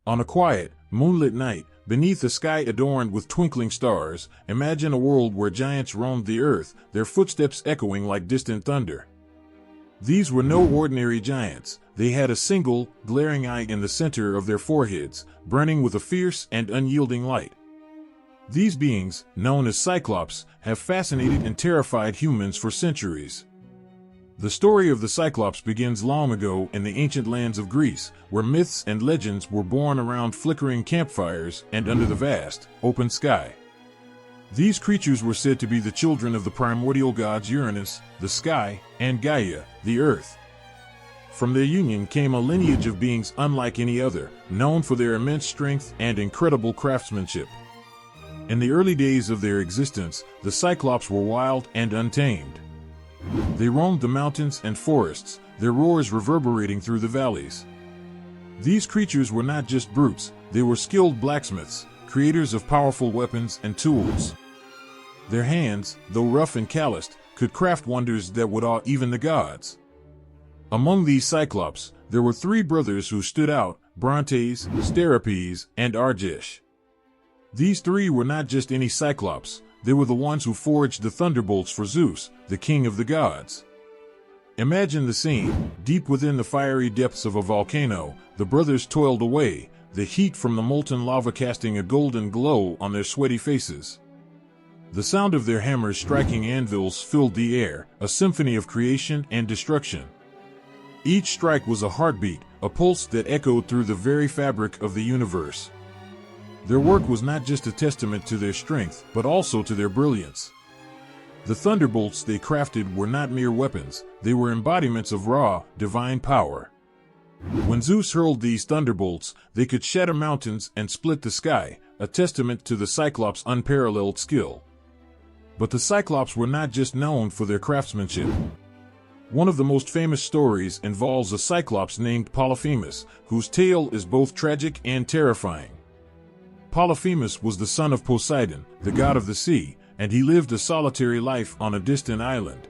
On a quiet, moonlit night, beneath a sky adorned with twinkling stars, imagine a world where giants roamed the earth, their footsteps echoing like distant thunder. These were no ordinary giants. They had a single, glaring eye in the center of their foreheads, burning with a fierce and unyielding light. These beings, known as Cyclops, have fascinated and terrified humans for centuries. The story of the Cyclops begins long ago in the ancient lands of Greece, where myths and legends were born around flickering campfires and under the vast, open sky. These creatures were said to be the children of the primordial gods Uranus, the sky, and Gaia, the earth. From their union came a lineage of beings unlike any other, known for their immense strength and incredible craftsmanship. In the early days of their existence, the Cyclops were wild and untamed. They roamed the mountains and forests, their roars reverberating through the valleys. These creatures were not just brutes, they were skilled blacksmiths, creators of powerful weapons and tools. Their hands, though rough and calloused, could craft wonders that would awe even the gods. Among these Cyclops, there were three brothers who stood out: Brontes, Steropes, and Arges. These three were not just any Cyclops, they were the ones who forged the thunderbolts for Zeus, the king of the gods. Imagine the scene. Deep within the fiery depths of a volcano, the brothers toiled away, the heat from the molten lava casting a golden glow on their sweaty faces. The sound of their hammers striking anvils filled the air, a symphony of creation and destruction. Each strike was a heartbeat, a pulse that echoed through the very fabric of the universe. Their work was not just a testament to their strength, but also to their brilliance. The thunderbolts they crafted were not mere weapons, they were embodiments of raw, divine power. When Zeus hurled these thunderbolts, they could shatter mountains and split the sky, a testament to the Cyclops' unparalleled skill. But the Cyclops were not just known for their craftsmanship. One of the most famous stories involves a Cyclops named Polyphemus, whose tale is both tragic and terrifying. Polyphemus was the son of Poseidon, the god of the sea, and he lived a solitary life on a distant island.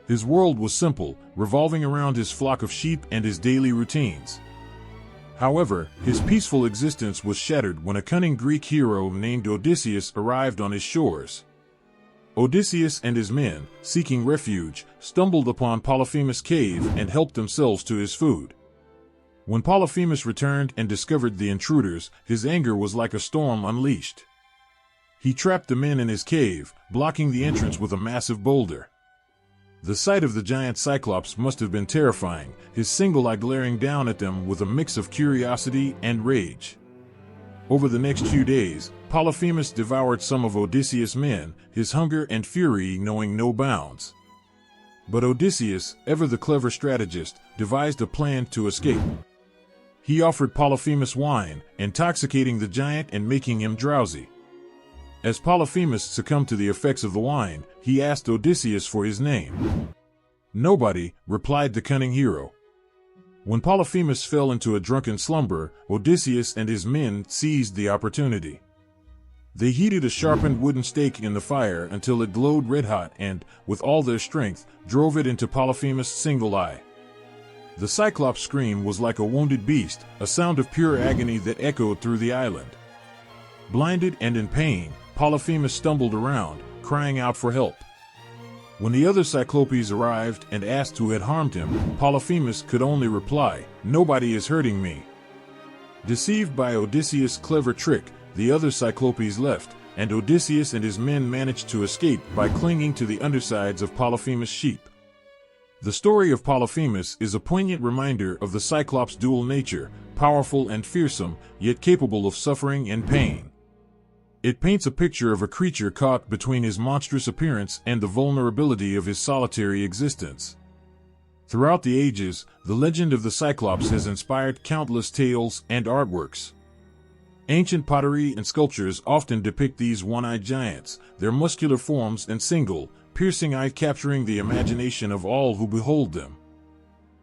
His world was simple, revolving around his flock of sheep and his daily routines. However, his peaceful existence was shattered when a cunning Greek hero named Odysseus arrived on his shores. Odysseus and his men, seeking refuge, stumbled upon Polyphemus' cave and helped themselves to his food. When Polyphemus returned and discovered the intruders, his anger was like a storm unleashed. He trapped the men in his cave, blocking the entrance with a massive boulder. The sight of the giant Cyclops must have been terrifying, his single eye glaring down at them with a mix of curiosity and rage. Over the next few days, Polyphemus devoured some of Odysseus' men, his hunger and fury knowing no bounds. But Odysseus, ever the clever strategist, devised a plan to escape. He offered Polyphemus wine, intoxicating the giant and making him drowsy. As Polyphemus succumbed to the effects of the wine, he asked Odysseus for his name. "Nobody," replied the cunning hero. When Polyphemus fell into a drunken slumber, Odysseus and his men seized the opportunity. They heated a sharpened wooden stake in the fire until it glowed red-hot and, with all their strength, drove it into Polyphemus' single eye. The Cyclops' scream was like a wounded beast, a sound of pure agony that echoed through the island. Blinded and in pain, Polyphemus stumbled around, crying out for help. When the other Cyclopes arrived and asked who had harmed him, Polyphemus could only reply, "Nobody is hurting me." Deceived by Odysseus' clever trick, the other Cyclopes left, and Odysseus and his men managed to escape by clinging to the undersides of Polyphemus' sheep. The story of Polyphemus is a poignant reminder of the Cyclops' dual nature, powerful and fearsome, yet capable of suffering and pain. It paints a picture of a creature caught between his monstrous appearance and the vulnerability of his solitary existence. Throughout the ages, the legend of the Cyclops has inspired countless tales and artworks. Ancient pottery and sculptures often depict these one-eyed giants, their muscular forms and single, piercing eye capturing the imagination of all who behold them.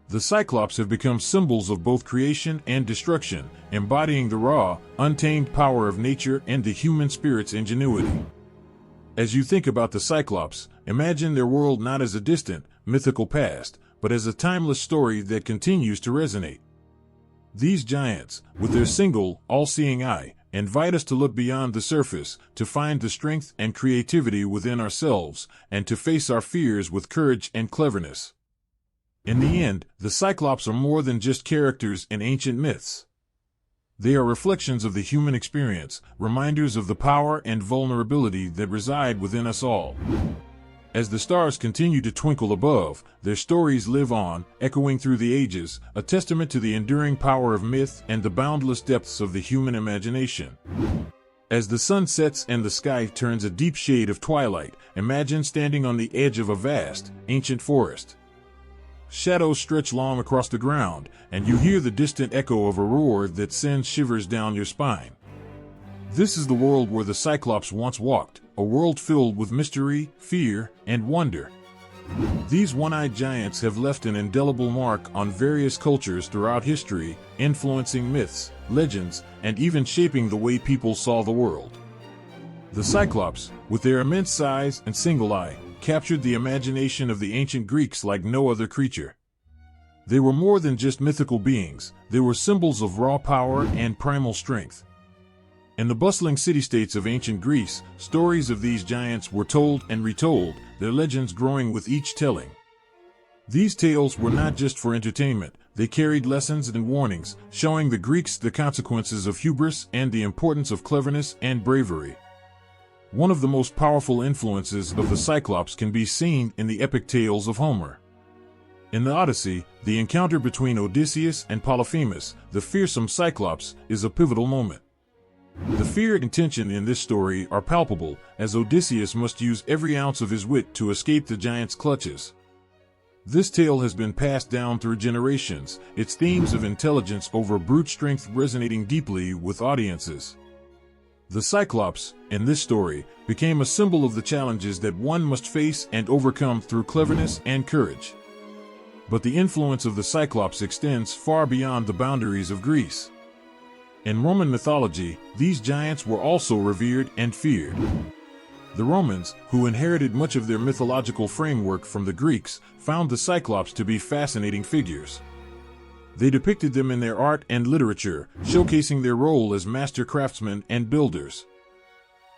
The Cyclops have become symbols of both creation and destruction, embodying the raw, untamed power of nature and the human spirit's ingenuity. As you think about the Cyclops, imagine their world not as a distant, mythical past, but as a timeless story that continues to resonate. These giants, with their single, all-seeing eye, invite us to look beyond the surface, to find the strength and creativity within ourselves, and to face our fears with courage and cleverness. In the end, the Cyclops are more than just characters in ancient myths. They are reflections of the human experience, reminders of the power and vulnerability that reside within us all. As the stars continue to twinkle above, their stories live on, echoing through the ages, a testament to the enduring power of myth and the boundless depths of the human imagination. As the sun sets and the sky turns a deep shade of twilight, imagine standing on the edge of a vast, ancient forest. Shadows stretch long across the ground, and you hear the distant echo of a roar that sends shivers down your spine. This is the world where the Cyclops once walked, a world filled with mystery, fear, and wonder. These one-eyed giants have left an indelible mark on various cultures throughout history, influencing myths, legends, and even shaping the way people saw the world. The Cyclops, with their immense size and single eye, captured the imagination of the ancient Greeks like no other creature. They were more than just mythical beings, they were symbols of raw power and primal strength. In the bustling city-states of ancient Greece, stories of these giants were told and retold, their legends growing with each telling. These tales were not just for entertainment, they carried lessons and warnings, showing the Greeks the consequences of hubris and the importance of cleverness and bravery. One of the most powerful influences of the Cyclops can be seen in the epic tales of Homer. In the Odyssey, the encounter between Odysseus and Polyphemus, the fearsome Cyclops, is a pivotal moment. The fear and tension in this story are palpable, as Odysseus must use every ounce of his wit to escape the giant's clutches. This tale has been passed down through generations, its themes of intelligence over brute strength resonating deeply with audiences. The Cyclops, in this story, became a symbol of the challenges that one must face and overcome through cleverness and courage. But the influence of the Cyclops extends far beyond the boundaries of Greece. In Roman mythology, these giants were also revered and feared. The Romans, who inherited much of their mythological framework from the Greeks, found the Cyclops to be fascinating figures. They depicted them in their art and literature, showcasing their role as master craftsmen and builders.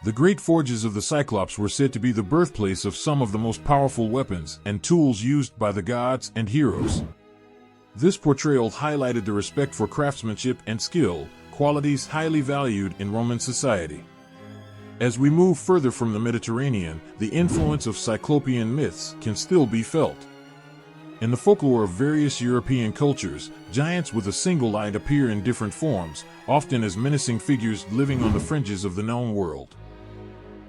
The great forges of the Cyclops were said to be the birthplace of some of the most powerful weapons and tools used by the gods and heroes. This portrayal highlighted the respect for craftsmanship and skill, qualities highly valued in Roman society. As we move further from the Mediterranean, the influence of Cyclopean myths can still be felt. In the folklore of various European cultures, giants with a single eye appear in different forms, often as menacing figures living on the fringes of the known world.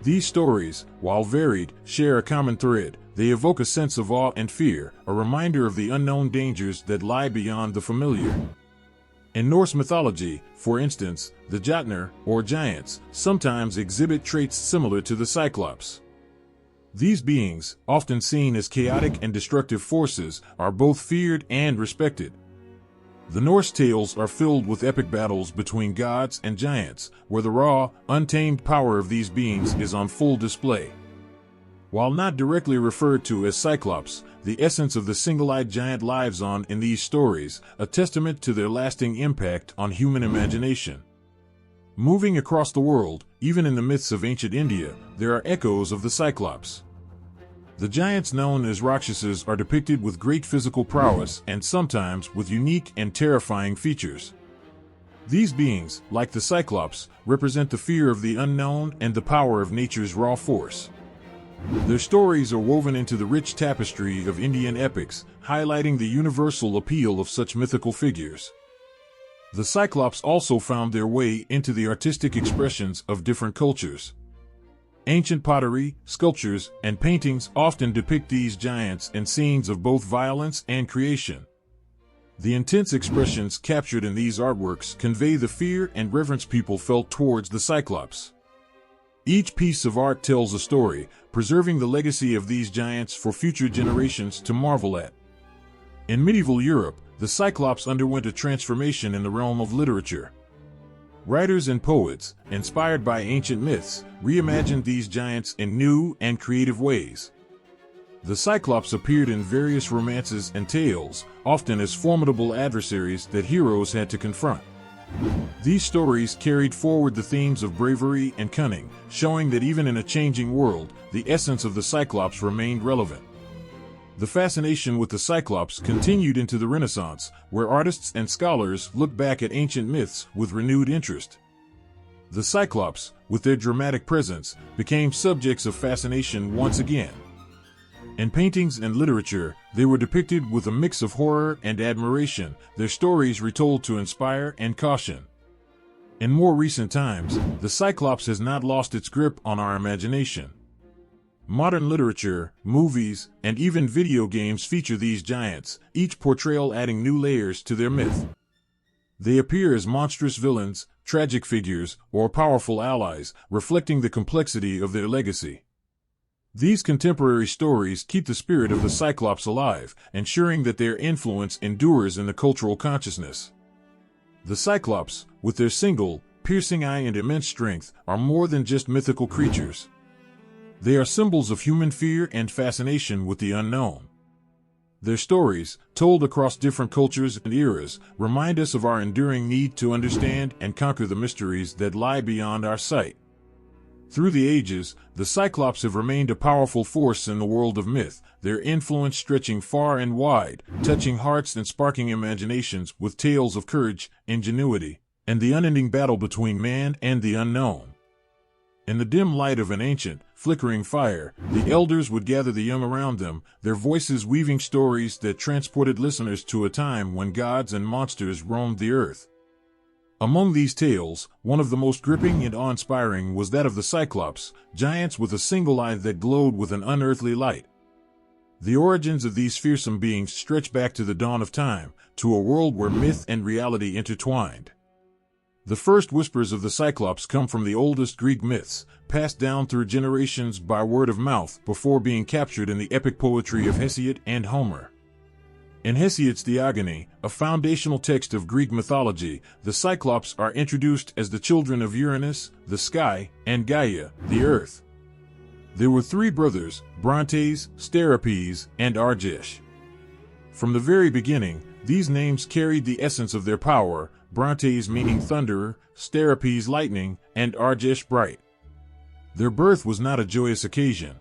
These stories, while varied, share a common thread. They evoke a sense of awe and fear, a reminder of the unknown dangers that lie beyond the familiar. In Norse mythology, for instance, the Jotnar, or giants, sometimes exhibit traits similar to the Cyclops. These beings, often seen as chaotic and destructive forces, are both feared and respected. The Norse tales are filled with epic battles between gods and giants, where the raw, untamed power of these beings is on full display. While not directly referred to as Cyclops, the essence of the single-eyed giant lives on in these stories, a testament to their lasting impact on human imagination. Moving across the world, even in the myths of ancient India, there are echoes of the Cyclops. The giants known as Rakshases are depicted with great physical prowess and sometimes with unique and terrifying features. These beings, like the Cyclops, represent the fear of the unknown and the power of nature's raw force. Their stories are woven into the rich tapestry of Indian epics, highlighting the universal appeal of such mythical figures. The Cyclops also found their way into the artistic expressions of different cultures. Ancient pottery, sculptures, and paintings often depict these giants in scenes of both violence and creation. The intense expressions captured in these artworks convey the fear and reverence people felt towards the Cyclops. Each piece of art tells a story, preserving the legacy of these giants for future generations to marvel at. In medieval Europe, the Cyclops underwent a transformation in the realm of literature. Writers and poets, inspired by ancient myths, reimagined these giants in new and creative ways. The Cyclops appeared in various romances and tales, often as formidable adversaries that heroes had to confront. These stories carried forward the themes of bravery and cunning, showing that even in a changing world, the essence of the Cyclops remained relevant. The fascination with the Cyclops continued into the Renaissance, where artists and scholars looked back at ancient myths with renewed interest. The Cyclops, with their dramatic presence, became subjects of fascination once again. In paintings and literature, they were depicted with a mix of horror and admiration, their stories retold to inspire and caution. In more recent times, the Cyclops has not lost its grip on our imagination. Modern literature, movies, and even video games feature these giants, each portrayal adding new layers to their myth. They appear as monstrous villains, tragic figures, or powerful allies, reflecting the complexity of their legacy. These contemporary stories keep the spirit of the Cyclops alive, ensuring that their influence endures in the cultural consciousness. The Cyclops, with their single, piercing eye and immense strength, are more than just mythical creatures. They are symbols of human fear and fascination with the unknown. Their stories, told across different cultures and eras, remind us of our enduring need to understand and conquer the mysteries that lie beyond our sight. Through the ages, the Cyclops have remained a powerful force in the world of myth, their influence stretching far and wide, touching hearts and sparking imaginations with tales of courage, ingenuity, and the unending battle between man and the unknown. In the dim light of an ancient, flickering fire, the elders would gather the young around them, their voices weaving stories that transported listeners to a time when gods and monsters roamed the earth. Among these tales, one of the most gripping and awe-inspiring was that of the Cyclops, giants with a single eye that glowed with an unearthly light. The origins of these fearsome beings stretch back to the dawn of time, to a world where myth and reality intertwined. The first whispers of the Cyclops come from the oldest Greek myths, passed down through generations by word of mouth before being captured in the epic poetry of Hesiod and Homer. In Hesiod's Theogony, a foundational text of Greek mythology, the Cyclops are introduced as the children of Uranus, the sky, and Gaia, the earth. There were three brothers, Brontes, Steropes, and Arges. From the very beginning, these names carried the essence of their power, Brontes meaning thunderer, Steropes lightning, and Arges bright. Their birth was not a joyous occasion.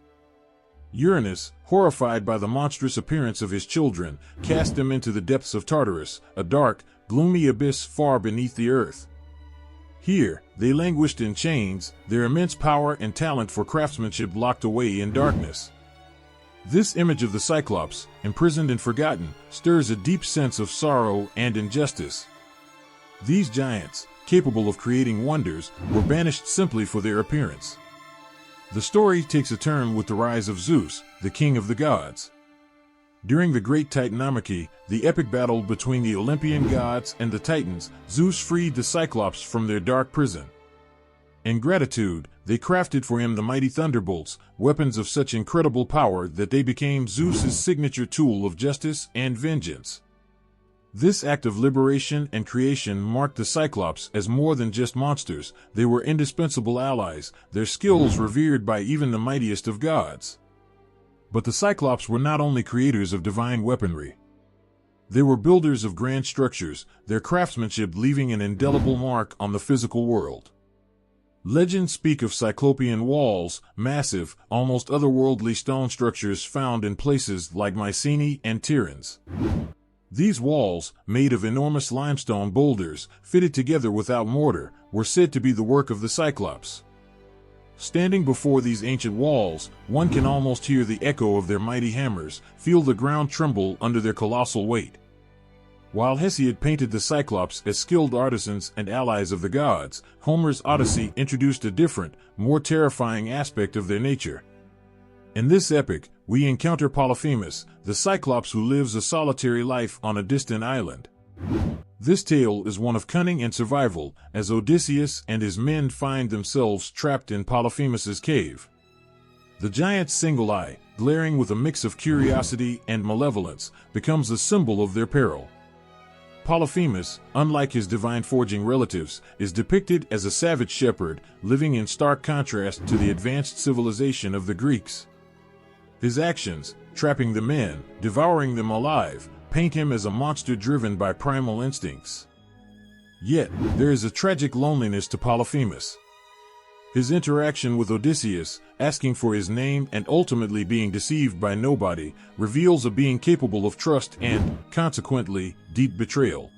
Uranus, horrified by the monstrous appearance of his children, cast them into the depths of Tartarus, a dark, gloomy abyss far beneath the earth. Here, they languished in chains, their immense power and talent for craftsmanship locked away in darkness. This image of the Cyclops, imprisoned and forgotten, stirs a deep sense of sorrow and injustice. These giants, capable of creating wonders, were banished simply for their appearance. The story takes a turn with the rise of Zeus, the king of the gods. During the Great Titanomachy, the epic battle between the Olympian gods and the Titans, Zeus freed the Cyclops from their dark prison. In gratitude, they crafted for him the mighty thunderbolts, weapons of such incredible power that they became Zeus's signature tool of justice and vengeance. This act of liberation and creation marked the Cyclops as more than just monsters. They were indispensable allies, their skills revered by even the mightiest of gods. But the Cyclops were not only creators of divine weaponry. They were builders of grand structures, their craftsmanship leaving an indelible mark on the physical world. Legends speak of Cyclopean walls, massive, almost otherworldly stone structures found in places like Mycenae and Tiryns. These walls, made of enormous limestone boulders, fitted together without mortar, were said to be the work of the Cyclops. Standing before these ancient walls, one can almost hear the echo of their mighty hammers, feel the ground tremble under their colossal weight. While Hesiod painted the Cyclops as skilled artisans and allies of the gods, Homer's Odyssey introduced a different, more terrifying aspect of their nature. In this epic, we encounter Polyphemus, the Cyclops who lives a solitary life on a distant island. This tale is one of cunning and survival, as Odysseus and his men find themselves trapped in Polyphemus's cave. The giant's single eye, glaring with a mix of curiosity and malevolence, becomes a symbol of their peril. Polyphemus, unlike his divine forging relatives, is depicted as a savage shepherd, living in stark contrast to the advanced civilization of the Greeks. His actions, trapping the men, devouring them alive, paint him as a monster driven by primal instincts. Yet, there is a tragic loneliness to Polyphemus. His interaction with Odysseus, asking for his name and ultimately being deceived by nobody, reveals a being capable of trust and, consequently, deep betrayal.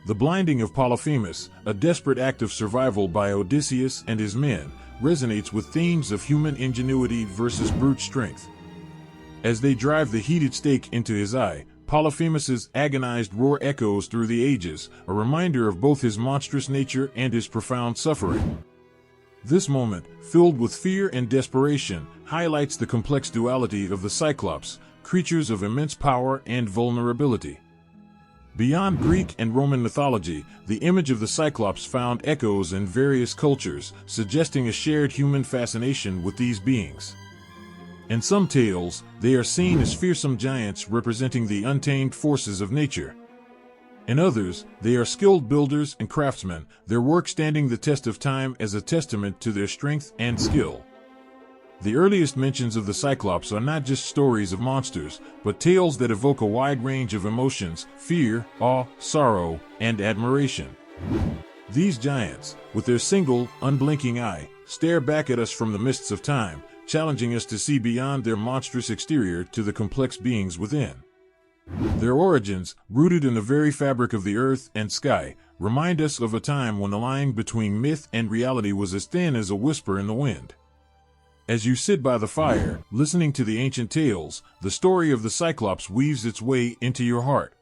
The blinding of Polyphemus, a desperate act of survival by Odysseus and his men, resonates with themes of human ingenuity versus brute strength. As they drive the heated stake into his eye, Polyphemus's agonized roar echoes through the ages, a reminder of both his monstrous nature and his profound suffering. This moment, filled with fear and desperation, highlights the complex duality of the Cyclops, creatures of immense power and vulnerability. Beyond Greek and Roman mythology, the image of the Cyclops found echoes in various cultures, suggesting a shared human fascination with these beings. In some tales, they are seen as fearsome giants representing the untamed forces of nature. In others, they are skilled builders and craftsmen, their work standing the test of time as a testament to their strength and skill. The earliest mentions of the Cyclops are not just stories of monsters, but tales that evoke a wide range of emotions: fear, awe, sorrow, and admiration. These giants, with their single, unblinking eye, stare back at us from the mists of time, challenging us to see beyond their monstrous exterior to the complex beings within. Their origins, rooted in the very fabric of the earth and sky, remind us of a time when the line between myth and reality was as thin as a whisper in the wind. As you sit by the fire, listening to the ancient tales, the story of the Cyclops weaves its way into your heart.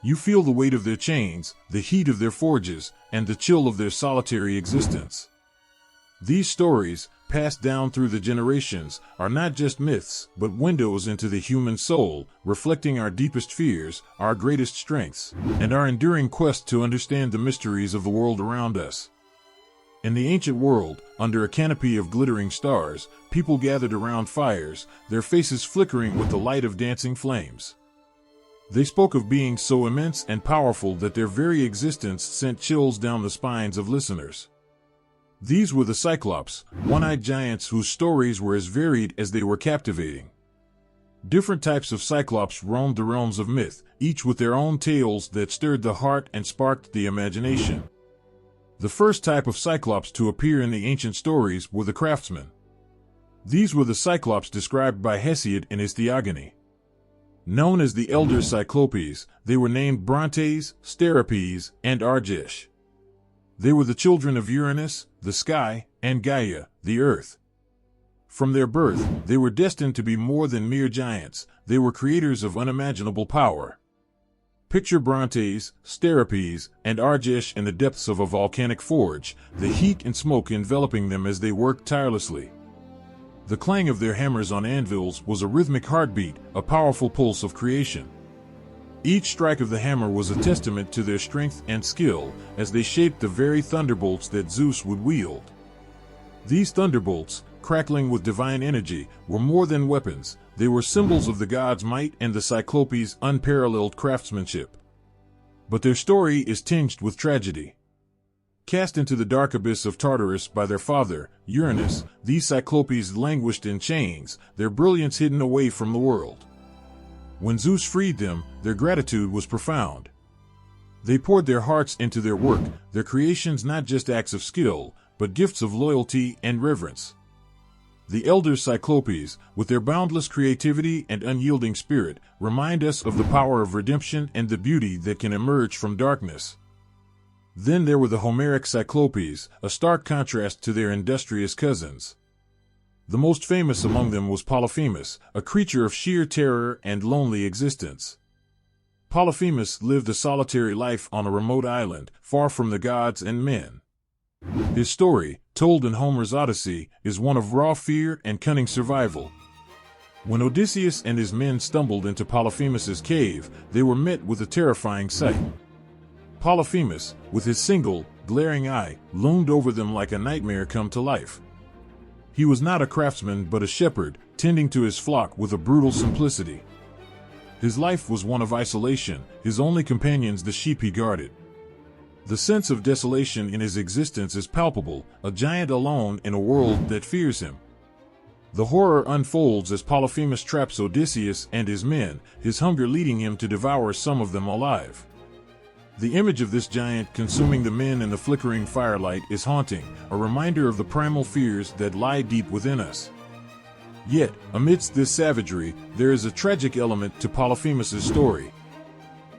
You feel the weight of their chains, the heat of their forges, and the chill of their solitary existence. These stories, passed down through the generations, are not just myths, but windows into the human soul, reflecting our deepest fears, our greatest strengths, and our enduring quest to understand the mysteries of the world around us. In the ancient world, under a canopy of glittering stars, people gathered around fires, their faces flickering with the light of dancing flames. They spoke of beings so immense and powerful that their very existence sent chills down the spines of listeners. These were the Cyclops, one-eyed giants whose stories were as varied as they were captivating. Different types of Cyclops roamed the realms of myth, each with their own tales that stirred the heart and sparked the imagination. The first type of Cyclops to appear in the ancient stories were the craftsmen. These were the Cyclops described by Hesiod in his Theogony. Known as the Elder Cyclopes, they were named Brontes, Steropes, and Arges. They were the children of Uranus, the sky, and Gaia, the earth. From their birth, they were destined to be more than mere giants. They were creators of unimaginable power. Picture Brontes, Steropes, and Arges in the depths of a volcanic forge, the heat and smoke enveloping them as they worked tirelessly. The clang of their hammers on anvils was a rhythmic heartbeat, a powerful pulse of creation. Each strike of the hammer was a testament to their strength and skill, as they shaped the very thunderbolts that Zeus would wield. These thunderbolts, crackling with divine energy, were more than weapons. They were symbols of the gods' might and the Cyclopes' unparalleled craftsmanship. But their story is tinged with tragedy. Cast into the dark abyss of Tartarus by their father, Uranus, these Cyclopes languished in chains, their brilliance hidden away from the world. When Zeus freed them, their gratitude was profound. They poured their hearts into their work, their creations not just acts of skill, but gifts of loyalty and reverence. The Elder Cyclopes, with their boundless creativity and unyielding spirit, remind us of the power of redemption and the beauty that can emerge from darkness. Then there were the Homeric Cyclopes, a stark contrast to their industrious cousins. The most famous among them was Polyphemus, a creature of sheer terror and lonely existence. Polyphemus lived a solitary life on a remote island, far from the gods and men. His story, told in Homer's Odyssey, is one of raw fear and cunning survival. When Odysseus and his men stumbled into Polyphemus's cave, they were met with a terrifying sight. Polyphemus, with his single, glaring eye, loomed over them like a nightmare come to life. He was not a craftsman but a shepherd, tending to his flock with a brutal simplicity. His life was one of isolation, his only companions the sheep he guarded. The sense of desolation in his existence is palpable, a giant alone in a world that fears him. The horror unfolds as Polyphemus traps Odysseus and his men, his hunger leading him to devour some of them alive. The image of this giant consuming the men in the flickering firelight is haunting, a reminder of the primal fears that lie deep within us. Yet, amidst this savagery, there is a tragic element to Polyphemus's story.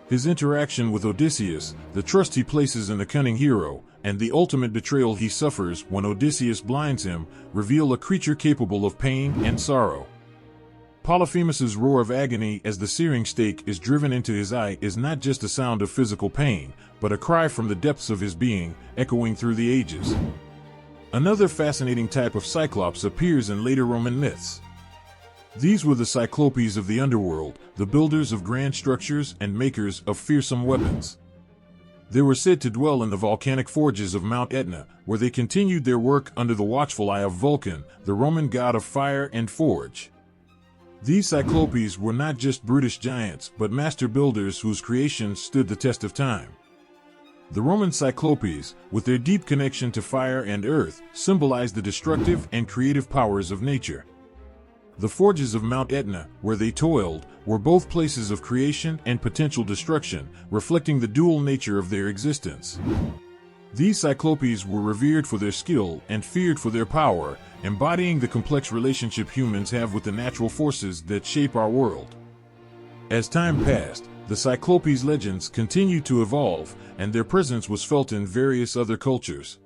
His interaction with Odysseus, the trust he places in the cunning hero, and the ultimate betrayal he suffers when Odysseus blinds him, reveal a creature capable of pain and sorrow. Polyphemus's roar of agony as the searing stake is driven into his eye is not just a sound of physical pain, but a cry from the depths of his being, echoing through the ages. Another fascinating type of Cyclops appears in later Roman myths. These were the Cyclopes of the underworld, the builders of grand structures and makers of fearsome weapons. They were said to dwell in the volcanic forges of Mount Etna, where they continued their work under the watchful eye of Vulcan, the Roman god of fire and forge. These Cyclopes were not just brutish giants, but master builders whose creations stood the test of time. The Roman Cyclopes, with their deep connection to fire and earth, symbolized the destructive and creative powers of nature. The forges of Mount Etna, where they toiled, were both places of creation and potential destruction, reflecting the dual nature of their existence. These Cyclopes were revered for their skill and feared for their power, embodying the complex relationship humans have with the natural forces that shape our world. As time passed, the Cyclopes legends continued to evolve, and their presence was felt in various other cultures.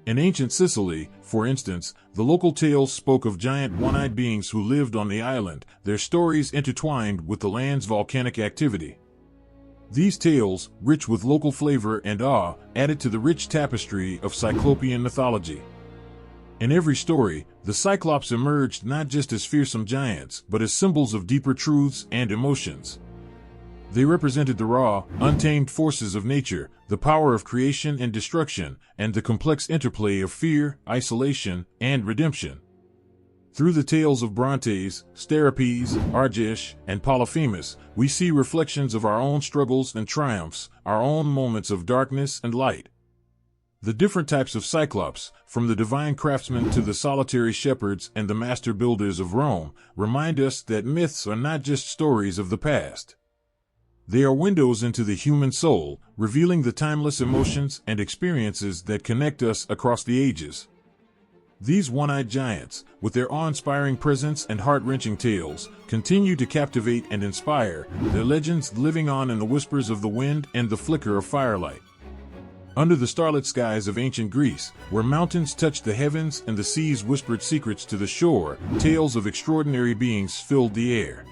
In ancient Sicily, for instance, the local tales spoke of giant one-eyed beings who lived on the island, their stories intertwined with the land's volcanic activity. These tales, rich with local flavor and awe, added to the rich tapestry of Cyclopean mythology. In every story, the Cyclops emerged not just as fearsome giants, but as symbols of deeper truths and emotions. They represented the raw, untamed forces of nature, the power of creation and destruction, and the complex interplay of fear, isolation, and redemption. Through the tales of Brontes, Steropes, Arges, and Polyphemus, we see reflections of our own struggles and triumphs, our own moments of darkness and light. The different types of Cyclops, from the divine craftsmen to the solitary shepherds and the master builders of Rome, remind us that myths are not just stories of the past. They are windows into the human soul, revealing the timeless emotions and experiences that connect us across the ages. These one-eyed giants, with their awe-inspiring presence and heart-wrenching tales, continue to captivate and inspire, their legends living on in the whispers of the wind and the flicker of firelight. Under the starlit skies of ancient Greece, where mountains touched the heavens and the seas whispered secrets to the shore, tales of extraordinary beings filled the air.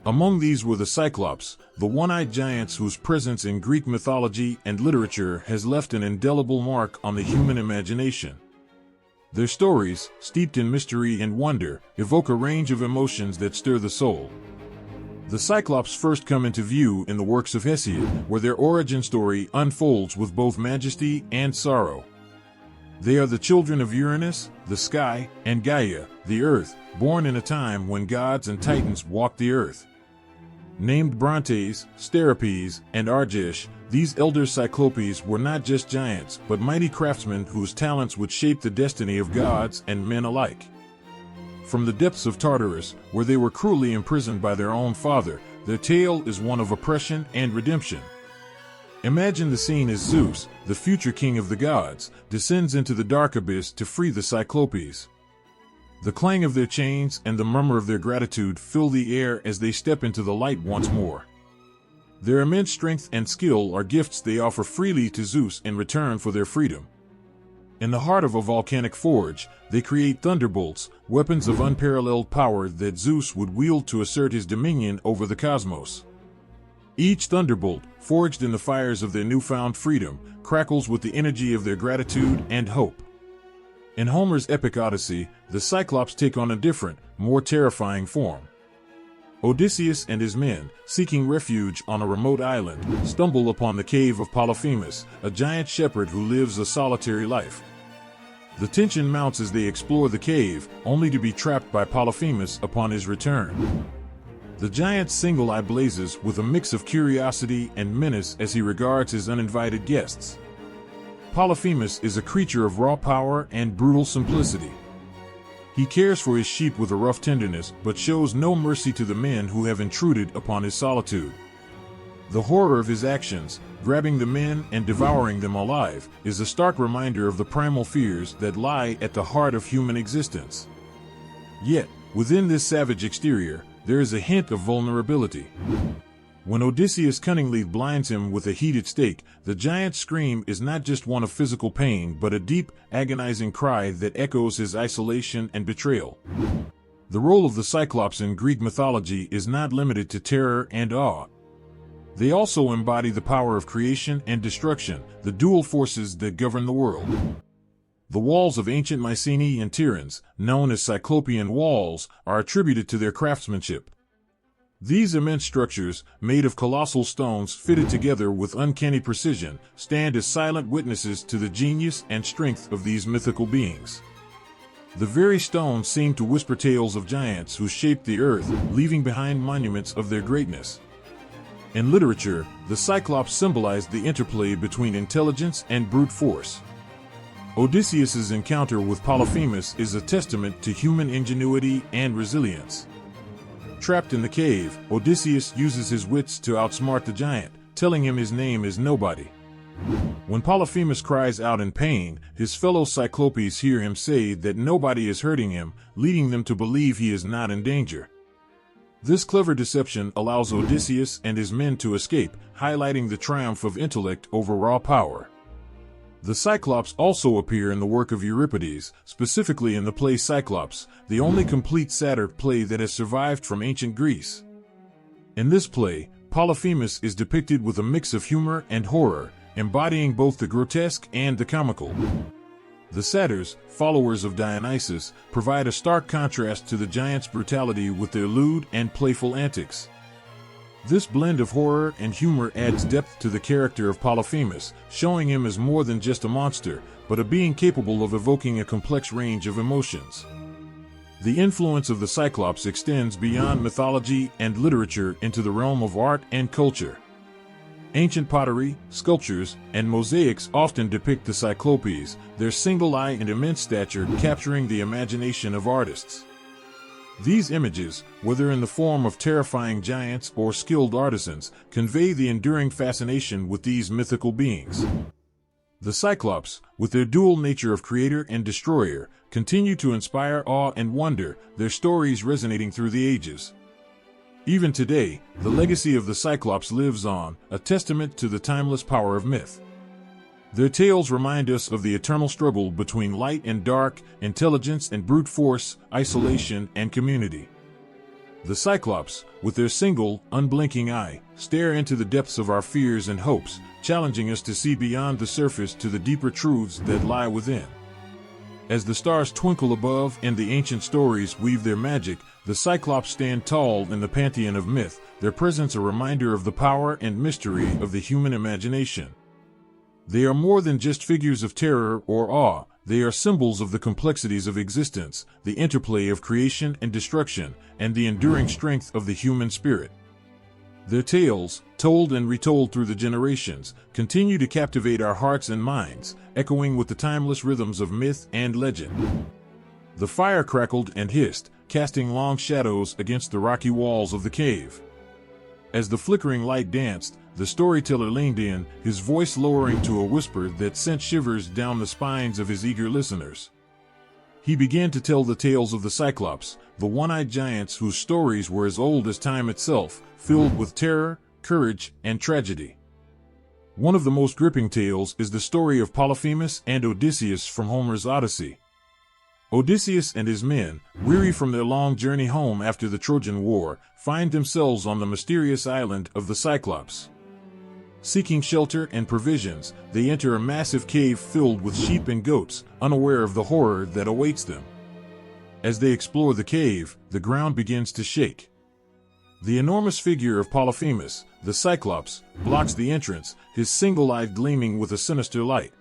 Among these were the Cyclops, the one-eyed giants whose presence in Greek mythology and literature has left an indelible mark on the human imagination. Their stories, steeped in mystery and wonder, evoke a range of emotions that stir the soul. The Cyclops first come into view in the works of Hesiod, where their origin story unfolds with both majesty and sorrow. They are the children of Uranus, the sky, and Gaia, the earth, born in a time when gods and titans walked the earth. Named Brontes, Steropes, and Arges, these elder Cyclopes were not just giants, but mighty craftsmen whose talents would shape the destiny of gods and men alike. From the depths of Tartarus, where they were cruelly imprisoned by their own father, their tale is one of oppression and redemption. Imagine the scene as Zeus, the future king of the gods, descends into the dark abyss to free the Cyclopes. The clang of their chains and the murmur of their gratitude fill the air as they step into the light once more. Their immense strength and skill are gifts they offer freely to Zeus in return for their freedom. In the heart of a volcanic forge, they create thunderbolts, weapons of unparalleled power that Zeus would wield to assert his dominion over the cosmos. Each thunderbolt, forged in the fires of their newfound freedom, crackles with the energy of their gratitude and hope. In Homer's epic Odyssey, the Cyclops take on a different, more terrifying form. Odysseus and his men, seeking refuge on a remote island, stumble upon the cave of Polyphemus, a giant shepherd who lives a solitary life. The tension mounts as they explore the cave, only to be trapped by Polyphemus upon his return. The giant's single eye blazes with a mix of curiosity and menace as he regards his uninvited guests. Polyphemus is a creature of raw power and brutal simplicity. He cares for his sheep with a rough tenderness, but shows no mercy to the men who have intruded upon his solitude. The horror of his actions, grabbing the men and devouring them alive, is a stark reminder of the primal fears that lie at the heart of human existence. Yet, within this savage exterior, there is a hint of vulnerability. When Odysseus cunningly blinds him with a heated stake, the giant's scream is not just one of physical pain but a deep, agonizing cry that echoes his isolation and betrayal. The role of the Cyclops in Greek mythology is not limited to terror and awe. They also embody the power of creation and destruction, the dual forces that govern the world. The walls of ancient Mycenae and Tiryns, known as Cyclopean walls, are attributed to their craftsmanship. These immense structures, made of colossal stones fitted together with uncanny precision, stand as silent witnesses to the genius and strength of these mythical beings. The very stones seem to whisper tales of giants who shaped the earth, leaving behind monuments of their greatness. In literature, the Cyclops symbolized the interplay between intelligence and brute force. Odysseus's encounter with Polyphemus is a testament to human ingenuity and resilience. Trapped in the cave, Odysseus uses his wits to outsmart the giant, telling him his name is nobody. When Polyphemus cries out in pain, his fellow Cyclopes hear him say that nobody is hurting him, leading them to believe he is not in danger. This clever deception allows Odysseus and his men to escape, highlighting the triumph of intellect over raw power. The Cyclops also appear in the work of Euripides, specifically in the play Cyclops, the only complete satyr play that has survived from ancient Greece. In this play, Polyphemus is depicted with a mix of humor and horror, embodying both the grotesque and the comical. The satyrs, followers of Dionysus, provide a stark contrast to the giant's brutality with their lewd and playful antics. This blend of horror and humor adds depth to the character of Polyphemus, showing him as more than just a monster, but a being capable of evoking a complex range of emotions. The influence of the Cyclops extends beyond mythology and literature into the realm of art and culture. Ancient pottery, sculptures, and mosaics often depict the Cyclopes, their single eye and immense stature capturing the imagination of artists. These images, whether in the form of terrifying giants or skilled artisans, convey the enduring fascination with these mythical beings. The Cyclops, with their dual nature of creator and destroyer, continue to inspire awe and wonder, their stories resonating through the ages. Even today, the legacy of the Cyclops lives on, a testament to the timeless power of myth. Their tales remind us of the eternal struggle between light and dark, intelligence and brute force, isolation and community. The Cyclops, with their single, unblinking eye, stare into the depths of our fears and hopes, challenging us to see beyond the surface to the deeper truths that lie within. As the stars twinkle above and the ancient stories weave their magic, the Cyclops stand tall in the pantheon of myth, their presence a reminder of the power and mystery of the human imagination. They are more than just figures of terror or awe, they are symbols of the complexities of existence, the interplay of creation and destruction, and the enduring strength of the human spirit. Their tales, told and retold through the generations, continue to captivate our hearts and minds, echoing with the timeless rhythms of myth and legend. The fire crackled and hissed, casting long shadows against the rocky walls of the cave. As the flickering light danced, the storyteller leaned in, his voice lowering to a whisper that sent shivers down the spines of his eager listeners. He began to tell the tales of the Cyclops, the one-eyed giants whose stories were as old as time itself, filled with terror, courage, and tragedy. One of the most gripping tales is the story of Polyphemus and Odysseus from Homer's Odyssey. Odysseus and his men, weary from their long journey home after the Trojan War, find themselves on the mysterious island of the Cyclops. Seeking shelter and provisions, they enter a massive cave filled with sheep and goats, unaware of the horror that awaits them. As they explore the cave, the ground begins to shake. The enormous figure of Polyphemus, the Cyclops, blocks the entrance, his single eye gleaming with a sinister light.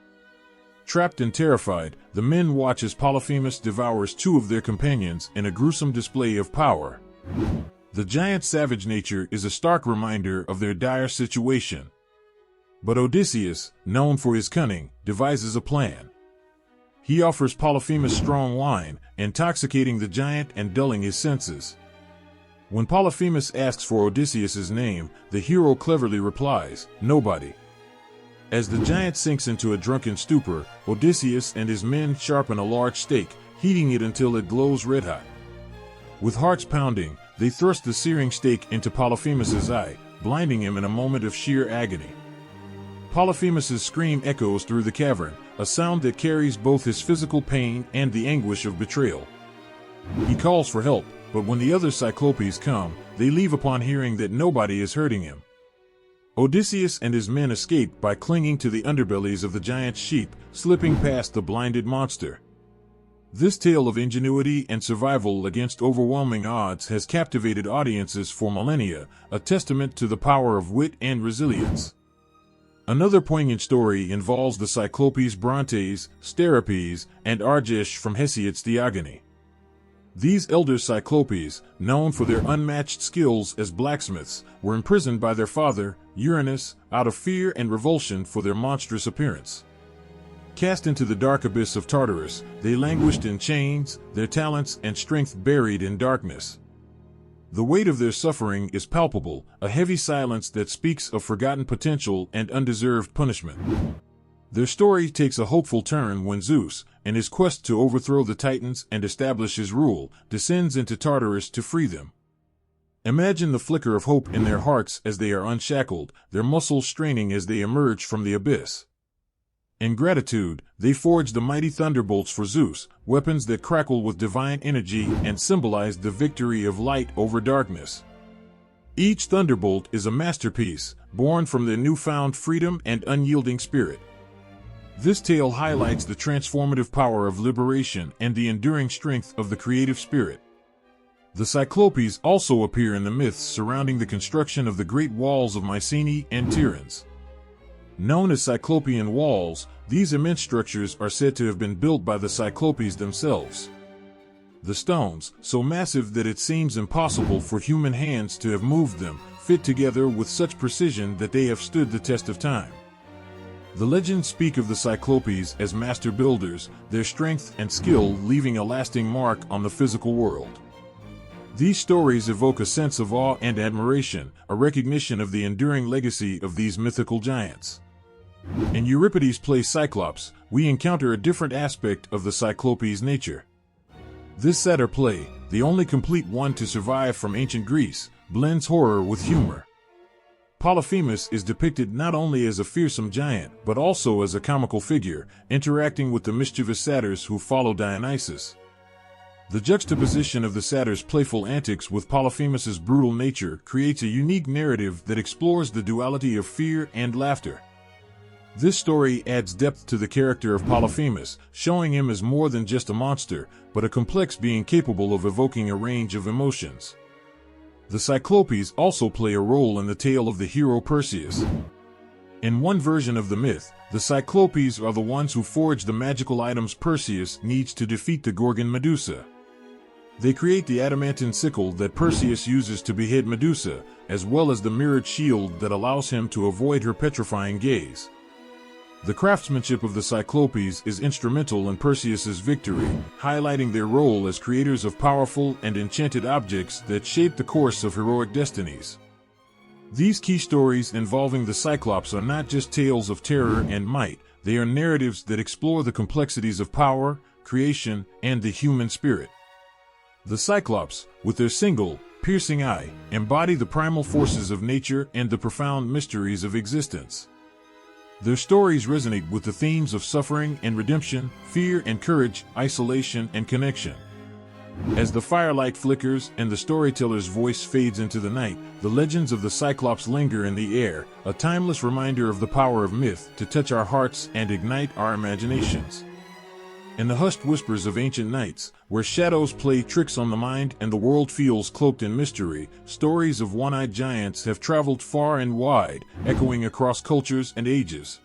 Trapped and terrified, the men watch as Polyphemus devours two of their companions in a gruesome display of power. The giant's savage nature is a stark reminder of their dire situation. But Odysseus, known for his cunning, devises a plan. he offers Polyphemus strong wine, intoxicating the giant and dulling his senses. When Polyphemus asks for Odysseus's name, the hero cleverly replies, "Nobody." As the giant sinks into a drunken stupor, Odysseus and his men sharpen a large stake, heating it until it glows red-hot. With hearts pounding, they thrust the searing stake into Polyphemus's eye, blinding him in a moment of sheer agony. Polyphemus's scream echoes through the cavern, a sound that carries both his physical pain and the anguish of betrayal. He calls for help, but when the other Cyclopes come, they leave upon hearing that nobody is hurting him. Odysseus and his men escape by clinging to the underbellies of the giant sheep, slipping past the blinded monster. This tale of ingenuity and survival against overwhelming odds has captivated audiences for millennia, a testament to the power of wit and resilience. Another poignant story involves the Cyclopes Brontes, Steropes, and Arges from Hesiod's Theogony. These elder Cyclopes, known for their unmatched skills as blacksmiths, were imprisoned by their father, Uranus, out of fear and revulsion for their monstrous appearance. Cast into the dark abyss of Tartarus, they languished in chains, their talents and strength buried in darkness. The weight of their suffering is palpable, a heavy silence that speaks of forgotten potential and undeserved punishment. Their story takes a hopeful turn when Zeus, in his quest to overthrow the Titans and establish his rule, descends into Tartarus to free them. Imagine the flicker of hope in their hearts as they are unshackled, their muscles straining as they emerge from the abyss. In gratitude, they forge the mighty thunderbolts for Zeus, weapons that crackle with divine energy and symbolize the victory of light over darkness. Each thunderbolt is a masterpiece, born from their newfound freedom and unyielding spirit. This tale highlights the transformative power of liberation and the enduring strength of the creative spirit. The Cyclopes also appear in the myths surrounding the construction of the great walls of Mycenae and Tiryns. Known as Cyclopean walls, these immense structures are said to have been built by the Cyclopes themselves. The stones, so massive that it seems impossible for human hands to have moved them, fit together with such precision that they have stood the test of time. The legends speak of the Cyclopes as master builders, their strength and skill leaving a lasting mark on the physical world. These stories evoke a sense of awe and admiration, a recognition of the enduring legacy of these mythical giants. In Euripides' play Cyclops, we encounter a different aspect of the Cyclopes' nature. This satyr play, the only complete one to survive from ancient Greece, blends horror with humor. Polyphemus is depicted not only as a fearsome giant, but also as a comical figure, interacting with the mischievous satyrs who follow Dionysus. The juxtaposition of the satyr's playful antics with Polyphemus's brutal nature creates a unique narrative that explores the duality of fear and laughter. This story adds depth to the character of Polyphemus, showing him as more than just a monster, but a complex being capable of evoking a range of emotions. The Cyclopes also play a role in the tale of the hero Perseus. In one version of the myth, the Cyclopes are the ones who forge the magical items Perseus needs to defeat the Gorgon Medusa. They create the adamantine sickle that Perseus uses to behead Medusa, as well as the mirrored shield that allows him to avoid her petrifying gaze. The craftsmanship of the Cyclopes is instrumental in Perseus's victory, highlighting their role as creators of powerful and enchanted objects that shape the course of heroic destinies. These key stories involving the Cyclops are not just tales of terror and might, they are narratives that explore the complexities of power, creation, and the human spirit. The Cyclops, with their single, piercing eye, embody the primal forces of nature and the profound mysteries of existence. Their stories resonate with the themes of suffering and redemption, fear and courage, isolation and connection. As the firelight flickers and the storyteller's voice fades into the night, the legends of the Cyclops linger in the air, a timeless reminder of the power of myth to touch our hearts and ignite our imaginations. In the hushed whispers of ancient nights, where shadows play tricks on the mind and the world feels cloaked in mystery, stories of one-eyed giants have traveled far and wide, echoing across cultures and ages.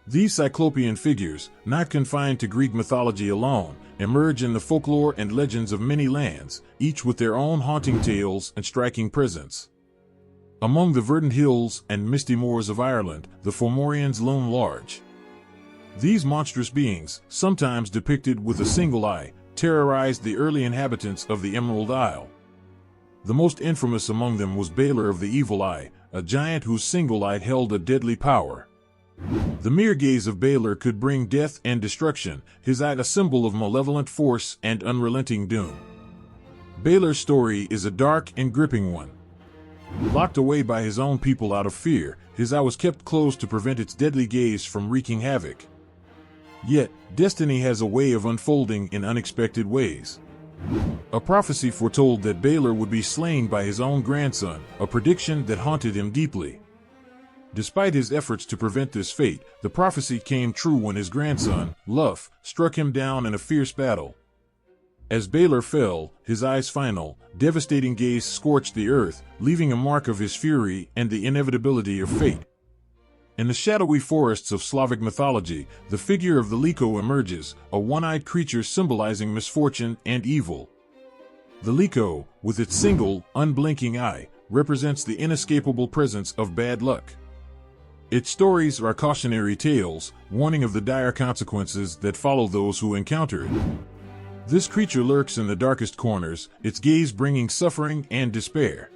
These Cyclopean figures, not confined to Greek mythology alone, emerge in the folklore and legends of many lands, each with their own haunting tales and striking presence. Among the verdant hills and misty moors of Ireland, the Fomorians loom large. These monstrous beings, sometimes depicted with a single eye, terrorized the early inhabitants of the Emerald Isle. The most infamous among them was Balor of the Evil Eye, a giant whose single eye held a deadly power. The mere gaze of Balor could bring death and destruction, his eye a symbol of malevolent force and unrelenting doom. Balor's story is a dark and gripping one. Locked away by his own people out of fear, his eye was kept closed to prevent its deadly gaze from wreaking havoc. Yet, destiny has a way of unfolding in unexpected ways. A prophecy foretold that Balor would be slain by his own grandson, a prediction that haunted him deeply. Despite his efforts to prevent this fate, the prophecy came true when his grandson, Luff, struck him down in a fierce battle. As Balor fell, his eye's final, devastating gaze scorched the earth, leaving a mark of his fury and the inevitability of fate. In the shadowy forests of Slavic mythology, the figure of the Liko emerges, a one-eyed creature symbolizing misfortune and evil. The Liko, with its single, unblinking eye, represents the inescapable presence of bad luck. Its stories are cautionary tales, warning of the dire consequences that follow those who encounter it. This creature lurks in the darkest corners, its gaze bringing suffering and despair.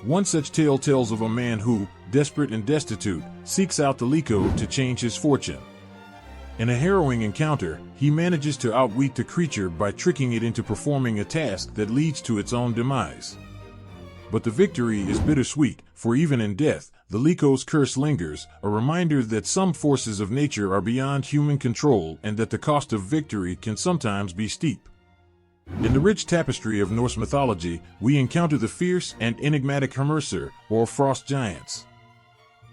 One such tale tells of a man who, desperate and destitute, seeks out the Liko to change his fortune. In a harrowing encounter, he manages to outwit the creature by tricking it into performing a task that leads to its own demise. But the victory is bittersweet, for even in death, the Liko's curse lingers, a reminder that some forces of nature are beyond human control and that the cost of victory can sometimes be steep. In the rich tapestry of Norse mythology, we encounter the fierce and enigmatic Hermurser, or frost giants.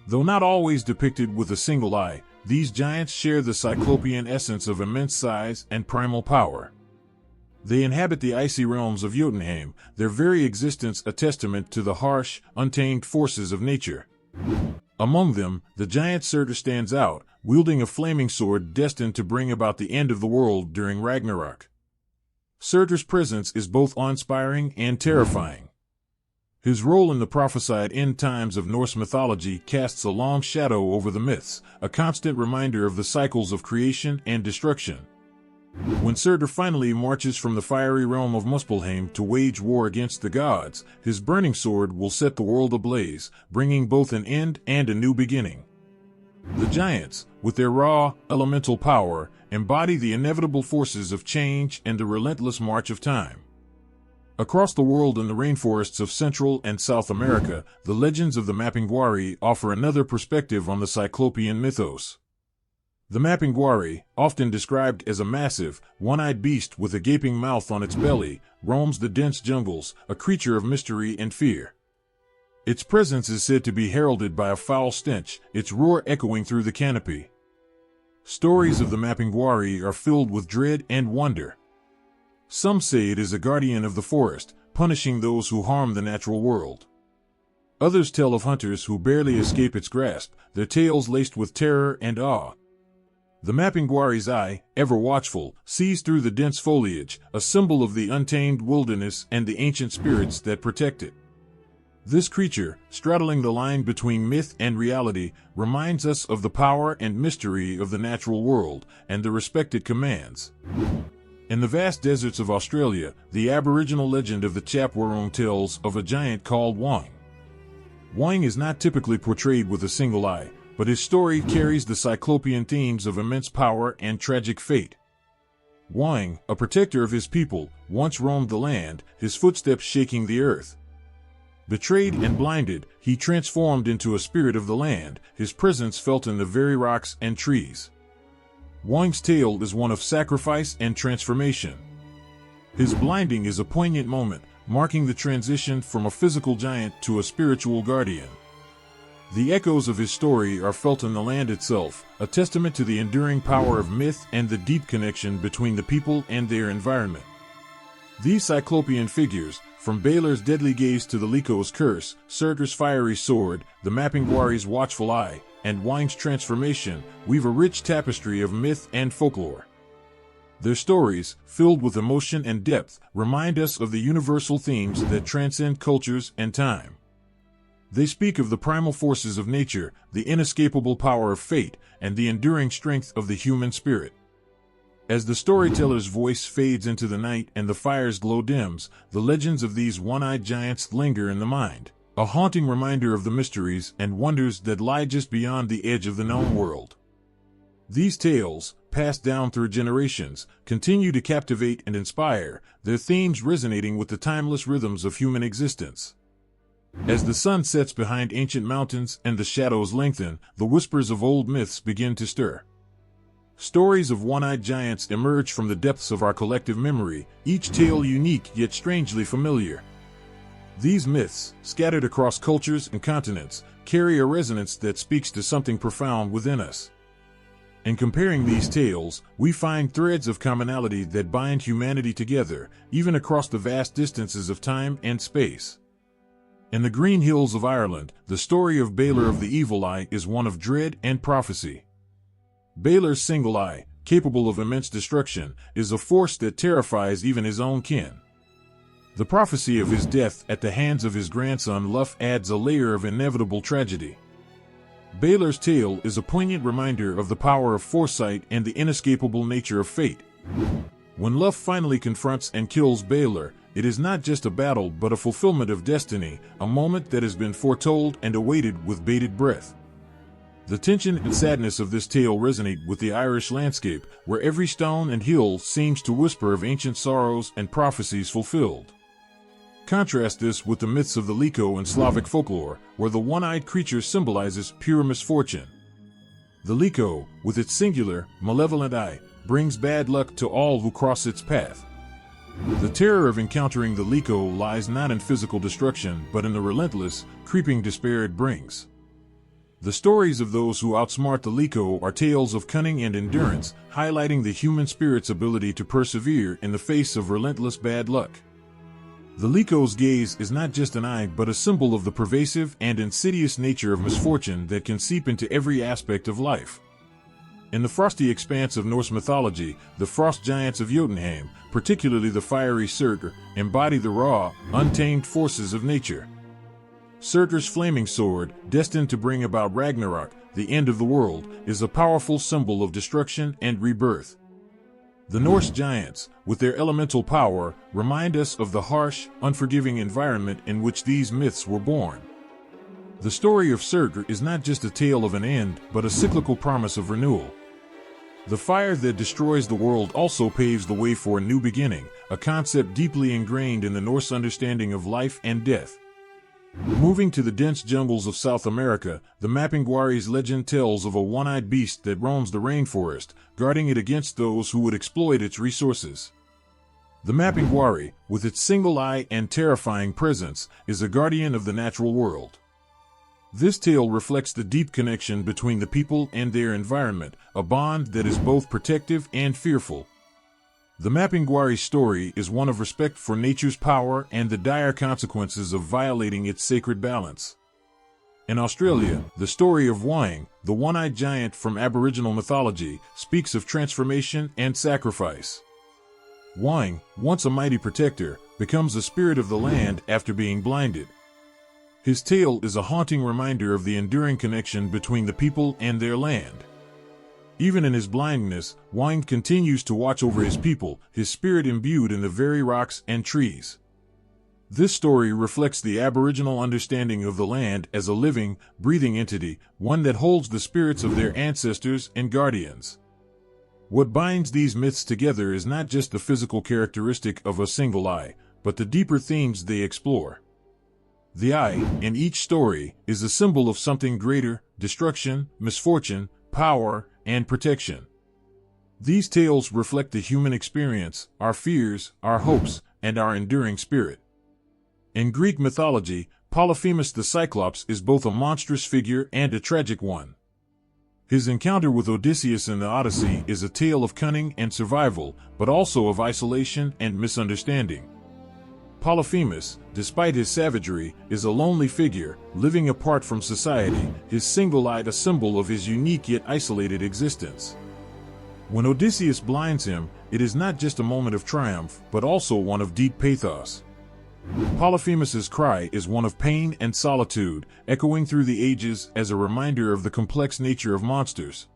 Though not always depicted with a single eye, these giants share the Cyclopean essence of immense size and primal power. They inhabit the icy realms of Jotunheim, their very existence a testament to the harsh, untamed forces of nature. Among them, the giant Surtur stands out, wielding a flaming sword destined to bring about the end of the world during Ragnarok. Surtur's presence is both awe-inspiring and terrifying. His role in the prophesied end times of Norse mythology casts a long shadow over the myths, a constant reminder of the cycles of creation and destruction. When Surtur finally marches from the fiery realm of Muspelheim to wage war against the gods, his burning sword will set the world ablaze, bringing both an end and a new beginning. The giants, with their raw, elemental power, embody the inevitable forces of change and the relentless march of time. Across the world in the rainforests of Central and South America, the legends of the Mapinguari offer another perspective on the Cyclopean mythos. The Mapinguari, often described as a massive, one-eyed beast with a gaping mouth on its belly, roams the dense jungles, a creature of mystery and fear. Its presence is said to be heralded by a foul stench, its roar echoing through the canopy. Stories of the Mapinguari are filled with dread and wonder. Some say it is a guardian of the forest, punishing those who harm the natural world. Others tell of hunters who barely escape its grasp, their tales laced with terror and awe. The Mapinguari's eye, ever watchful, sees through the dense foliage, a symbol of the untamed wilderness and the ancient spirits that protect it. This creature, straddling the line between myth and reality, reminds us of the power and mystery of the natural world, and the respect it commands. In the vast deserts of Australia, the Aboriginal legend of the Chapwarong tells of a giant called Wang. Wang is not typically portrayed with a single eye, but his story carries the Cyclopean themes of immense power and tragic fate. Wang, a protector of his people, once roamed the land, his footsteps shaking the earth. Betrayed and blinded, he transformed into a spirit of the land, his presence felt in the very rocks and trees. Wang's tale is one of sacrifice and transformation. His blinding is a poignant moment, marking the transition from a physical giant to a spiritual guardian. The echoes of his story are felt in the land itself, a testament to the enduring power of myth and the deep connection between the people and their environment. These Cyclopean figures, from Balor's deadly gaze to the Liko's curse, Surtur's fiery sword, the Mapinguari's watchful eye, and Wang's transformation, weave a rich tapestry of myth and folklore. Their stories, filled with emotion and depth, remind us of the universal themes that transcend cultures and time. They speak of the primal forces of nature, the inescapable power of fate, and the enduring strength of the human spirit. As the storyteller's voice fades into the night and the fire's glow dims, the legends of these one-eyed giants linger in the mind, a haunting reminder of the mysteries and wonders that lie just beyond the edge of the known world. These tales, passed down through generations, continue to captivate and inspire, their themes resonating with the timeless rhythms of human existence. As the sun sets behind ancient mountains and the shadows lengthen, the whispers of old myths begin to stir. Stories of one-eyed giants emerge from the depths of our collective memory, each tale unique yet strangely familiar. These myths, scattered across cultures and continents, carry a resonance that speaks to something profound within us. In comparing these tales, we find threads of commonality that bind humanity together, even across the vast distances of time and space. In the green hills of Ireland, the story of Balor of the Evil Eye is one of dread and prophecy. Balor's single eye, capable of immense destruction, is a force that terrifies even his own kin. The prophecy of his death at the hands of his grandson Luff adds a layer of inevitable tragedy. Balor's tale is a poignant reminder of the power of foresight and the inescapable nature of fate. When Luff finally confronts and kills Balor, it is not just a battle but a fulfillment of destiny, a moment that has been foretold and awaited with bated breath. The tension and sadness of this tale resonate with the Irish landscape, where every stone and hill seems to whisper of ancient sorrows and prophecies fulfilled. Contrast this with the myths of the Liko and Slavic folklore, where the one-eyed creature symbolizes pure misfortune. The Liko, with its singular, malevolent eye, brings bad luck to all who cross its path. The terror of encountering the Liko lies not in physical destruction but in the relentless, creeping despair it brings. The stories of those who outsmart the Liko are tales of cunning and endurance, highlighting the human spirit's ability to persevere in the face of relentless bad luck. The Liko's gaze is not just an eye but a symbol of the pervasive and insidious nature of misfortune that can seep into every aspect of life. In the frosty expanse of Norse mythology, the frost giants of Jotunheim, particularly the fiery Surtur, embody the raw, untamed forces of nature. Surtur's flaming sword, destined to bring about Ragnarok, the end of the world, is a powerful symbol of destruction and rebirth. The Norse giants, with their elemental power, remind us of the harsh, unforgiving environment in which these myths were born. The story of Surtur is not just a tale of an end, but a cyclical promise of renewal. The fire that destroys the world also paves the way for a new beginning, a concept deeply ingrained in the Norse understanding of life and death. Moving to the dense jungles of South America, the Mapinguari's legend tells of a one-eyed beast that roams the rainforest, guarding it against those who would exploit its resources. The Mapinguari, with its single eye and terrifying presence, is a guardian of the natural world. This tale reflects the deep connection between the people and their environment, a bond that is both protective and fearful. The Mapinguari story is one of respect for nature's power and the dire consequences of violating its sacred balance. In Australia, the story of Wang, the one-eyed giant from Aboriginal mythology, speaks of transformation and sacrifice. Wang, once a mighty protector, becomes a spirit of the land after being blinded. His tale is a haunting reminder of the enduring connection between the people and their land. Even in his blindness, Wang continues to watch over his people, his spirit imbued in the very rocks and trees. This story reflects the Aboriginal understanding of the land as a living, breathing entity, one that holds the spirits of their ancestors and guardians. What binds these myths together is not just the physical characteristic of a single eye, but the deeper themes they explore. The eye, in each story, is a symbol of something greater: destruction, misfortune, power, and protection. These tales reflect the human experience, our fears, our hopes, and our enduring spirit. In Greek mythology, Polyphemus the Cyclops is both a monstrous figure and a tragic one. His encounter with Odysseus in the Odyssey is a tale of cunning and survival, but also of isolation and misunderstanding. Polyphemus, despite his savagery, is a lonely figure, living apart from society, his single eye a symbol of his unique yet isolated existence. When Odysseus blinds him, it is not just a moment of triumph, but also one of deep pathos. Polyphemus's cry is one of pain and solitude, echoing through the ages as a reminder of the complex nature of monsters.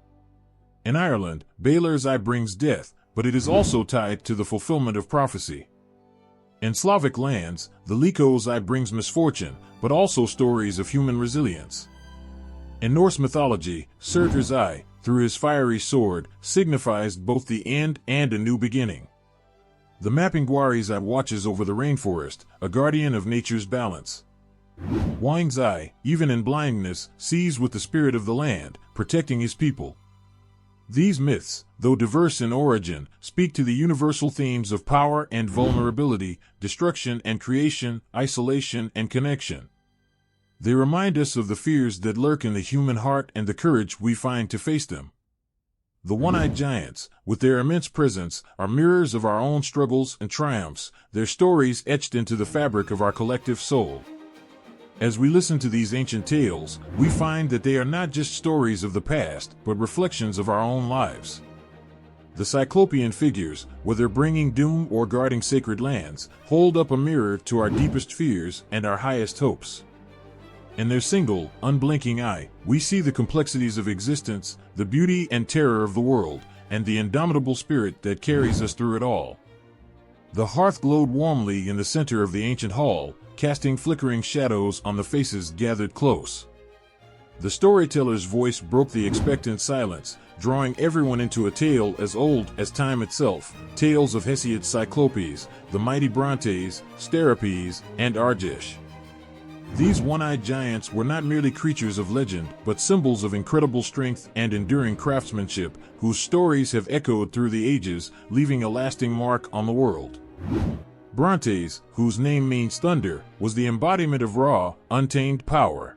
In Ireland, Balor's eye brings death, but it is also tied to the fulfillment of prophecy. In Slavic lands, the Lyko's eye brings misfortune, but also stories of human resilience. In Norse mythology, Surtur's eye, through his fiery sword, signifies both the end and a new beginning. The Mapinguari's eye watches over the rainforest, a guardian of nature's balance. Waing's eye, even in blindness, sees with the spirit of the land, protecting his people. These myths, though diverse in origin, speak to the universal themes of power and vulnerability, destruction and creation, isolation and connection. They remind us of the fears that lurk in the human heart and the courage we find to face them. The one-eyed giants, with their immense presence, are mirrors of our own struggles and triumphs, their stories etched into the fabric of our collective soul. As we listen to these ancient tales, we find that they are not just stories of the past, but reflections of our own lives. The Cyclopean figures, whether bringing doom or guarding sacred lands, hold up a mirror to our deepest fears and our highest hopes. In their single, unblinking eye, we see the complexities of existence, the beauty and terror of the world, and the indomitable spirit that carries us through it all. The hearth glowed warmly in the center of the ancient hall, casting flickering shadows on the faces gathered close. The storyteller's voice broke the expectant silence, drawing everyone into a tale as old as time itself, tales of Hesiod's Cyclopes, the mighty Brontes, Steropes, and Arges. These one-eyed giants were not merely creatures of legend, but symbols of incredible strength and enduring craftsmanship, whose stories have echoed through the ages, leaving a lasting mark on the world. Brontes, whose name means thunder, was the embodiment of raw, untamed power.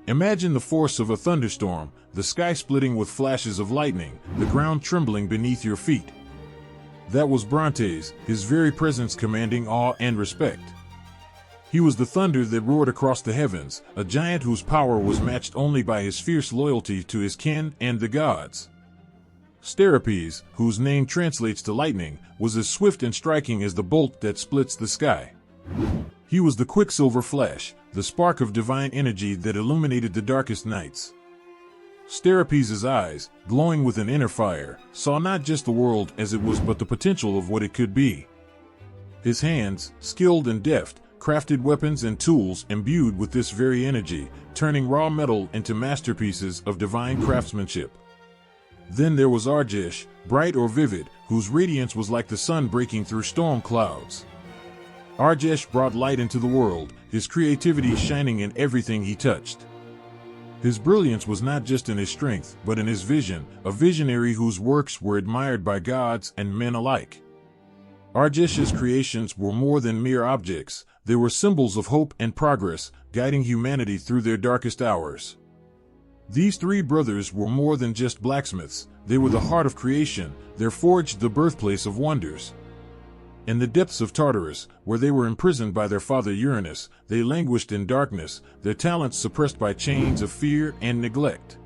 Imagine the force of a thunderstorm, the sky splitting with flashes of lightning, the ground trembling beneath your feet. That was Brontes, his very presence commanding awe and respect. He was the thunder that roared across the heavens, a giant whose power was matched only by his fierce loyalty to his kin and the gods. Steropes, whose name translates to lightning, was as swift and striking as the bolt that splits the sky. He was the quicksilver flash, the spark of divine energy that illuminated the darkest nights. Steropes' eyes, glowing with an inner fire, saw not just the world as it was but the potential of what it could be. His hands, skilled and deft, crafted weapons and tools imbued with this very energy, turning raw metal into masterpieces of divine craftsmanship. Then there was Arges, bright or vivid, whose radiance was like the sun breaking through storm clouds. Arges brought light into the world, his creativity shining in everything he touched. His brilliance was not just in his strength, but in his vision, a visionary whose works were admired by gods and men alike. Arges's creations were more than mere objects, they were symbols of hope and progress, guiding humanity through their darkest hours. These three brothers were more than just blacksmiths, they were the heart of creation, they forged the birthplace of wonders. In the depths of Tartarus, where they were imprisoned by their father Uranus, they languished in darkness, their talents suppressed by chains of fear and neglect.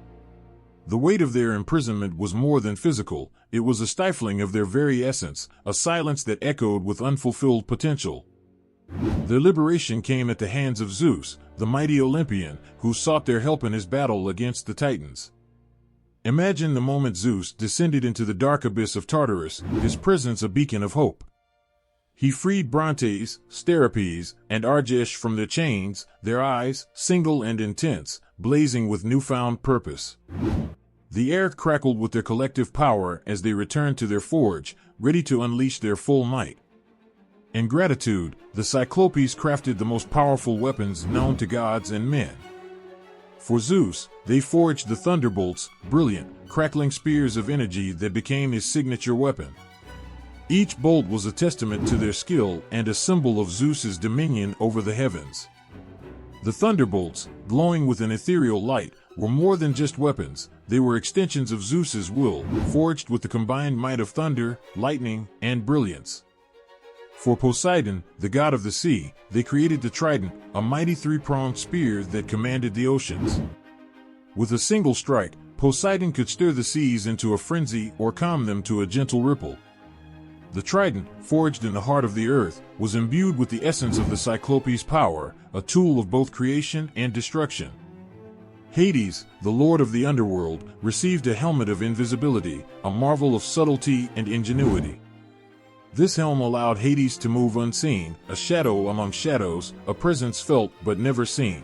The weight of their imprisonment was more than physical, it was a stifling of their very essence, a silence that echoed with unfulfilled potential. Their liberation came at the hands of Zeus, the mighty Olympian, who sought their help in his battle against the Titans. Imagine the moment Zeus descended into the dark abyss of Tartarus, his presence a beacon of hope. He freed Brontes, Steropes, and Arges from their chains, their eyes, single and intense, blazing with newfound purpose. The air crackled with their collective power as they returned to their forge, ready to unleash their full might. In gratitude, the Cyclopes crafted the most powerful weapons known to gods and men. For Zeus, they forged the thunderbolts, brilliant, crackling spears of energy that became his signature weapon. Each bolt was a testament to their skill and a symbol of Zeus's dominion over the heavens. The thunderbolts, glowing with an ethereal light, were more than just weapons, they were extensions of Zeus's will, forged with the combined might of thunder, lightning, and brilliance. For Poseidon, the god of the sea, they created the trident, a mighty three-pronged spear that commanded the oceans. With a single strike, Poseidon could stir the seas into a frenzy or calm them to a gentle ripple. The trident, forged in the heart of the earth, was imbued with the essence of the Cyclopes' power, a tool of both creation and destruction. Hades, the lord of the underworld, received a helmet of invisibility, a marvel of subtlety and ingenuity. This helm allowed Hades to move unseen, a shadow among shadows, a presence felt but never seen.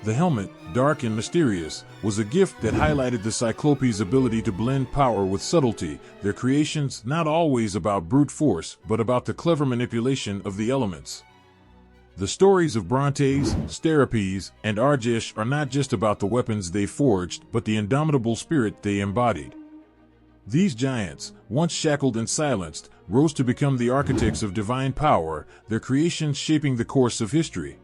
The helmet, dark and mysterious, was a gift that highlighted the Cyclopes' ability to blend power with subtlety, their creations not always about brute force, but about the clever manipulation of the elements. The stories of Brontes, Steropes, and Arges are not just about the weapons they forged, but the indomitable spirit they embodied. These giants, once shackled and silenced, rose to become the architects of divine power, their creations shaping the course of history.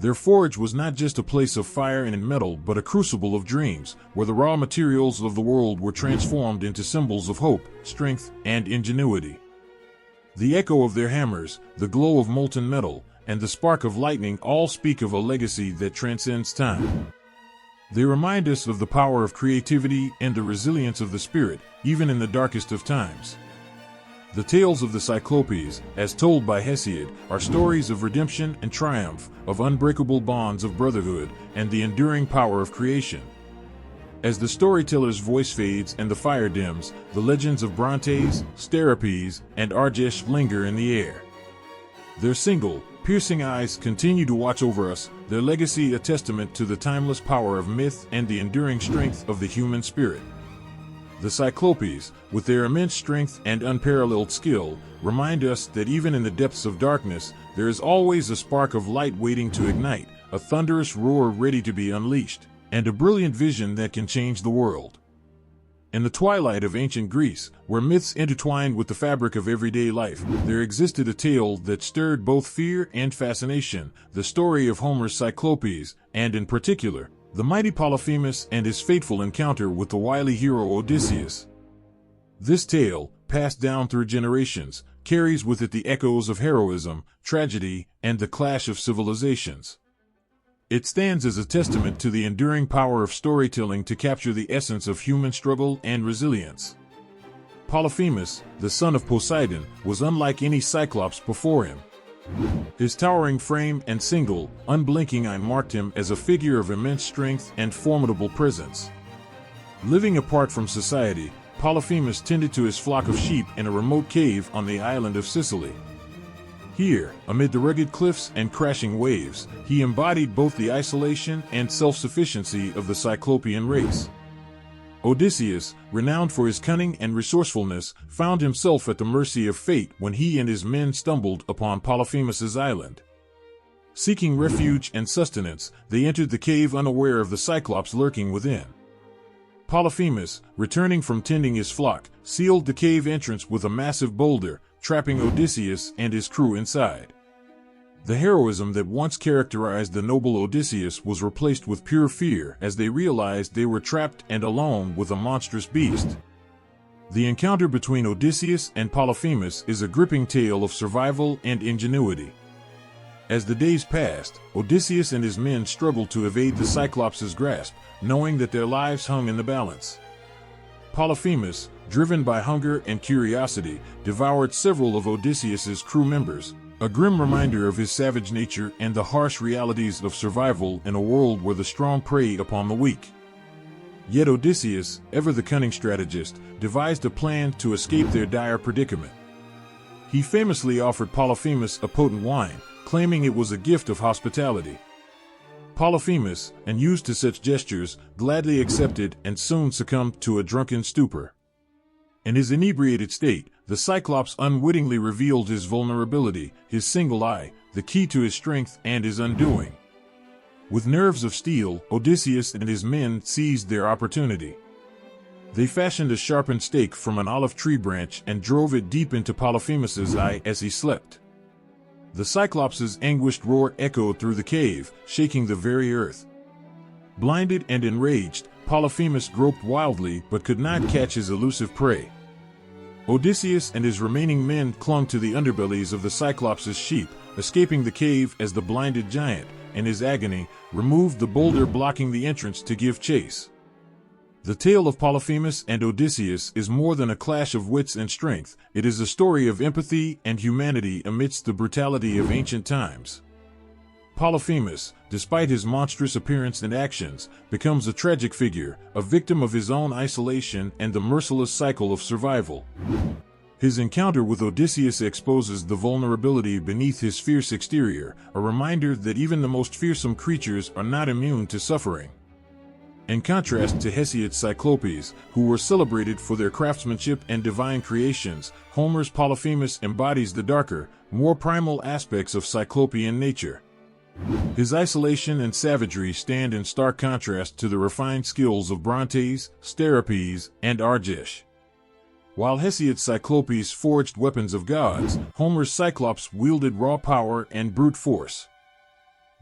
Their forge was not just a place of fire and metal, but a crucible of dreams, where the raw materials of the world were transformed into symbols of hope, strength, and ingenuity. The echo of their hammers, the glow of molten metal, and the spark of lightning all speak of a legacy that transcends time. They remind us of the power of creativity and the resilience of the spirit, even in the darkest of times. The tales of the Cyclopes, as told by Hesiod, are stories of redemption and triumph, of unbreakable bonds of brotherhood, and the enduring power of creation. As the storyteller's voice fades and the fire dims, the legends of Brontes, Steropes, and Arges linger in the air. Their single, piercing eyes continue to watch over us, their legacy a testament to the timeless power of myth and the enduring strength of the human spirit. The Cyclopes, with their immense strength and unparalleled skill, remind us that even in the depths of darkness, there is always a spark of light waiting to ignite, a thunderous roar ready to be unleashed, and a brilliant vision that can change the world. In the twilight of ancient Greece, where myths intertwined with the fabric of everyday life, there existed a tale that stirred both fear and fascination, the story of Homer's Cyclopes, and in particular, the mighty Polyphemus and his fateful encounter with the wily hero Odysseus. This tale, passed down through generations, carries with it the echoes of heroism, tragedy, and the clash of civilizations. It stands as a testament to the enduring power of storytelling to capture the essence of human struggle and resilience. Polyphemus, the son of Poseidon, was unlike any Cyclops before him. His towering frame and single, unblinking eye marked him as a figure of immense strength and formidable presence. Living apart from society, Polyphemus tended to his flock of sheep in a remote cave on the island of Sicily. Here, amid the rugged cliffs and crashing waves, he embodied both the isolation and self-sufficiency of the Cyclopean race. Odysseus, renowned for his cunning and resourcefulness, found himself at the mercy of fate when he and his men stumbled upon Polyphemus's island. Seeking refuge and sustenance, they entered the cave unaware of the Cyclops lurking within. Polyphemus, returning from tending his flock, sealed the cave entrance with a massive boulder, trapping Odysseus and his crew inside. The heroism that once characterized the noble Odysseus was replaced with pure fear as they realized they were trapped and alone with a monstrous beast. The encounter between Odysseus and Polyphemus is a gripping tale of survival and ingenuity. As the days passed, Odysseus and his men struggled to evade the Cyclops' grasp, knowing that their lives hung in the balance. Polyphemus, driven by hunger and curiosity, devoured several of Odysseus' crew members, a grim reminder of his savage nature and the harsh realities of survival in a world where the strong prey upon the weak. Yet Odysseus, ever the cunning strategist, devised a plan to escape their dire predicament. He famously offered Polyphemus a potent wine, claiming it was a gift of hospitality. Polyphemus, unused to such gestures, gladly accepted and soon succumbed to a drunken stupor. In his inebriated state, the Cyclops unwittingly revealed his vulnerability, his single eye, the key to his strength and his undoing. With nerves of steel, Odysseus and his men seized their opportunity. They fashioned a sharpened stake from an olive tree branch and drove it deep into Polyphemus's eye as he slept. The Cyclops' anguished roar echoed through the cave, shaking the very earth. Blinded and enraged, Polyphemus groped wildly but could not catch his elusive prey. Odysseus and his remaining men clung to the underbellies of the Cyclops' sheep, escaping the cave as the blinded giant, in his agony, removed the boulder blocking the entrance to give chase. The tale of Polyphemus and Odysseus is more than a clash of wits and strength. It is a story of empathy and humanity amidst the brutality of ancient times. Polyphemus, despite his monstrous appearance and actions, becomes a tragic figure, a victim of his own isolation and the merciless cycle of survival. His encounter with Odysseus exposes the vulnerability beneath his fierce exterior, a reminder that even the most fearsome creatures are not immune to suffering. In contrast to Hesiod's Cyclopes, who were celebrated for their craftsmanship and divine creations, Homer's Polyphemus embodies the darker, more primal aspects of Cyclopean nature. His isolation and savagery stand in stark contrast to the refined skills of Brontes, Steropes, and Arges. While Hesiod's Cyclopes forged weapons of gods, Homer's Cyclops wielded raw power and brute force.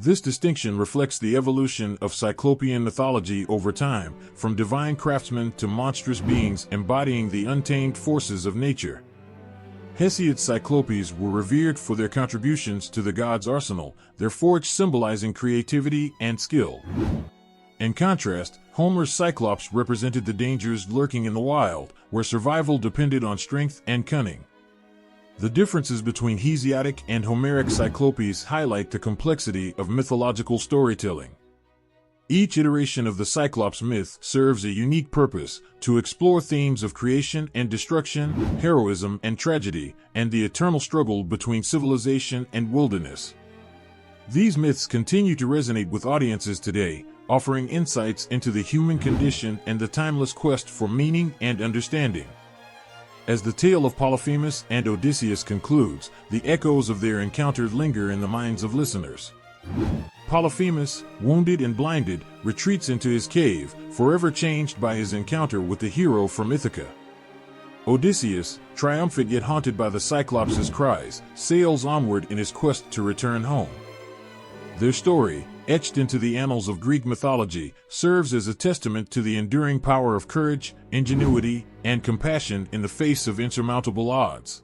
This distinction reflects the evolution of Cyclopean mythology over time, from divine craftsmen to monstrous beings embodying the untamed forces of nature. Hesiod's Cyclopes were revered for their contributions to the gods' arsenal, their forge symbolizing creativity and skill. In contrast, Homer's Cyclops represented the dangers lurking in the wild, where survival depended on strength and cunning. The differences between Hesiodic and Homeric Cyclopes highlight the complexity of mythological storytelling. Each iteration of the Cyclops myth serves a unique purpose: to explore themes of creation and destruction, heroism and tragedy, and the eternal struggle between civilization and wilderness. These myths continue to resonate with audiences today, offering insights into the human condition and the timeless quest for meaning and understanding. As the tale of Polyphemus and Odysseus concludes, the echoes of their encounter linger in the minds of listeners. Polyphemus, wounded and blinded, retreats into his cave, forever changed by his encounter with the hero from Ithaca. Odysseus, triumphant yet haunted by the Cyclops' cries, sails onward in his quest to return home. Their story, etched into the annals of Greek mythology, serves as a testament to the enduring power of courage, ingenuity, and compassion in the face of insurmountable odds.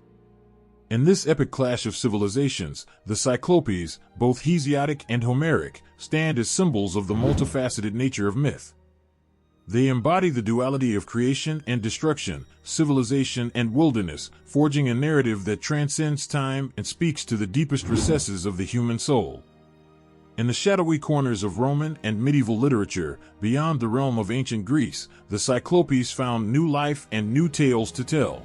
In this epic clash of civilizations, the Cyclopes, both Hesiodic and Homeric, stand as symbols of the multifaceted nature of myth. They embody the duality of creation and destruction, civilization and wilderness, forging a narrative that transcends time and speaks to the deepest recesses of the human soul. In the shadowy corners of Roman and medieval literature, beyond the realm of ancient Greece, the Cyclopes found new life and new tales to tell.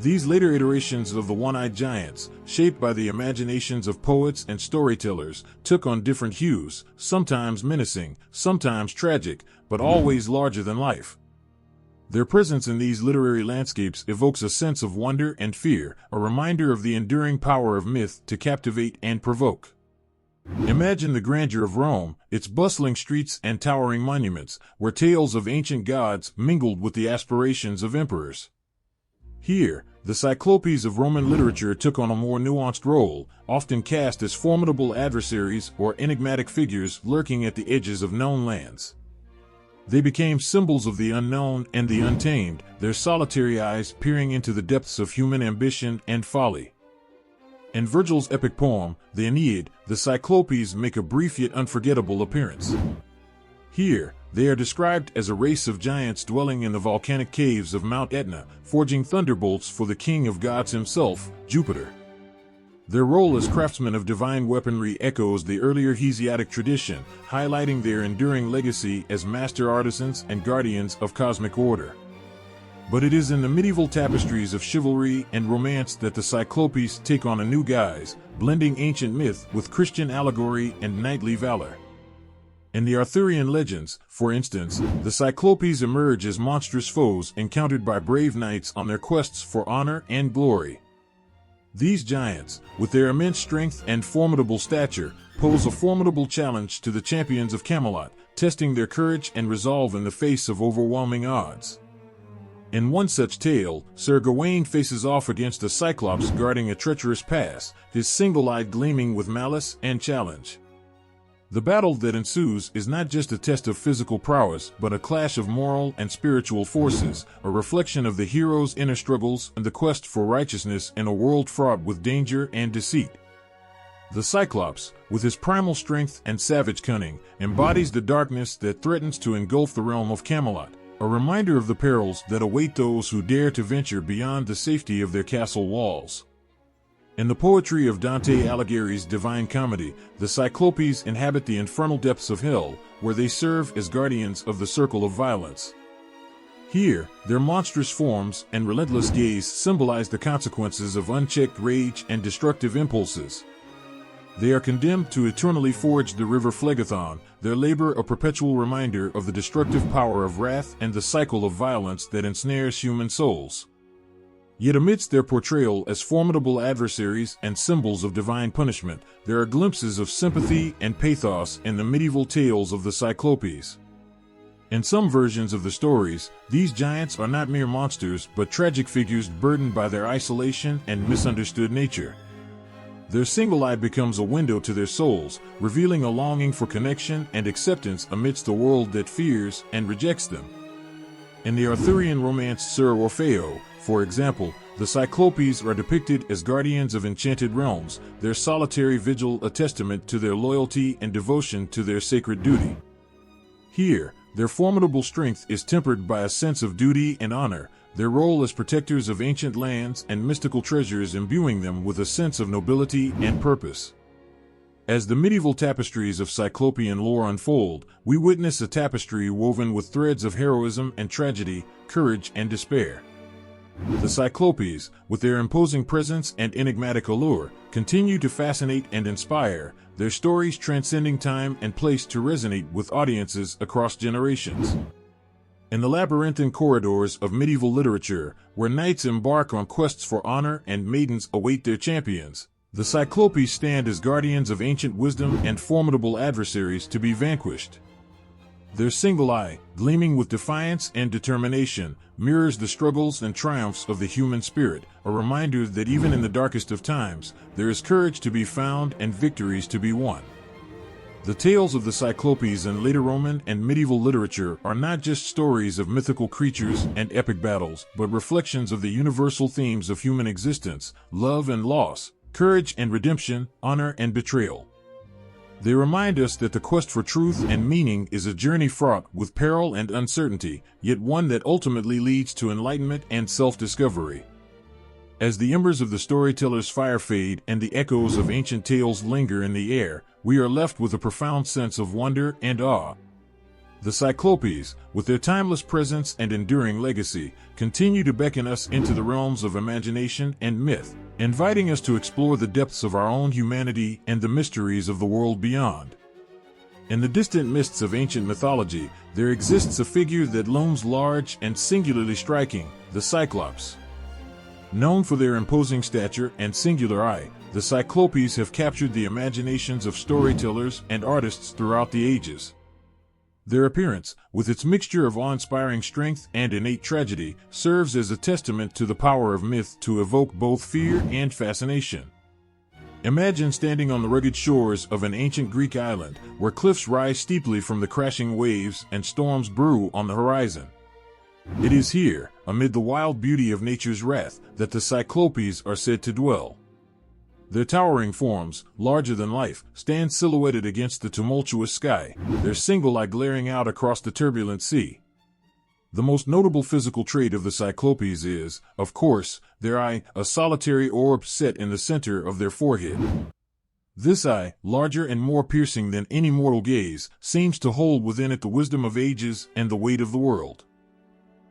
These later iterations of the one-eyed giants, shaped by the imaginations of poets and storytellers, took on different hues, sometimes menacing, sometimes tragic, but always larger than life. Their presence in these literary landscapes evokes a sense of wonder and fear, a reminder of the enduring power of myth to captivate and provoke. Imagine the grandeur of Rome, its bustling streets and towering monuments, where tales of ancient gods mingled with the aspirations of emperors. Here, the Cyclopes of Roman literature took on a more nuanced role, often cast as formidable adversaries or enigmatic figures lurking at the edges of known lands. They became symbols of the unknown and the untamed, their solitary eyes peering into the depths of human ambition and folly. In Virgil's epic poem, the Aeneid, the Cyclopes make a brief yet unforgettable appearance. Here, they are described as a race of giants dwelling in the volcanic caves of Mount Etna, forging thunderbolts for the king of gods himself, Jupiter. Their role as craftsmen of divine weaponry echoes the earlier Hesiodic tradition, highlighting their enduring legacy as master artisans and guardians of cosmic order. But it is in the medieval tapestries of chivalry and romance that the Cyclopes take on a new guise, blending ancient myth with Christian allegory and knightly valor. In the Arthurian legends, for instance, the Cyclopes emerge as monstrous foes encountered by brave knights on their quests for honor and glory. These giants, with their immense strength and formidable stature, pose a formidable challenge to the champions of Camelot, testing their courage and resolve in the face of overwhelming odds. In one such tale, Sir Gawain faces off against a Cyclops guarding a treacherous pass, his single eye gleaming with malice and challenge. The battle that ensues is not just a test of physical prowess, but a clash of moral and spiritual forces, a reflection of the hero's inner struggles and the quest for righteousness in a world fraught with danger and deceit. The Cyclops, with his primal strength and savage cunning, embodies the darkness that threatens to engulf the realm of Camelot, a reminder of the perils that await those who dare to venture beyond the safety of their castle walls. In the poetry of Dante Alighieri's Divine Comedy, the Cyclopes inhabit the infernal depths of hell, where they serve as guardians of the circle of violence. Here, their monstrous forms and relentless gaze symbolize the consequences of unchecked rage and destructive impulses. They are condemned to eternally forge the river Phlegethon, their labor a perpetual reminder of the destructive power of wrath and the cycle of violence that ensnares human souls. Yet amidst their portrayal as formidable adversaries and symbols of divine punishment, there are glimpses of sympathy and pathos in the medieval tales of the Cyclopes. In some versions of the stories, these giants are not mere monsters but tragic figures burdened by their isolation and misunderstood nature. Their single eye becomes a window to their souls, revealing a longing for connection and acceptance amidst a world that fears and rejects them. In the Arthurian romance Sir Orfeo, for example, the Cyclopes are depicted as guardians of enchanted realms, their solitary vigil a testament to their loyalty and devotion to their sacred duty. Here, their formidable strength is tempered by a sense of duty and honor, their role as protectors of ancient lands and mystical treasures imbuing them with a sense of nobility and purpose. As the medieval tapestries of Cyclopean lore unfold, we witness a tapestry woven with threads of heroism and tragedy, courage and despair. The Cyclopes, with their imposing presence and enigmatic allure, continue to fascinate and inspire, their stories transcending time and place to resonate with audiences across generations. In the labyrinthine corridors of medieval literature, where knights embark on quests for honor and maidens await their champions, the Cyclopes stand as guardians of ancient wisdom and formidable adversaries to be vanquished. Their single eye, gleaming with defiance and determination, mirrors the struggles and triumphs of the human spirit, a reminder that even in the darkest of times, there is courage to be found and victories to be won. The tales of the Cyclopes in later Roman and medieval literature are not just stories of mythical creatures and epic battles, but reflections of the universal themes of human existence, love and loss, courage and redemption, honor and betrayal. They remind us that the quest for truth and meaning is a journey fraught with peril and uncertainty, yet one that ultimately leads to enlightenment and self-discovery. As the embers of the storyteller's fire fade and the echoes of ancient tales linger in the air, we are left with a profound sense of wonder and awe. The Cyclopes, with their timeless presence and enduring legacy, continue to beckon us into the realms of imagination and myth, inviting us to explore the depths of our own humanity and the mysteries of the world beyond. In the distant mists of ancient mythology, there exists a figure that looms large and singularly striking, the Cyclops. Known for their imposing stature and singular eye, the Cyclopes have captured the imaginations of storytellers and artists throughout the ages. Their appearance, with its mixture of awe-inspiring strength and innate tragedy, serves as a testament to the power of myth to evoke both fear and fascination. Imagine standing on the rugged shores of an ancient Greek island, where cliffs rise steeply from the crashing waves and storms brew on the horizon. It is here, amid the wild beauty of nature's wrath, that the Cyclopes are said to dwell. Their towering forms, larger than life, stand silhouetted against the tumultuous sky, their single eye glaring out across the turbulent sea. The most notable physical trait of the Cyclopes is, of course, their eye, a solitary orb set in the center of their forehead. This eye, larger and more piercing than any mortal gaze, seems to hold within it the wisdom of ages and the weight of the world.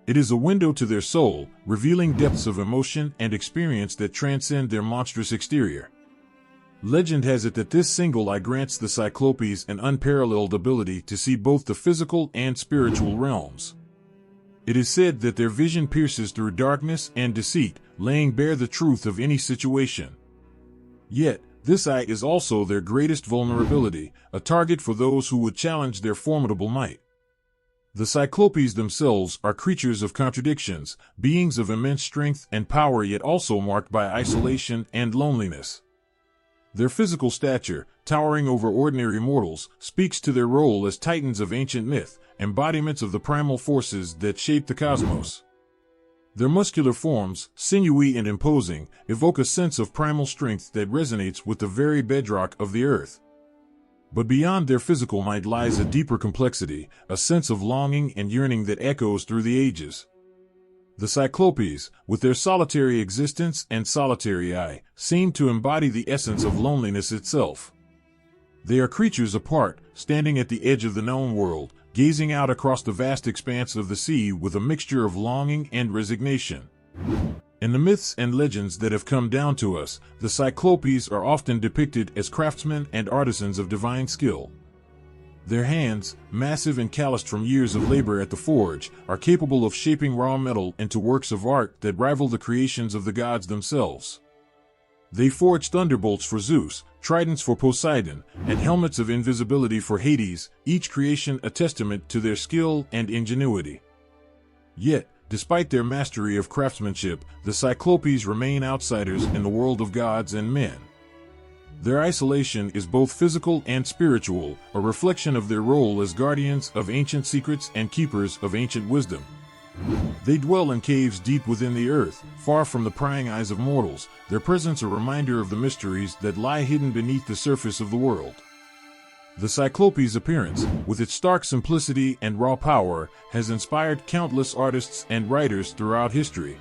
It is a window to their soul, revealing depths of emotion and experience that transcend their monstrous exterior. Legend has it that this single eye grants the Cyclopes an unparalleled ability to see both the physical and spiritual realms. It is said that their vision pierces through darkness and deceit, laying bare the truth of any situation. Yet, this eye is also their greatest vulnerability, a target for those who would challenge their formidable might. The Cyclopes themselves are creatures of contradictions, beings of immense strength and power yet also marked by isolation and loneliness. Their physical stature, towering over ordinary mortals, speaks to their role as titans of ancient myth, embodiments of the primal forces that shape the cosmos. Their muscular forms, sinewy and imposing, evoke a sense of primal strength that resonates with the very bedrock of the earth. But beyond their physical might lies a deeper complexity, a sense of longing and yearning that echoes through the ages. The Cyclopes, with their solitary existence and solitary eye, seem to embody the essence of loneliness itself. They are creatures apart, standing at the edge of the known world, gazing out across the vast expanse of the sea with a mixture of longing and resignation. In the myths and legends that have come down to us, the Cyclopes are often depicted as craftsmen and artisans of divine skill. Their hands, massive and calloused from years of labor at the forge, are capable of shaping raw metal into works of art that rival the creations of the gods themselves. They forge thunderbolts for Zeus, tridents for Poseidon, and helmets of invisibility for Hades, each creation a testament to their skill and ingenuity. Yet, despite their mastery of craftsmanship, the Cyclopes remain outsiders in the world of gods and men. Their isolation is both physical and spiritual, a reflection of their role as guardians of ancient secrets and keepers of ancient wisdom. They dwell in caves deep within the earth, far from the prying eyes of mortals, their presence a reminder of the mysteries that lie hidden beneath the surface of the world. The Cyclopes' appearance, with its stark simplicity and raw power, has inspired countless artists and writers throughout history.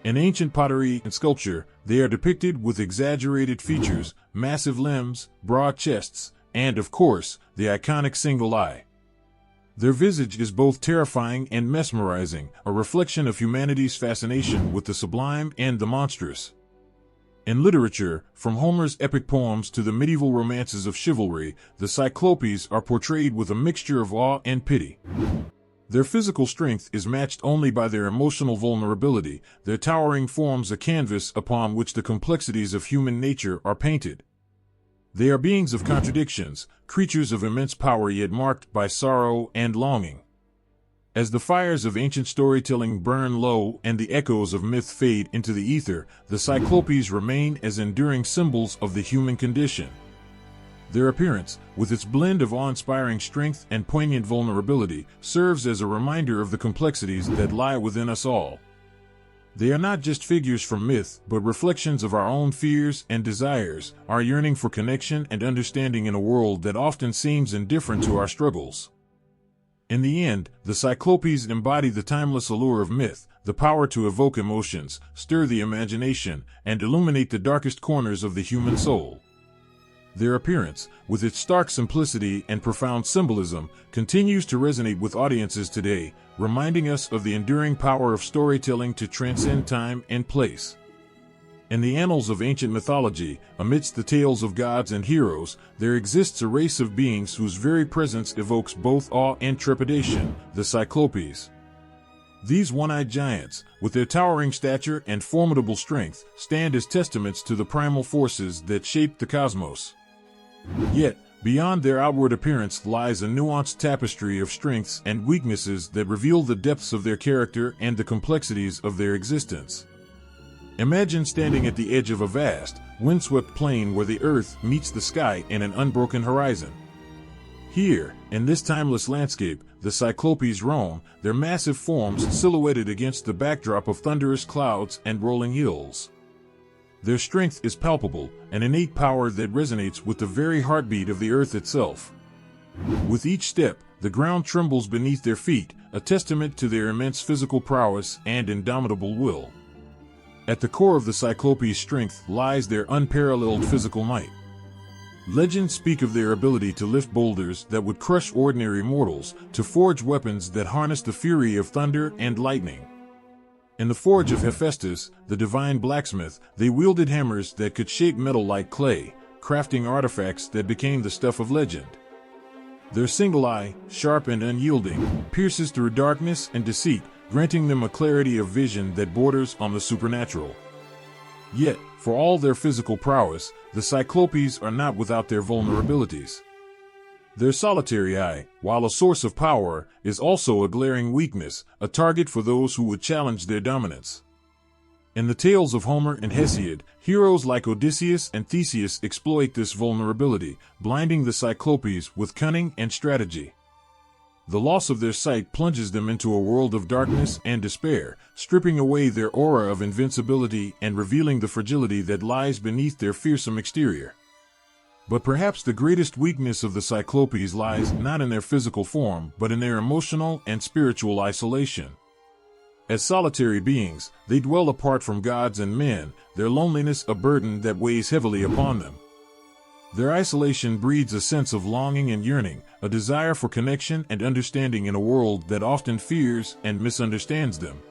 In ancient pottery and sculpture, they are depicted with exaggerated features, massive limbs, broad chests, and, of course, the iconic single eye. Their visage is both terrifying and mesmerizing, a reflection of humanity's fascination with the sublime and the monstrous. In literature, from Homer's epic poems to the medieval romances of chivalry, the Cyclopes are portrayed with a mixture of awe and pity. Their physical strength is matched only by their emotional vulnerability, their towering forms a canvas upon which the complexities of human nature are painted. They are beings of contradictions, creatures of immense power yet marked by sorrow and longing. As the fires of ancient storytelling burn low and the echoes of myth fade into the ether, the Cyclopes remain as enduring symbols of the human condition. Their appearance, with its blend of awe-inspiring strength and poignant vulnerability, serves as a reminder of the complexities that lie within us all. They are not just figures from myth, but reflections of our own fears and desires, our yearning for connection and understanding in a world that often seems indifferent to our struggles. In the end, the Cyclopes embody the timeless allure of myth, the power to evoke emotions, stir the imagination, and illuminate the darkest corners of the human soul. Their appearance, with its stark simplicity and profound symbolism, continues to resonate with audiences today, reminding us of the enduring power of storytelling to transcend time and place. In the annals of ancient mythology, amidst the tales of gods and heroes, there exists a race of beings whose very presence evokes both awe and trepidation, the Cyclopes. These one-eyed giants, with their towering stature and formidable strength, stand as testaments to the primal forces that shaped the cosmos. Yet, beyond their outward appearance lies a nuanced tapestry of strengths and weaknesses that reveal the depths of their character and the complexities of their existence. Imagine standing at the edge of a vast, windswept plain where the earth meets the sky in an unbroken horizon. Here, in this timeless landscape, the Cyclopes roam, their massive forms silhouetted against the backdrop of thunderous clouds and rolling hills. Their strength is palpable, an innate power that resonates with the very heartbeat of the earth itself. With each step, the ground trembles beneath their feet, a testament to their immense physical prowess and indomitable will. At the core of the Cyclopes' strength lies their unparalleled physical might. Legends speak of their ability to lift boulders that would crush ordinary mortals, to forge weapons that harness the fury of thunder and lightning. In the forge of Hephaestus, the divine blacksmith, they wielded hammers that could shape metal like clay, crafting artifacts that became the stuff of legend. Their single eye, sharp and unyielding, pierces through darkness and deceit, granting them a clarity of vision that borders on the supernatural. Yet, for all their physical prowess, the Cyclopes are not without their vulnerabilities. Their solitary eye, while a source of power, is also a glaring weakness, a target for those who would challenge their dominance. In the tales of Homer and Hesiod, heroes like Odysseus and Theseus exploit this vulnerability, blinding the Cyclopes with cunning and strategy. The loss of their sight plunges them into a world of darkness and despair, stripping away their aura of invincibility and revealing the fragility that lies beneath their fearsome exterior. But perhaps the greatest weakness of the Cyclopes lies not in their physical form, but in their emotional and spiritual isolation. As solitary beings, they dwell apart from gods and men, their loneliness a burden that weighs heavily upon them. Their isolation breeds a sense of longing and yearning, a desire for connection and understanding in a world that often fears and misunderstands them.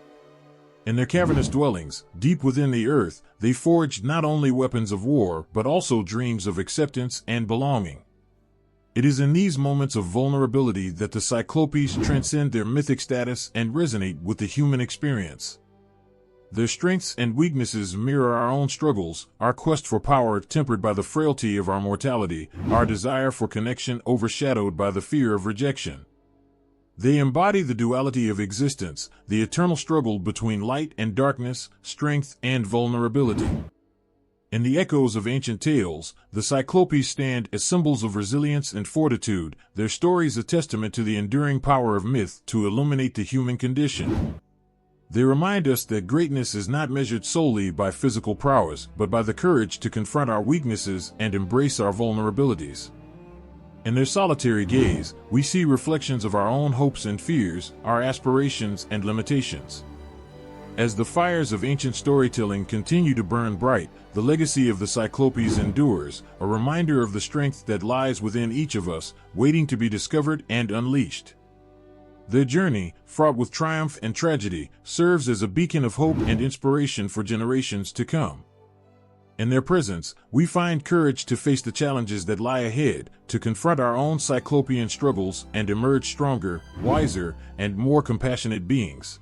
In their cavernous dwellings, deep within the earth, they forge not only weapons of war, but also dreams of acceptance and belonging. It is in these moments of vulnerability that the Cyclopes transcend their mythic status and resonate with the human experience. Their strengths and weaknesses mirror our own struggles, our quest for power tempered by the frailty of our mortality, our desire for connection overshadowed by the fear of rejection. They embody the duality of existence, the eternal struggle between light and darkness, strength and vulnerability. In the echoes of ancient tales, the Cyclopes stand as symbols of resilience and fortitude, their stories a testament to the enduring power of myth to illuminate the human condition. They remind us that greatness is not measured solely by physical prowess, but by the courage to confront our weaknesses and embrace our vulnerabilities. In their solitary gaze, we see reflections of our own hopes and fears, our aspirations and limitations. As the fires of ancient storytelling continue to burn bright, the legacy of the Cyclopes endures, a reminder of the strength that lies within each of us, waiting to be discovered and unleashed. Their journey, fraught with triumph and tragedy, serves as a beacon of hope and inspiration for generations to come. In their presence, we find courage to face the challenges that lie ahead, to confront our own Cyclopean struggles and emerge stronger, wiser, and more compassionate beings.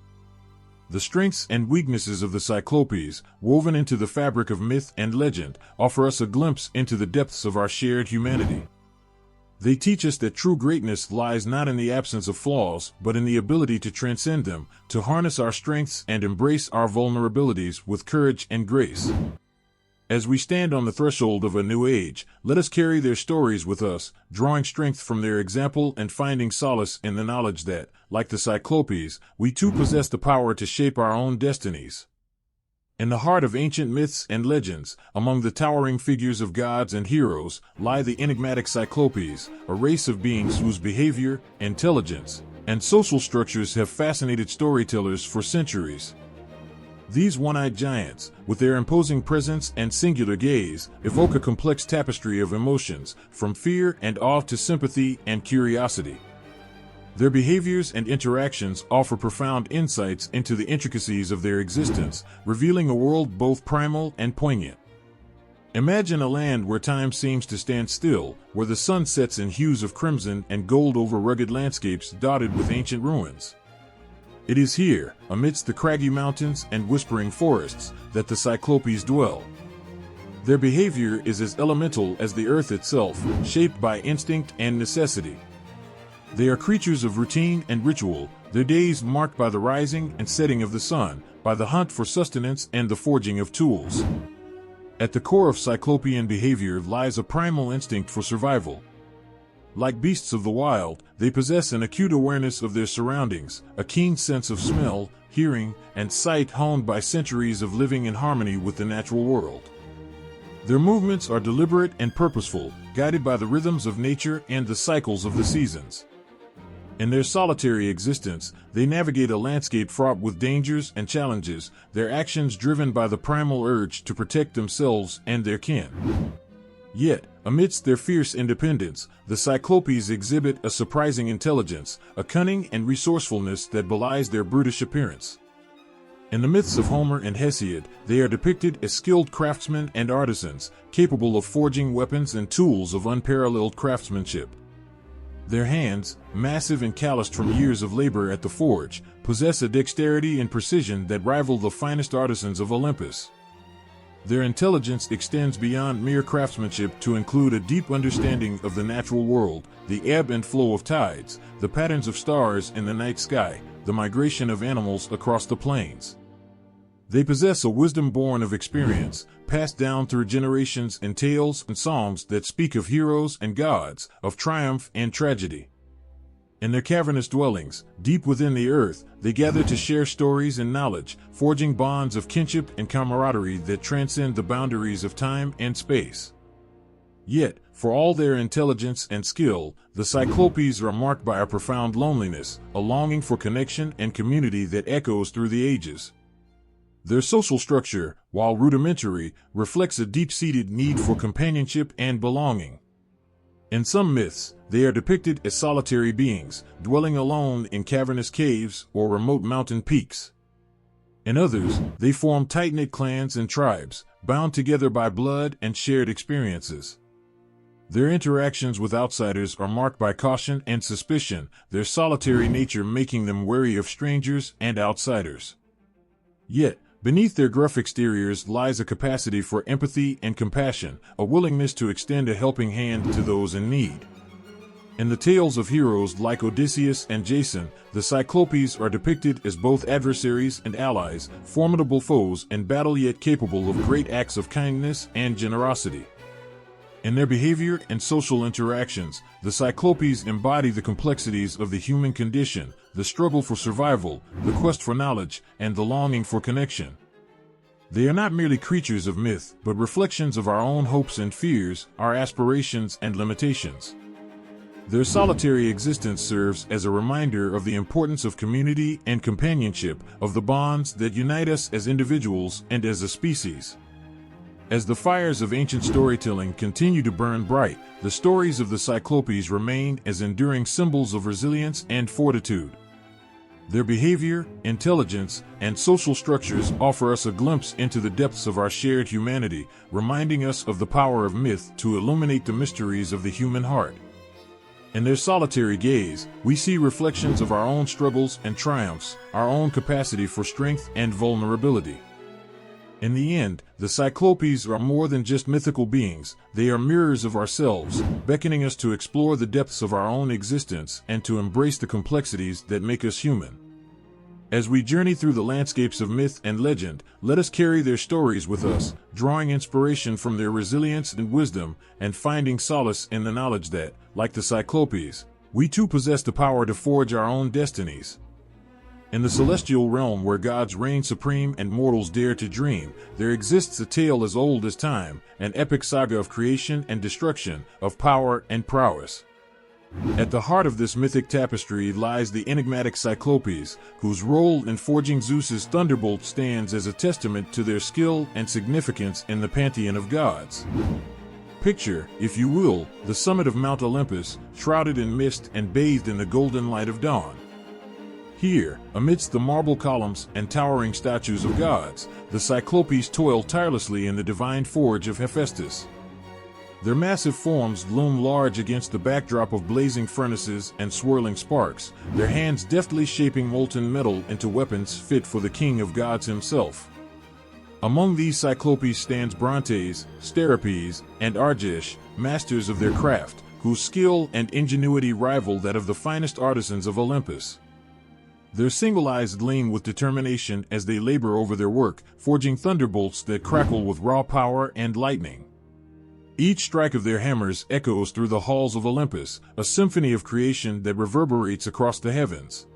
The strengths and weaknesses of the Cyclopes, woven into the fabric of myth and legend, offer us a glimpse into the depths of our shared humanity. They teach us that true greatness lies not in the absence of flaws, but in the ability to transcend them, to harness our strengths and embrace our vulnerabilities with courage and grace. As we stand on the threshold of a new age, let us carry their stories with us, drawing strength from their example and finding solace in the knowledge that, like the Cyclopes, we too possess the power to shape our own destinies. In the heart of ancient myths and legends, among the towering figures of gods and heroes, lie the enigmatic Cyclopes, a race of beings whose behavior, intelligence, and social structures have fascinated storytellers for centuries. These one-eyed giants, with their imposing presence and singular gaze, evoke a complex tapestry of emotions, from fear and awe to sympathy and curiosity. Their behaviors and interactions offer profound insights into the intricacies of their existence, revealing a world both primal and poignant. Imagine a land where time seems to stand still, where the sun sets in hues of crimson and gold over rugged landscapes dotted with ancient ruins. It is here, amidst the craggy mountains and whispering forests, that the Cyclopes dwell. Their behavior is as elemental as the earth itself, shaped by instinct and necessity. They are creatures of routine and ritual, their days marked by the rising and setting of the sun, by the hunt for sustenance and the forging of tools. At the core of Cyclopean behavior lies a primal instinct for survival. Like beasts of the wild, they possess an acute awareness of their surroundings, a keen sense of smell, hearing, and sight honed by centuries of living in harmony with the natural world. Their movements are deliberate and purposeful, guided by the rhythms of nature and the cycles of the seasons. In their solitary existence, they navigate a landscape fraught with dangers and challenges, their actions driven by the primal urge to protect themselves and their kin. Yet, amidst their fierce independence, the Cyclopes exhibit a surprising intelligence, a cunning and resourcefulness that belies their brutish appearance. In the myths of Homer and Hesiod, they are depicted as skilled craftsmen and artisans, capable of forging weapons and tools of unparalleled craftsmanship. Their hands, massive and calloused from years of labor at the forge, possess a dexterity and precision that rival the finest artisans of Olympus. Their intelligence extends beyond mere craftsmanship to include a deep understanding of the natural world, the ebb and flow of tides, the patterns of stars in the night sky, the migration of animals across the plains. They possess a wisdom born of experience, passed down through generations in tales and songs that speak of heroes and gods, of triumph and tragedy. In their cavernous dwellings, deep within the earth, they gather to share stories and knowledge, forging bonds of kinship and camaraderie that transcend the boundaries of time and space. Yet, for all their intelligence and skill, the Cyclopes are marked by a profound loneliness, a longing for connection and community that echoes through the ages. Their social structure, while rudimentary, reflects a deep-seated need for companionship and belonging. In some myths, they are depicted as solitary beings, dwelling alone in cavernous caves or remote mountain peaks. In others, they form tight-knit clans and tribes, bound together by blood and shared experiences. Their interactions with outsiders are marked by caution and suspicion, their solitary nature making them wary of strangers and outsiders. Yet, beneath their gruff exteriors lies a capacity for empathy and compassion, a willingness to extend a helping hand to those in need. In the tales of heroes like Odysseus and Jason, the Cyclopes are depicted as both adversaries and allies, formidable foes in battle yet capable of great acts of kindness and generosity. In their behavior and social interactions, the Cyclopes embody the complexities of the human condition, the struggle for survival, the quest for knowledge, and the longing for connection. They are not merely creatures of myth, but reflections of our own hopes and fears, our aspirations and limitations. Their solitary existence serves as a reminder of the importance of community and companionship, of the bonds that unite us as individuals and as a species. As the fires of ancient storytelling continue to burn bright, the stories of the Cyclopes remain as enduring symbols of resilience and fortitude. Their behavior, intelligence, and social structures offer us a glimpse into the depths of our shared humanity, reminding us of the power of myth to illuminate the mysteries of the human heart. In their solitary gaze, we see reflections of our own struggles and triumphs, our own capacity for strength and vulnerability. In the end, the Cyclopes are more than just mythical beings, they are mirrors of ourselves, beckoning us to explore the depths of our own existence and to embrace the complexities that make us human. As we journey through the landscapes of myth and legend, let us carry their stories with us, drawing inspiration from their resilience and wisdom, and finding solace in the knowledge that, like the Cyclopes, we too possess the power to forge our own destinies. In the celestial realm where gods reign supreme and mortals dare to dream, there exists a tale as old as time, an epic saga of creation and destruction, of power and prowess. At the heart of this mythic tapestry lies the enigmatic Cyclopes, whose role in forging Zeus's thunderbolt stands as a testament to their skill and significance in the pantheon of gods. Picture, if you will, the summit of Mount Olympus, shrouded in mist and bathed in the golden light of dawn. Here, amidst the marble columns and towering statues of gods, the Cyclopes toil tirelessly in the divine forge of Hephaestus. Their massive forms loom large against the backdrop of blazing furnaces and swirling sparks, their hands deftly shaping molten metal into weapons fit for the king of gods himself. Among these Cyclopes stands Brontes, Steropes, and Arges, masters of their craft, whose skill and ingenuity rival that of the finest artisans of Olympus. Their single eyes gleam with determination as they labor over their work, forging thunderbolts that crackle with raw power and lightning. Each strike of their hammers echoes through the halls of Olympus, a symphony of creation that reverberates across the heavens.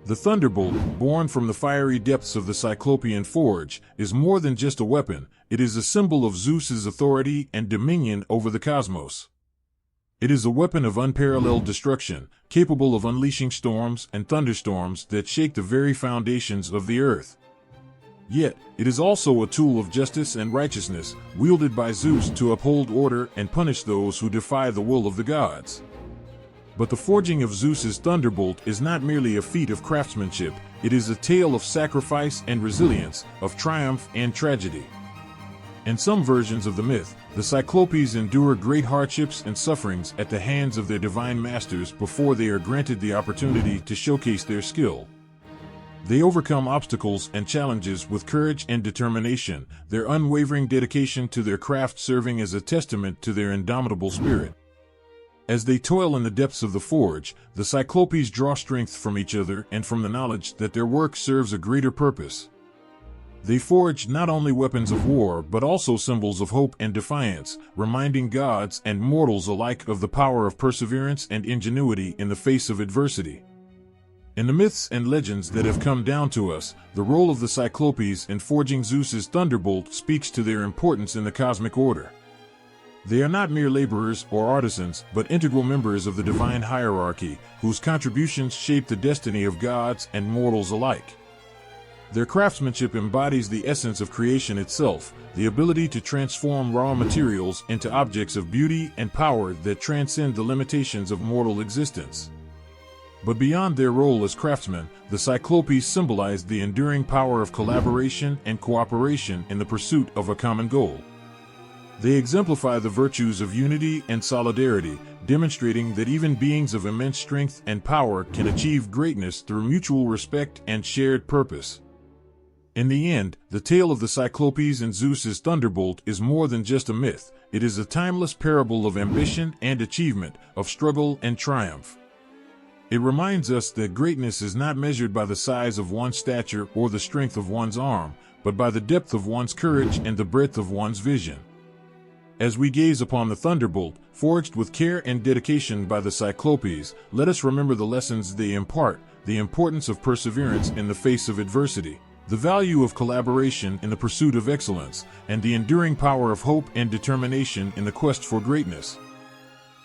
The thunderbolt, born from the fiery depths of the Cyclopean forge, is more than just a weapon, it is a symbol of Zeus's authority and dominion over the cosmos. It is a weapon of unparalleled destruction, capable of unleashing storms and thunderstorms that shake the very foundations of the earth. Yet, it is also a tool of justice and righteousness, wielded by Zeus to uphold order and punish those who defy the will of the gods. But the forging of Zeus's thunderbolt is not merely a feat of craftsmanship, it is a tale of sacrifice and resilience, of triumph and tragedy. In some versions of the myth, the Cyclopes endure great hardships and sufferings at the hands of their divine masters before they are granted the opportunity to showcase their skill. They overcome obstacles and challenges with courage and determination, their unwavering dedication to their craft serving as a testament to their indomitable spirit. As they toil in the depths of the forge, the Cyclopes draw strength from each other and from the knowledge that their work serves a greater purpose. They forge not only weapons of war but also symbols of hope and defiance, reminding gods and mortals alike of the power of perseverance and ingenuity in the face of adversity. In the myths and legends that have come down to us, the role of the Cyclopes in forging Zeus's thunderbolt speaks to their importance in the cosmic order. They are not mere laborers or artisans, but integral members of the divine hierarchy, whose contributions shape the destiny of gods and mortals alike. Their craftsmanship embodies the essence of creation itself, the ability to transform raw materials into objects of beauty and power that transcend the limitations of mortal existence. But beyond their role as craftsmen, the Cyclopes symbolized the enduring power of collaboration and cooperation in the pursuit of a common goal. They exemplify the virtues of unity and solidarity, demonstrating that even beings of immense strength and power can achieve greatness through mutual respect and shared purpose. In the end, the tale of the Cyclopes and Zeus's thunderbolt is more than just a myth. It is a timeless parable of ambition and achievement, of struggle and triumph. It reminds us that greatness is not measured by the size of one's stature or the strength of one's arm, but by the depth of one's courage and the breadth of one's vision. As we gaze upon the thunderbolt, forged with care and dedication by the Cyclopes, let us remember the lessons they impart, the importance of perseverance in the face of adversity, the value of collaboration in the pursuit of excellence, and the enduring power of hope and determination in the quest for greatness.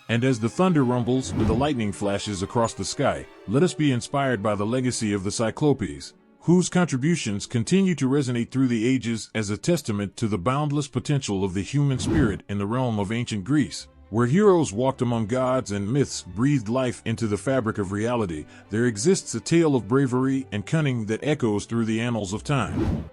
And as the thunder rumbles and the lightning flashes across the sky, let us be inspired by the legacy of the Cyclopes, whose contributions continue to resonate through the ages as a testament to the boundless potential of the human spirit in the realm of ancient Greece. Where heroes walked among gods and myths breathed life into the fabric of reality, there exists a tale of bravery and cunning that echoes through the annals of time.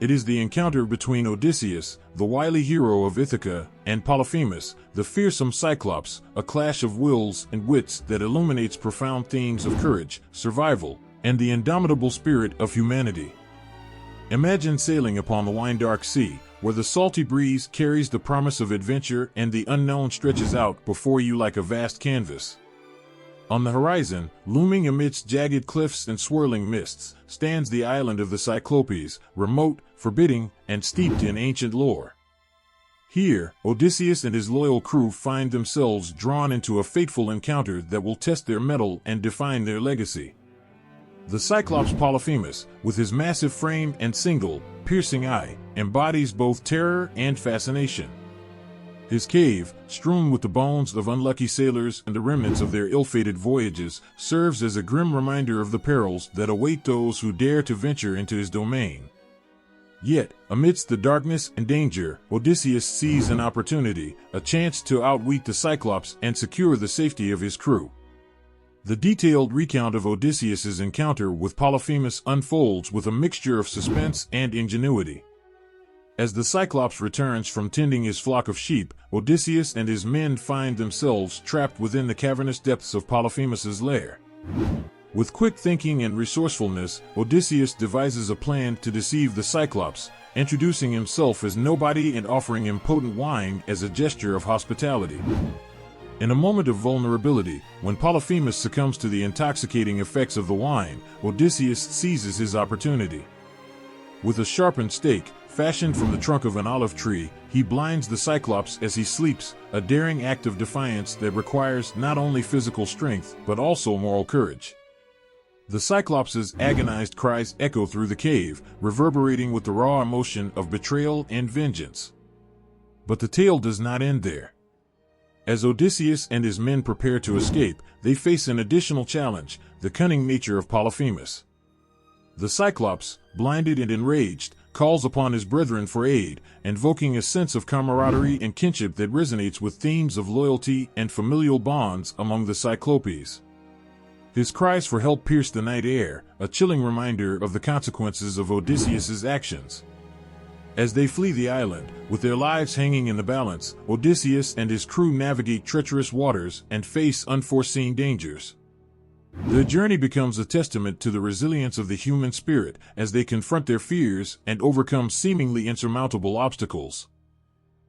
It is the encounter between Odysseus, the wily hero of Ithaca, and Polyphemus, the fearsome Cyclops, a clash of wills and wits that illuminates profound themes of courage, survival, and the indomitable spirit of humanity. Imagine sailing upon the wine-dark sea, where the salty breeze carries the promise of adventure and the unknown stretches out before you like a vast canvas. On the horizon, looming amidst jagged cliffs and swirling mists, stands the island of the Cyclopes, remote, forbidding, and steeped in ancient lore. Here, Odysseus and his loyal crew find themselves drawn into a fateful encounter that will test their mettle and define their legacy. The Cyclops Polyphemus, with his massive frame and single, piercing eye, embodies both terror and fascination. His cave, strewn with the bones of unlucky sailors and the remnants of their ill-fated voyages, serves as a grim reminder of the perils that await those who dare to venture into his domain. Yet, amidst the darkness and danger, Odysseus sees an opportunity, a chance to outwit the Cyclops and secure the safety of his crew. The detailed recount of Odysseus's encounter with Polyphemus unfolds with a mixture of suspense and ingenuity. As the Cyclops returns from tending his flock of sheep, Odysseus and his men find themselves trapped within the cavernous depths of Polyphemus's lair. With quick thinking and resourcefulness, Odysseus devises a plan to deceive the Cyclops, introducing himself as nobody and offering him potent wine as a gesture of hospitality. In a moment of vulnerability, when Polyphemus succumbs to the intoxicating effects of the wine, Odysseus seizes his opportunity. With a sharpened stake, fashioned from the trunk of an olive tree, he blinds the Cyclops as he sleeps, a daring act of defiance that requires not only physical strength, but also moral courage. The Cyclops' agonized cries echo through the cave, reverberating with the raw emotion of betrayal and vengeance. But the tale does not end there. As Odysseus and his men prepare to escape, they face an additional challenge, the cunning nature of Polyphemus. The Cyclops, blinded and enraged, calls upon his brethren for aid, invoking a sense of camaraderie and kinship that resonates with themes of loyalty and familial bonds among the Cyclopes. His cries for help pierce the night air, a chilling reminder of the consequences of Odysseus's actions. As they flee the island, with their lives hanging in the balance, Odysseus and his crew navigate treacherous waters and face unforeseen dangers. Their journey becomes a testament to the resilience of the human spirit as they confront their fears and overcome seemingly insurmountable obstacles.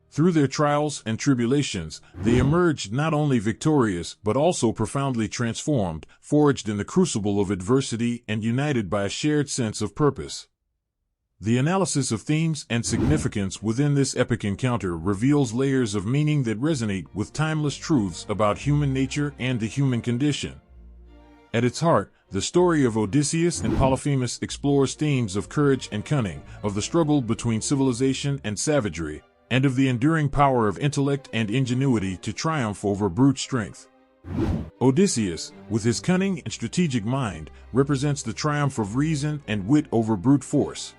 Through their trials and tribulations, they emerge not only victorious but also profoundly transformed, forged in the crucible of adversity and united by a shared sense of purpose. The analysis of themes and significance within this epic encounter reveals layers of meaning that resonate with timeless truths about human nature and the human condition. At its heart, the story of Odysseus and Polyphemus explores themes of courage and cunning, of the struggle between civilization and savagery, and of the enduring power of intellect and ingenuity to triumph over brute strength. Odysseus, with his cunning and strategic mind, represents the triumph of reason and wit over brute force.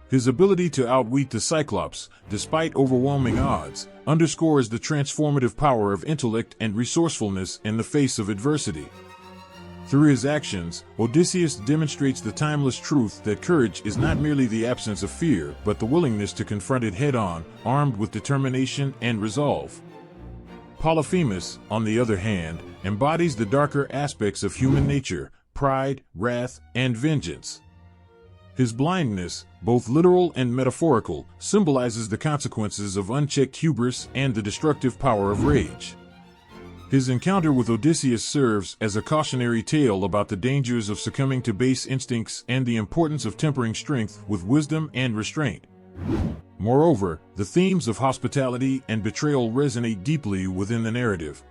His ability to outwit the Cyclops, despite overwhelming odds, underscores the transformative power of intellect and resourcefulness in the face of adversity. Through his actions, Odysseus demonstrates the timeless truth that courage is not merely the absence of fear, but the willingness to confront it head-on, armed with determination and resolve. Polyphemus, on the other hand, embodies the darker aspects of human nature: pride, wrath, and vengeance. His blindness, both literal and metaphorical, symbolizes the consequences of unchecked hubris and the destructive power of rage. His encounter with Odysseus serves as a cautionary tale about the dangers of succumbing to base instincts and the importance of tempering strength with wisdom and restraint. Moreover, the themes of hospitality and betrayal resonate deeply within the narrative.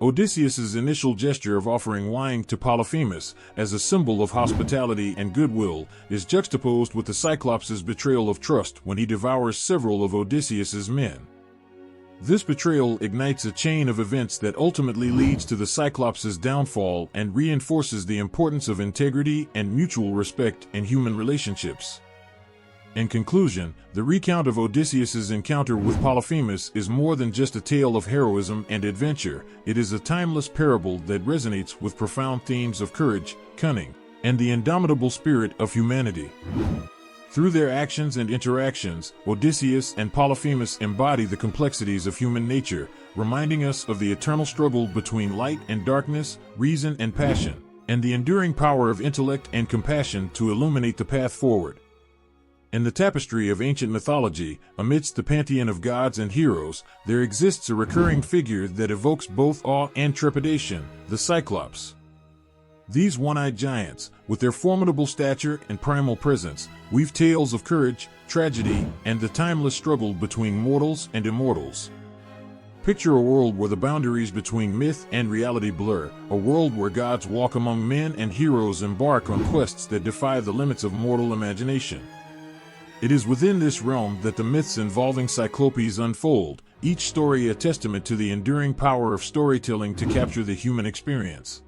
Odysseus's initial gesture of offering wine to Polyphemus as a symbol of hospitality and goodwill is juxtaposed with the Cyclops' betrayal of trust when he devours several of Odysseus's men. This betrayal ignites a chain of events that ultimately leads to the Cyclops' downfall and reinforces the importance of integrity and mutual respect in human relationships. In conclusion, the recount of Odysseus's encounter with Polyphemus is more than just a tale of heroism and adventure. It is a timeless parable that resonates with profound themes of courage, cunning, and the indomitable spirit of humanity. Through their actions and interactions, Odysseus and Polyphemus embody the complexities of human nature, reminding us of the eternal struggle between light and darkness, reason and passion, and the enduring power of intellect and compassion to illuminate the path forward. In the tapestry of ancient mythology, amidst the pantheon of gods and heroes, there exists a recurring figure that evokes both awe and trepidation: the Cyclops. These one-eyed giants, with their formidable stature and primal presence, weave tales of courage, tragedy, and the timeless struggle between mortals and immortals. Picture a world where the boundaries between myth and reality blur, a world where gods walk among men and heroes embark on quests that defy the limits of mortal imagination. It is within this realm that the myths involving Cyclopes unfold, each story a testament to the enduring power of storytelling to capture the human experience.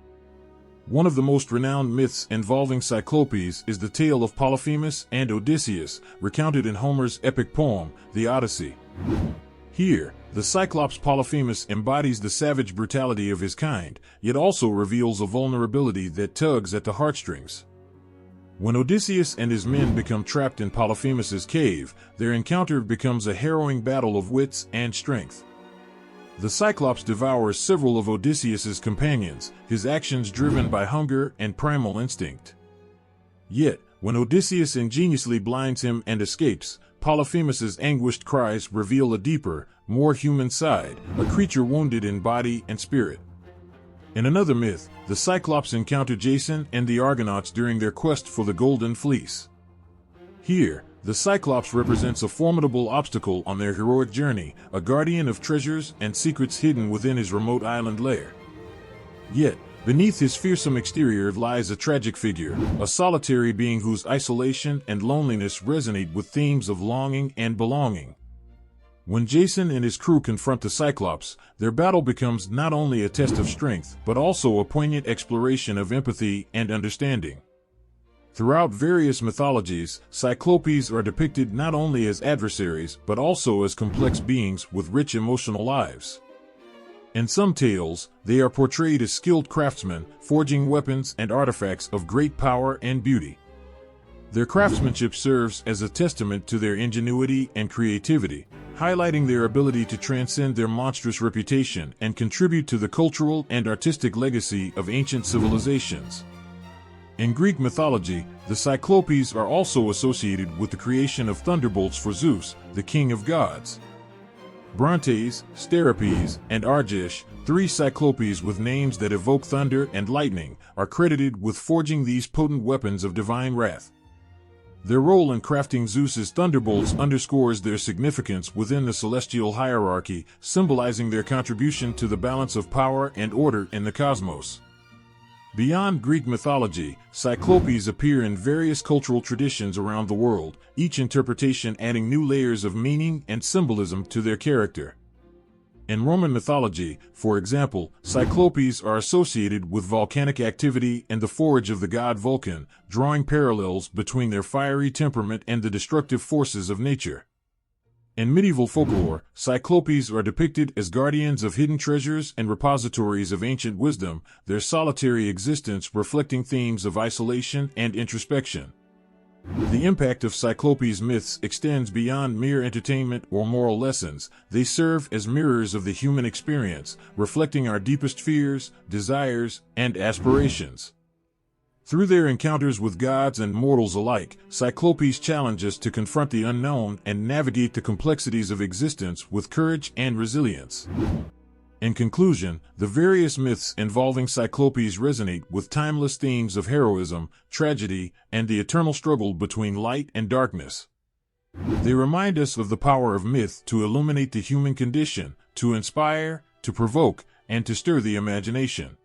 One of the most renowned myths involving Cyclopes is the tale of Polyphemus and Odysseus, recounted in Homer's epic poem, the Odyssey. Here, the Cyclops Polyphemus embodies the savage brutality of his kind, yet also reveals a vulnerability that tugs at the heartstrings. When Odysseus and his men become trapped in Polyphemus's cave, their encounter becomes a harrowing battle of wits and strength. The Cyclops devours several of Odysseus's companions, his actions driven by hunger and primal instinct. Yet, when Odysseus ingeniously blinds him and escapes, Polyphemus's anguished cries reveal a deeper, more human side, a creature wounded in body and spirit. In another myth, the Cyclops encounter Jason and the Argonauts during their quest for the Golden Fleece. Here, the Cyclops represents a formidable obstacle on their heroic journey, a guardian of treasures and secrets hidden within his remote island lair. Yet, beneath his fearsome exterior lies a tragic figure, a solitary being whose isolation and loneliness resonate with themes of longing and belonging. When Jason and his crew confront the Cyclops, their battle becomes not only a test of strength, but also a poignant exploration of empathy and understanding. Throughout various mythologies, Cyclopes are depicted not only as adversaries, but also as complex beings with rich emotional lives. In some tales, they are portrayed as skilled craftsmen, forging weapons and artifacts of great power and beauty. Their craftsmanship serves as a testament to their ingenuity and creativity, highlighting their ability to transcend their monstrous reputation and contribute to the cultural and artistic legacy of ancient civilizations. In Greek mythology, the Cyclopes are also associated with the creation of thunderbolts for Zeus, the king of gods. Brontes, Steropes, and Arges, three Cyclopes with names that evoke thunder and lightning, are credited with forging these potent weapons of divine wrath. Their role in crafting Zeus's thunderbolts underscores their significance within the celestial hierarchy, symbolizing their contribution to the balance of power and order in the cosmos. Beyond Greek mythology, Cyclopes appear in various cultural traditions around the world, each interpretation adding new layers of meaning and symbolism to their character. In Roman mythology, for example, Cyclopes are associated with volcanic activity and the forge of the god Vulcan, drawing parallels between their fiery temperament and the destructive forces of nature. In medieval folklore, Cyclopes are depicted as guardians of hidden treasures and repositories of ancient wisdom, their solitary existence reflecting themes of isolation and introspection. The impact of Cyclopes myths extends beyond mere entertainment or moral lessons. They serve as mirrors of the human experience, reflecting our deepest fears, desires, and aspirations. Through their encounters with gods and mortals alike, Cyclopes challenge us to confront the unknown and navigate the complexities of existence with courage and resilience. In conclusion, the various myths involving Cyclopes resonate with timeless themes of heroism, tragedy, and the eternal struggle between light and darkness. They remind us of the power of myth to illuminate the human condition, to inspire, to provoke, and to stir the imagination.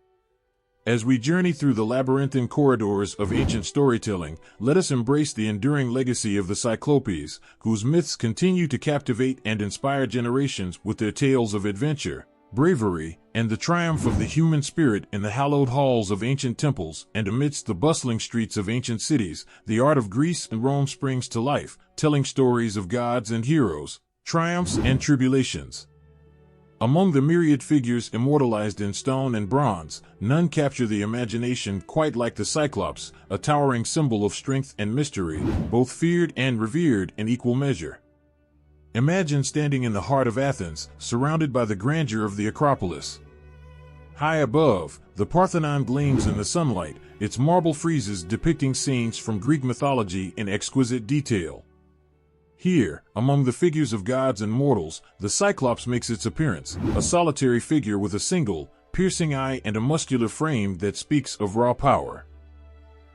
As we journey through the labyrinthine corridors of ancient storytelling, let us embrace the enduring legacy of the Cyclopes, whose myths continue to captivate and inspire generations with their tales of adventure, bravery, and the triumph of the human spirit in the hallowed halls of ancient temples and amidst the bustling streets of ancient cities. The art of Greece and Rome springs to life, telling stories of gods and heroes, triumphs and tribulations. Among the myriad figures immortalized in stone and bronze, none capture the imagination quite like the Cyclops, a towering symbol of strength and mystery, both feared and revered in equal measure. Imagine standing in the heart of Athens, surrounded by the grandeur of the Acropolis. High above, the Parthenon gleams in the sunlight, its marble friezes depicting scenes from Greek mythology in exquisite detail. Here, among the figures of gods and mortals, the Cyclops makes its appearance, a solitary figure with a single, piercing eye and a muscular frame that speaks of raw power.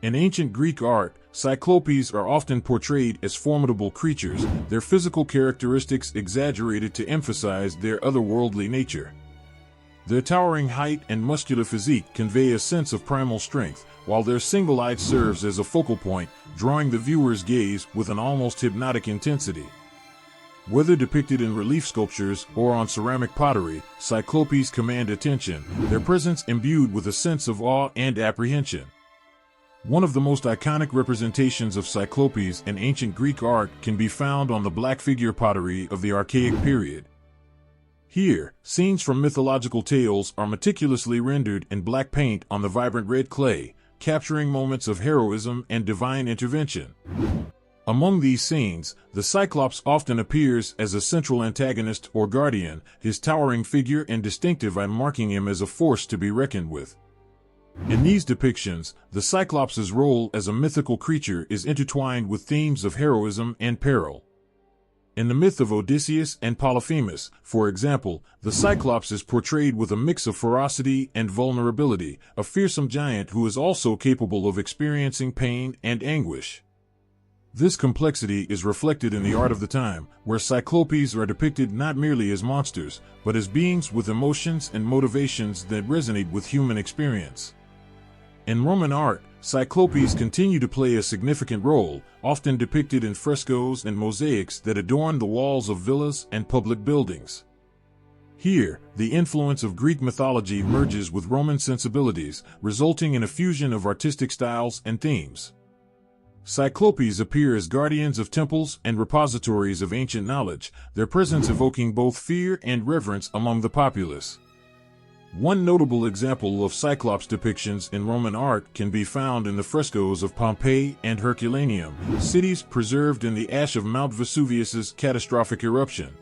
In ancient Greek art, Cyclopes are often portrayed as formidable creatures, their physical characteristics exaggerated to emphasize their otherworldly nature. Their towering height and muscular physique convey a sense of primal strength, while their single eye serves as a focal point, drawing the viewer's gaze with an almost hypnotic intensity. Whether depicted in relief sculptures or on ceramic pottery, Cyclopes command attention, their presence imbued with a sense of awe and apprehension. One of the most iconic representations of Cyclopes in ancient Greek art can be found on the black figure pottery of the Archaic period. Here, scenes from mythological tales are meticulously rendered in black paint on the vibrant red clay, capturing moments of heroism and divine intervention. Among these scenes, the Cyclops often appears as a central antagonist or guardian, his towering figure and distinctive eye marking him as a force to be reckoned with. In these depictions, the Cyclops' role as a mythical creature is intertwined with themes of heroism and peril. In the myth of Odysseus and Polyphemus, for example, the Cyclops is portrayed with a mix of ferocity and vulnerability, a fearsome giant who is also capable of experiencing pain and anguish. This complexity is reflected in the art of the time, where Cyclopes are depicted not merely as monsters, but as beings with emotions and motivations that resonate with human experience. In Roman art, Cyclopes continue to play a significant role, often depicted in frescoes and mosaics that adorn the walls of villas and public buildings. Here, the influence of Greek mythology merges with Roman sensibilities, resulting in a fusion of artistic styles and themes. Cyclopes appear as guardians of temples and repositories of ancient knowledge, their presence evoking both fear and reverence among the populace. One notable example of Cyclops depictions in Roman art can be found in the frescoes of Pompeii and Herculaneum, cities preserved in the ash of Mount Vesuvius's catastrophic eruption.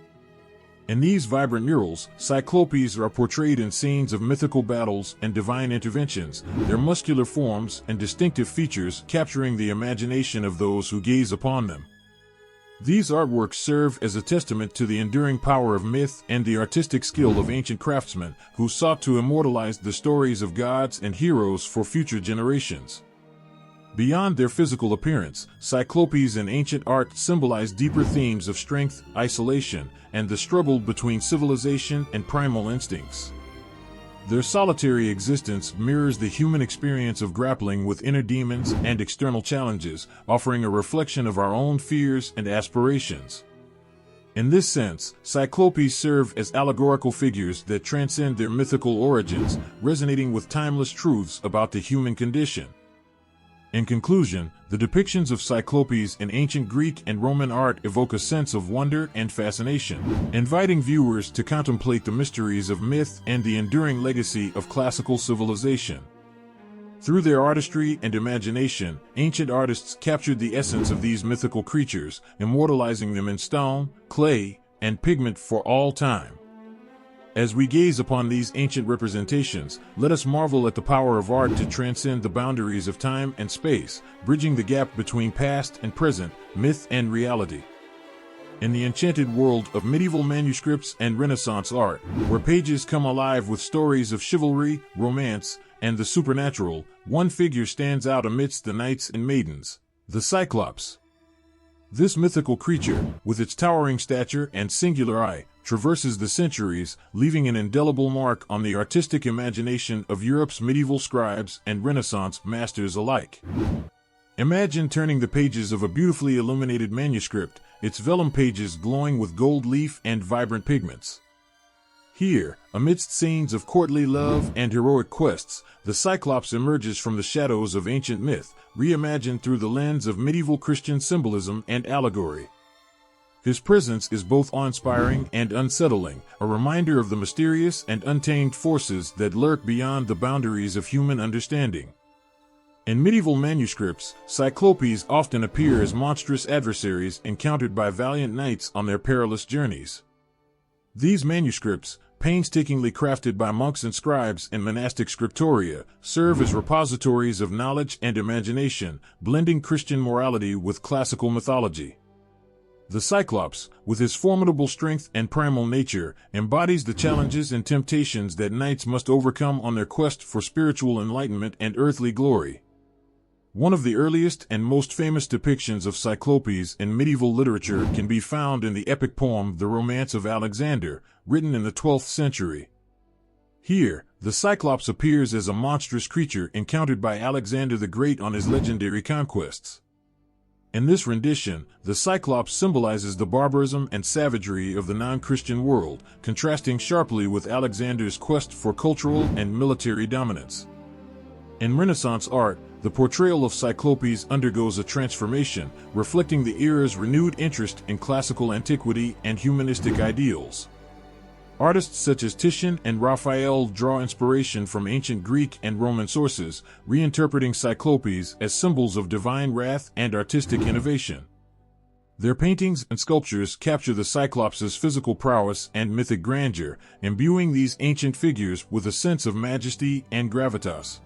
In these vibrant murals, Cyclopes are portrayed in scenes of mythical battles and divine interventions, their muscular forms and distinctive features capturing the imagination of those who gaze upon them. These artworks serve as a testament to the enduring power of myth and the artistic skill of ancient craftsmen who sought to immortalize the stories of gods and heroes for future generations. Beyond their physical appearance, Cyclopes in ancient art symbolize deeper themes of strength, isolation, and the struggle between civilization and primal instincts. Their solitary existence mirrors the human experience of grappling with inner demons and external challenges, offering a reflection of our own fears and aspirations. In this sense, Cyclopes serve as allegorical figures that transcend their mythical origins, resonating with timeless truths about the human condition. In conclusion, the depictions of Cyclopes in ancient Greek and Roman art evoke a sense of wonder and fascination, inviting viewers to contemplate the mysteries of myth and the enduring legacy of classical civilization. Through their artistry and imagination, ancient artists captured the essence of these mythical creatures, immortalizing them in stone, clay, and pigment for all time. As we gaze upon these ancient representations, let us marvel at the power of art to transcend the boundaries of time and space, bridging the gap between past and present, myth and reality. In the enchanted world of medieval manuscripts and Renaissance art, where pages come alive with stories of chivalry, romance, and the supernatural, one figure stands out amidst the knights and maidens: the Cyclops. This mythical creature, with its towering stature and singular eye, traverses the centuries, leaving an indelible mark on the artistic imagination of Europe's medieval scribes and Renaissance masters alike. Imagine turning the pages of a beautifully illuminated manuscript, its vellum pages glowing with gold leaf and vibrant pigments. Here, amidst scenes of courtly love and heroic quests, the Cyclops emerges from the shadows of ancient myth, reimagined through the lens of medieval Christian symbolism and allegory. His presence is both awe-inspiring and unsettling, a reminder of the mysterious and untamed forces that lurk beyond the boundaries of human understanding. In medieval manuscripts, Cyclopes often appear as monstrous adversaries encountered by valiant knights on their perilous journeys. These manuscripts, painstakingly crafted by monks and scribes in monastic scriptoria, serve as repositories of knowledge and imagination, blending Christian morality with classical mythology. The Cyclops, with his formidable strength and primal nature, embodies the challenges and temptations that knights must overcome on their quest for spiritual enlightenment and earthly glory. One of the earliest and most famous depictions of Cyclopes in medieval literature can be found in the epic poem The Romance of Alexander, written in the 12th century. Here, the Cyclops appears as a monstrous creature encountered by Alexander the Great on his legendary conquests. In this rendition, the Cyclops symbolizes the barbarism and savagery of the non-Christian world, contrasting sharply with Alexander's quest for cultural and military dominance. In Renaissance art, the portrayal of Cyclopes undergoes a transformation, reflecting the era's renewed interest in classical antiquity and humanistic ideals. Artists such as Titian and Raphael draw inspiration from ancient Greek and Roman sources, reinterpreting Cyclopes as symbols of divine wrath and artistic innovation. Their paintings and sculptures capture the Cyclops' physical prowess and mythic grandeur, imbuing these ancient figures with a sense of majesty and gravitas.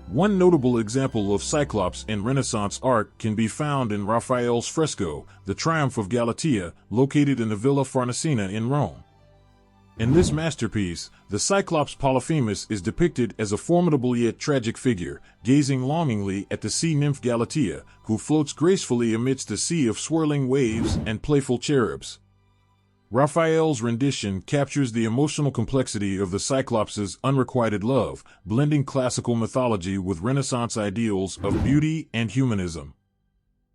One notable example of Cyclops in Renaissance art can be found in Raphael's fresco, The Triumph of Galatea, located in the Villa Farnesina in Rome. In this masterpiece, the Cyclops Polyphemus is depicted as a formidable yet tragic figure, gazing longingly at the sea nymph Galatea, who floats gracefully amidst a sea of swirling waves and playful cherubs. Raphael's rendition captures the emotional complexity of the Cyclops' unrequited love, blending classical mythology with Renaissance ideals of beauty and humanism.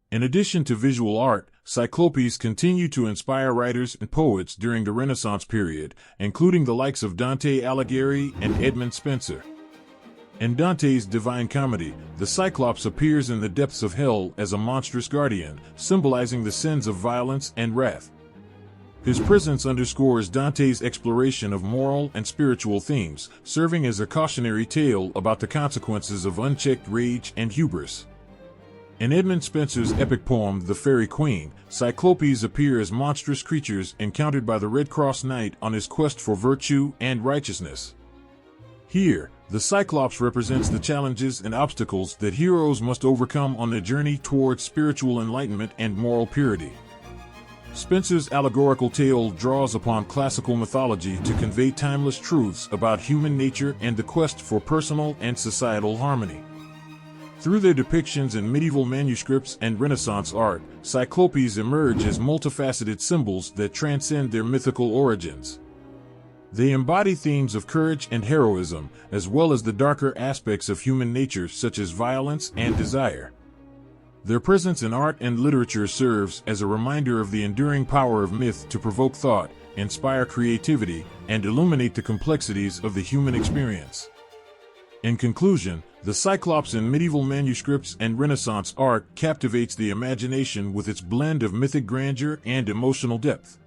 In addition to visual art, Cyclopes continue to inspire writers and poets during the Renaissance period, including the likes of Dante Alighieri and Edmund Spenser. In Dante's Divine Comedy, the Cyclops appears in the depths of hell as a monstrous guardian, symbolizing the sins of violence and wrath. His presence underscores Dante's exploration of moral and spiritual themes, serving as a cautionary tale about the consequences of unchecked rage and hubris. In Edmund Spenser's epic poem The Faerie Queene, Cyclopes appear as monstrous creatures encountered by the Red Cross Knight on his quest for virtue and righteousness. Here, the Cyclops represents the challenges and obstacles that heroes must overcome on their journey towards spiritual enlightenment and moral purity. Spenser's allegorical tale draws upon classical mythology to convey timeless truths about human nature and the quest for personal and societal harmony. Through their depictions in medieval manuscripts and Renaissance art, Cyclopes emerge as multifaceted symbols that transcend their mythical origins. They embody themes of courage and heroism, as well as the darker aspects of human nature such as violence and desire. Their presence in art and literature serves as a reminder of the enduring power of myth to provoke thought, inspire creativity, and illuminate the complexities of the human experience. In conclusion, the Cyclops in medieval manuscripts and Renaissance art captivates the imagination with its blend of mythic grandeur and emotional depth.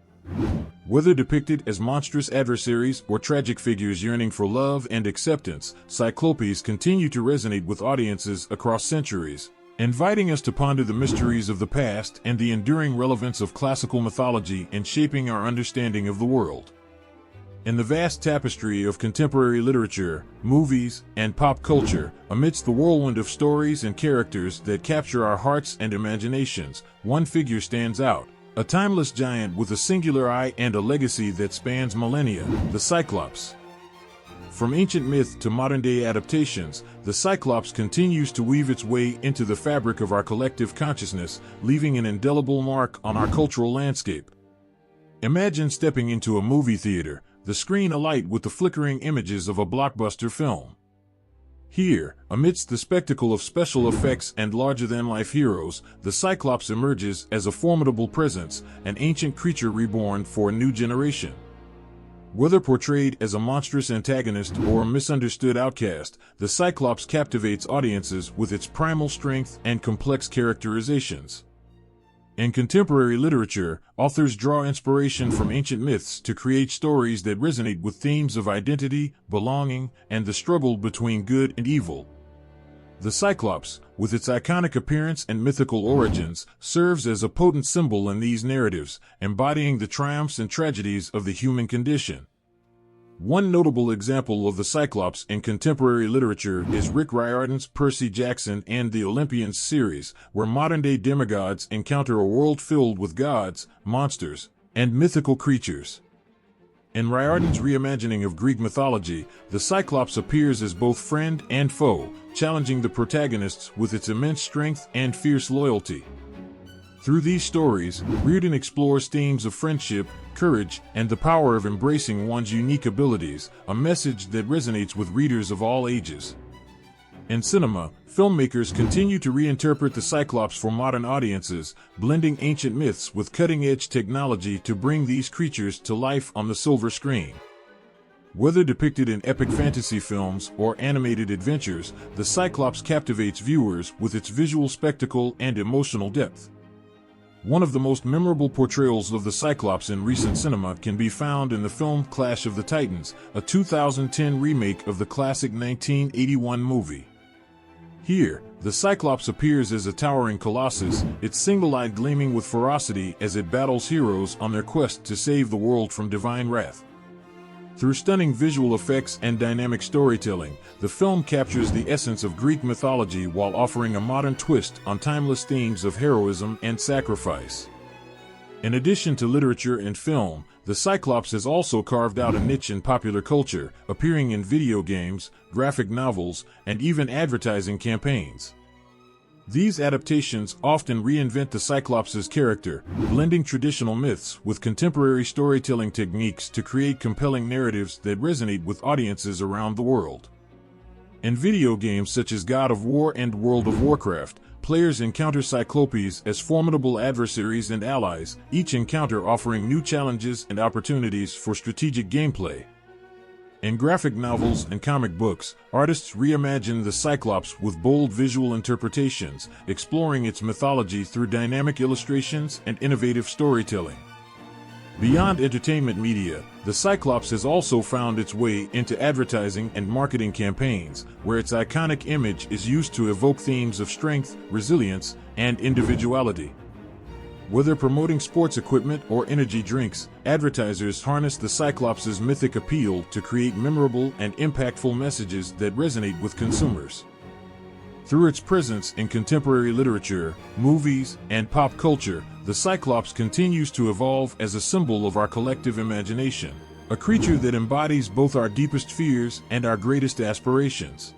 Whether depicted as monstrous adversaries or tragic figures yearning for love and acceptance, Cyclopes continue to resonate with audiences across centuries, inviting us to ponder the mysteries of the past and the enduring relevance of classical mythology in shaping our understanding of the world. In the vast tapestry of contemporary literature, movies, and pop culture, amidst the whirlwind of stories and characters that capture our hearts and imaginations, one figure stands out, a timeless giant with a singular eye and a legacy that spans millennia, the Cyclops. From ancient myth to modern-day adaptations, the Cyclops continues to weave its way into the fabric of our collective consciousness, leaving an indelible mark on our cultural landscape. Imagine stepping into a movie theater, the screen alight with the flickering images of a blockbuster film. Here, amidst the spectacle of special effects and larger-than-life heroes, the Cyclops emerges as a formidable presence, an ancient creature reborn for a new generation. Whether portrayed as a monstrous antagonist or a misunderstood outcast, the Cyclops captivates audiences with its primal strength and complex characterizations. In contemporary literature, authors draw inspiration from ancient myths to create stories that resonate with themes of identity, belonging, and the struggle between good and evil. The Cyclops, with its iconic appearance and mythical origins, serves as a potent symbol in these narratives, embodying the triumphs and tragedies of the human condition. One notable example of the Cyclops in contemporary literature is Rick Riordan's Percy Jackson and the Olympian series, where modern-day demigods encounter a world filled with gods, monsters, and mythical creatures. In Riordan's reimagining of Greek mythology, the Cyclops appears as both friend and foe, challenging the protagonists with its immense strength and fierce loyalty. Through these stories, Riordan explores themes of friendship, courage, and the power of embracing one's unique abilities, a message that resonates with readers of all ages. In cinema, filmmakers continue to reinterpret the Cyclops for modern audiences, blending ancient myths with cutting-edge technology to bring these creatures to life on the silver screen. Whether depicted in epic fantasy films or animated adventures, the Cyclops captivates viewers with its visual spectacle and emotional depth. One of the most memorable portrayals of the Cyclops in recent cinema can be found in the film Clash of the Titans, a 2010 remake of the classic 1981 movie. Here, the Cyclops appears as a towering colossus, its single eye gleaming with ferocity as it battles heroes on their quest to save the world from divine wrath. Through stunning visual effects and dynamic storytelling, the film captures the essence of Greek mythology while offering a modern twist on timeless themes of heroism and sacrifice. In addition to literature and film, the Cyclops has also carved out a niche in popular culture, appearing in video games, graphic novels, and even advertising campaigns. These adaptations often reinvent the Cyclops' character, blending traditional myths with contemporary storytelling techniques to create compelling narratives that resonate with audiences around the world. In video games such as God of War and World of Warcraft, players encounter Cyclopes as formidable adversaries and allies, each encounter offering new challenges and opportunities for strategic gameplay. In graphic novels and comic books, artists reimagine the Cyclops with bold visual interpretations, exploring its mythology through dynamic illustrations and innovative storytelling. Beyond entertainment media, the Cyclops has also found its way into advertising and marketing campaigns, where its iconic image is used to evoke themes of strength, resilience, and individuality. Whether promoting sports equipment or energy drinks, advertisers harness the Cyclops' mythic appeal to create memorable and impactful messages that resonate with consumers. Through its presence in contemporary literature, movies, and pop culture, the Cyclops continues to evolve as a symbol of our collective imagination, a creature that embodies both our deepest fears and our greatest aspirations.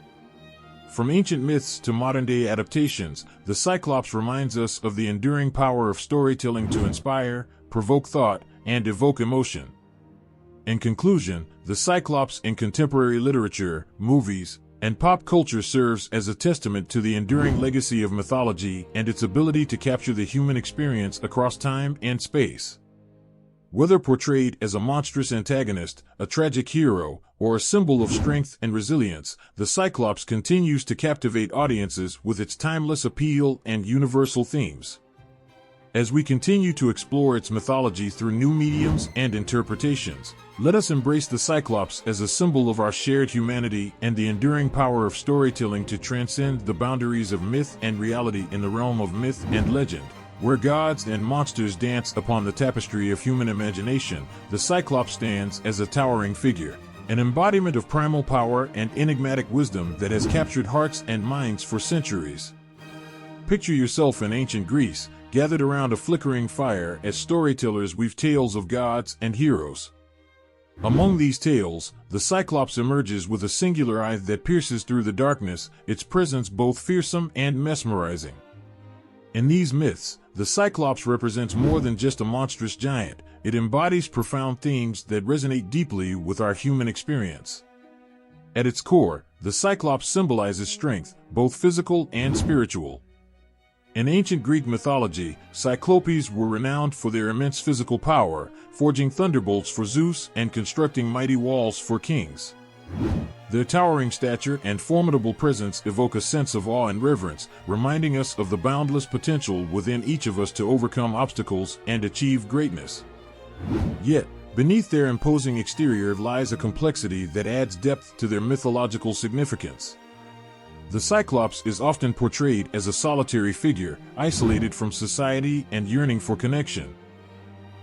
From ancient myths to modern-day adaptations, the Cyclops reminds us of the enduring power of storytelling to inspire, provoke thought, and evoke emotion. In conclusion, the Cyclops in contemporary literature, movies, and pop culture serves as a testament to the enduring legacy of mythology and its ability to capture the human experience across time and space. Whether portrayed as a monstrous antagonist, a tragic hero, or a symbol of strength and resilience, the Cyclops continues to captivate audiences with its timeless appeal and universal themes. As we continue to explore its mythology through new mediums and interpretations, let us embrace the Cyclops as a symbol of our shared humanity and the enduring power of storytelling to transcend the boundaries of myth and reality in the realm of myth and legend. Where gods and monsters dance upon the tapestry of human imagination, the Cyclops stands as a towering figure, an embodiment of primal power and enigmatic wisdom that has captured hearts and minds for centuries. Picture yourself in ancient Greece, gathered around a flickering fire as storytellers weave tales of gods and heroes. Among these tales, the Cyclops emerges with a singular eye that pierces through the darkness, its presence both fearsome and mesmerizing. In these myths, the Cyclops represents more than just a monstrous giant. It embodies profound themes that resonate deeply with our human experience. At its core, the Cyclops symbolizes strength, both physical and spiritual. In ancient Greek mythology, Cyclopes were renowned for their immense physical power, forging thunderbolts for Zeus and constructing mighty walls for kings. Their towering stature and formidable presence evoke a sense of awe and reverence, reminding us of the boundless potential within each of us to overcome obstacles and achieve greatness. Yet, beneath their imposing exterior lies a complexity that adds depth to their mythological significance. The Cyclops is often portrayed as a solitary figure, isolated from society and yearning for connection.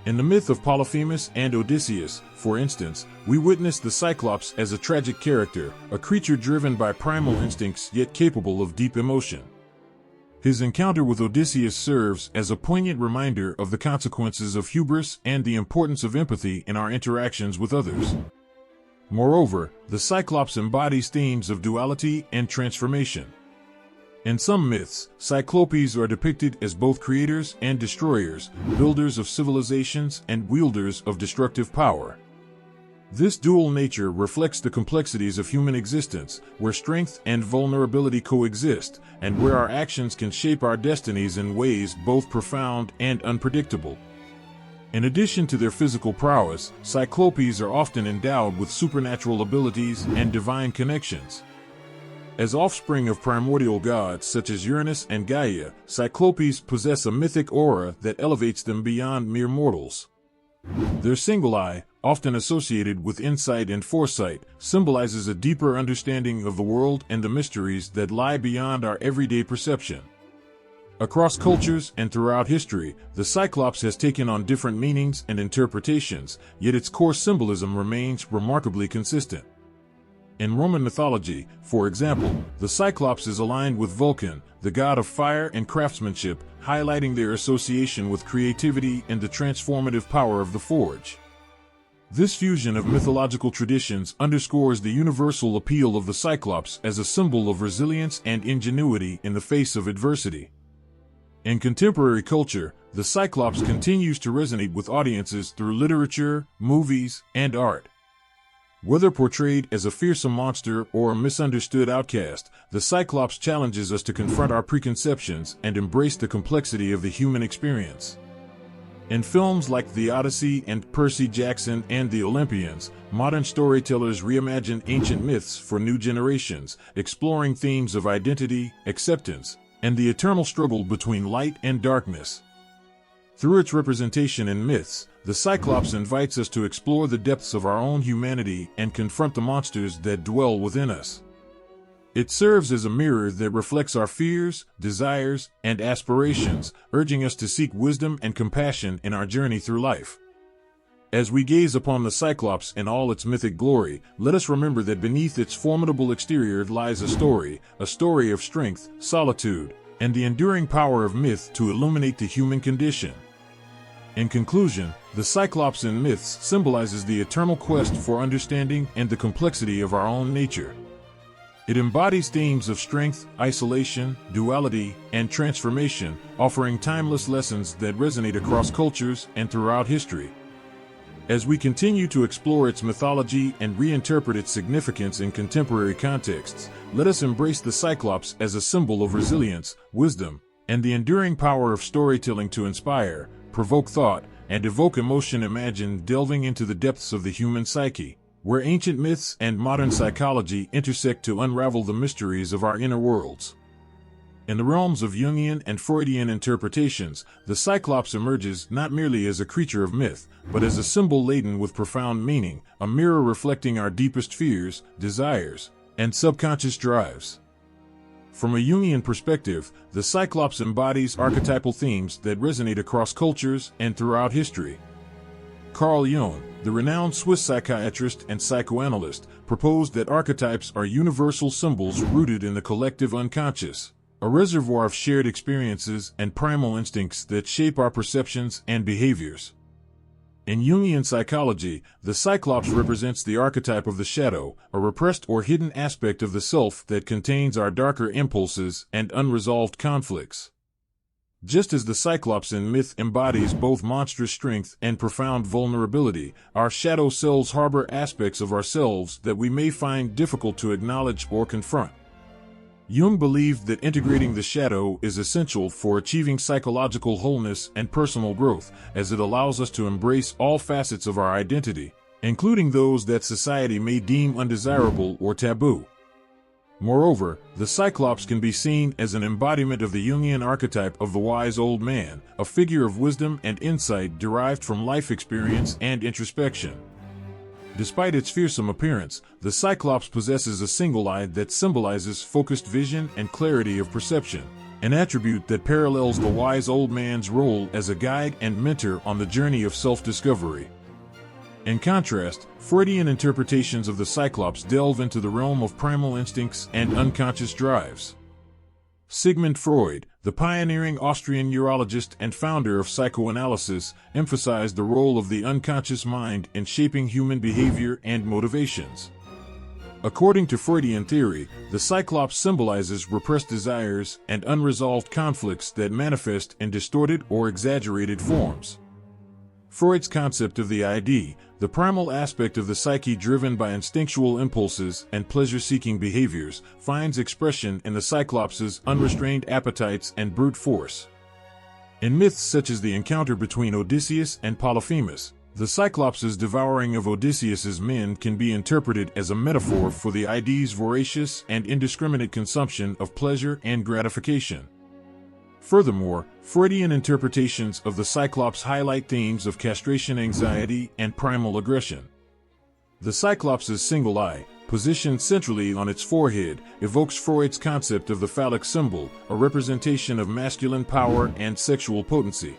In the myth of Polyphemus and Odysseus, for instance, we witness the Cyclops as a tragic character, a creature driven by primal instincts yet capable of deep emotion. His encounter with Odysseus serves as a poignant reminder of the consequences of hubris and the importance of empathy in our interactions with others. Moreover, the Cyclops embodies themes of duality and transformation. In some myths, Cyclopes are depicted as both creators and destroyers, builders of civilizations and wielders of destructive power. This dual nature reflects the complexities of human existence, where strength and vulnerability coexist, and where our actions can shape our destinies in ways both profound and unpredictable. In addition to their physical prowess, Cyclopes are often endowed with supernatural abilities and divine connections. As offspring of primordial gods such as Uranus and Gaia, Cyclopes possess a mythic aura that elevates them beyond mere mortals. Their single eye, often associated with insight and foresight, symbolizes a deeper understanding of the world and the mysteries that lie beyond our everyday perception. Across cultures and throughout history, the Cyclops has taken on different meanings and interpretations, yet its core symbolism remains remarkably consistent. In Roman mythology, for example, the Cyclops is aligned with Vulcan, the god of fire and craftsmanship, highlighting their association with creativity and the transformative power of the forge. This fusion of mythological traditions underscores the universal appeal of the Cyclops as a symbol of resilience and ingenuity in the face of adversity. In contemporary culture, the Cyclops continues to resonate with audiences through literature, movies, and art. Whether portrayed as a fearsome monster or a misunderstood outcast, the Cyclops challenges us to confront our preconceptions and embrace the complexity of the human experience. In films like The Odyssey and Percy Jackson and the Olympians, modern storytellers reimagine ancient myths for new generations, exploring themes of identity, acceptance, and the eternal struggle between light and darkness. Through its representation in myths, the Cyclops invites us to explore the depths of our own humanity and confront the monsters that dwell within us. It serves as a mirror that reflects our fears, desires, and aspirations, urging us to seek wisdom and compassion in our journey through life. As we gaze upon the Cyclops in all its mythic glory, let us remember that beneath its formidable exterior lies a story of strength, solitude, and the enduring power of myth to illuminate the human condition. In conclusion, the Cyclops in myths symbolizes the eternal quest for understanding and the complexity of our own nature. It embodies themes of strength, isolation, duality, and transformation, offering timeless lessons that resonate across cultures and throughout history. As we continue to explore its mythology and reinterpret its significance in contemporary contexts, let us embrace the Cyclops as a symbol of resilience, wisdom, and the enduring power of storytelling to inspire, provoke thought, and evoke emotion. Imagine delving into the depths of the human psyche, where ancient myths and modern psychology intersect to unravel the mysteries of our inner worlds. In the realms of Jungian and Freudian interpretations, the Cyclops emerges not merely as a creature of myth, but as a symbol laden with profound meaning, a mirror reflecting our deepest fears, desires, and subconscious drives. From a Jungian perspective, the Cyclops embodies archetypal themes that resonate across cultures and throughout history. Carl Jung, the renowned Swiss psychiatrist and psychoanalyst, proposed that archetypes are universal symbols rooted in the collective unconscious, a reservoir of shared experiences and primal instincts that shape our perceptions and behaviors. In Jungian psychology, the Cyclops represents the archetype of the shadow, a repressed or hidden aspect of the self that contains our darker impulses and unresolved conflicts. Just as the Cyclops in myth embodies both monstrous strength and profound vulnerability, our shadow selves harbor aspects of ourselves that we may find difficult to acknowledge or confront. Jung believed that integrating the shadow is essential for achieving psychological wholeness and personal growth, as it allows us to embrace all facets of our identity, including those that society may deem undesirable or taboo. Moreover, the Cyclops can be seen as an embodiment of the Jungian archetype of the wise old man, a figure of wisdom and insight derived from life experience and introspection. Despite its fearsome appearance, the Cyclops possesses a single eye that symbolizes focused vision and clarity of perception, an attribute that parallels the wise old man's role as a guide and mentor on the journey of self-discovery. In contrast, Freudian interpretations of the Cyclops delve into the realm of primal instincts and unconscious drives. Sigmund Freud, the pioneering Austrian neurologist and founder of psychoanalysis, emphasized the role of the unconscious mind in shaping human behavior and motivations. According to Freudian theory, the Cyclops symbolizes repressed desires and unresolved conflicts that manifest in distorted or exaggerated forms. Freud's concept of the id, the primal aspect of the psyche driven by instinctual impulses and pleasure-seeking behaviors, finds expression in the Cyclops' unrestrained appetites and brute force. In myths such as the encounter between Odysseus and Polyphemus, the Cyclops' devouring of Odysseus's men can be interpreted as a metaphor for the id's voracious and indiscriminate consumption of pleasure and gratification. Furthermore, Freudian interpretations of the Cyclops highlight themes of castration anxiety and primal aggression. The Cyclops' single eye, positioned centrally on its forehead, evokes Freud's concept of the phallic symbol, a representation of masculine power and sexual potency.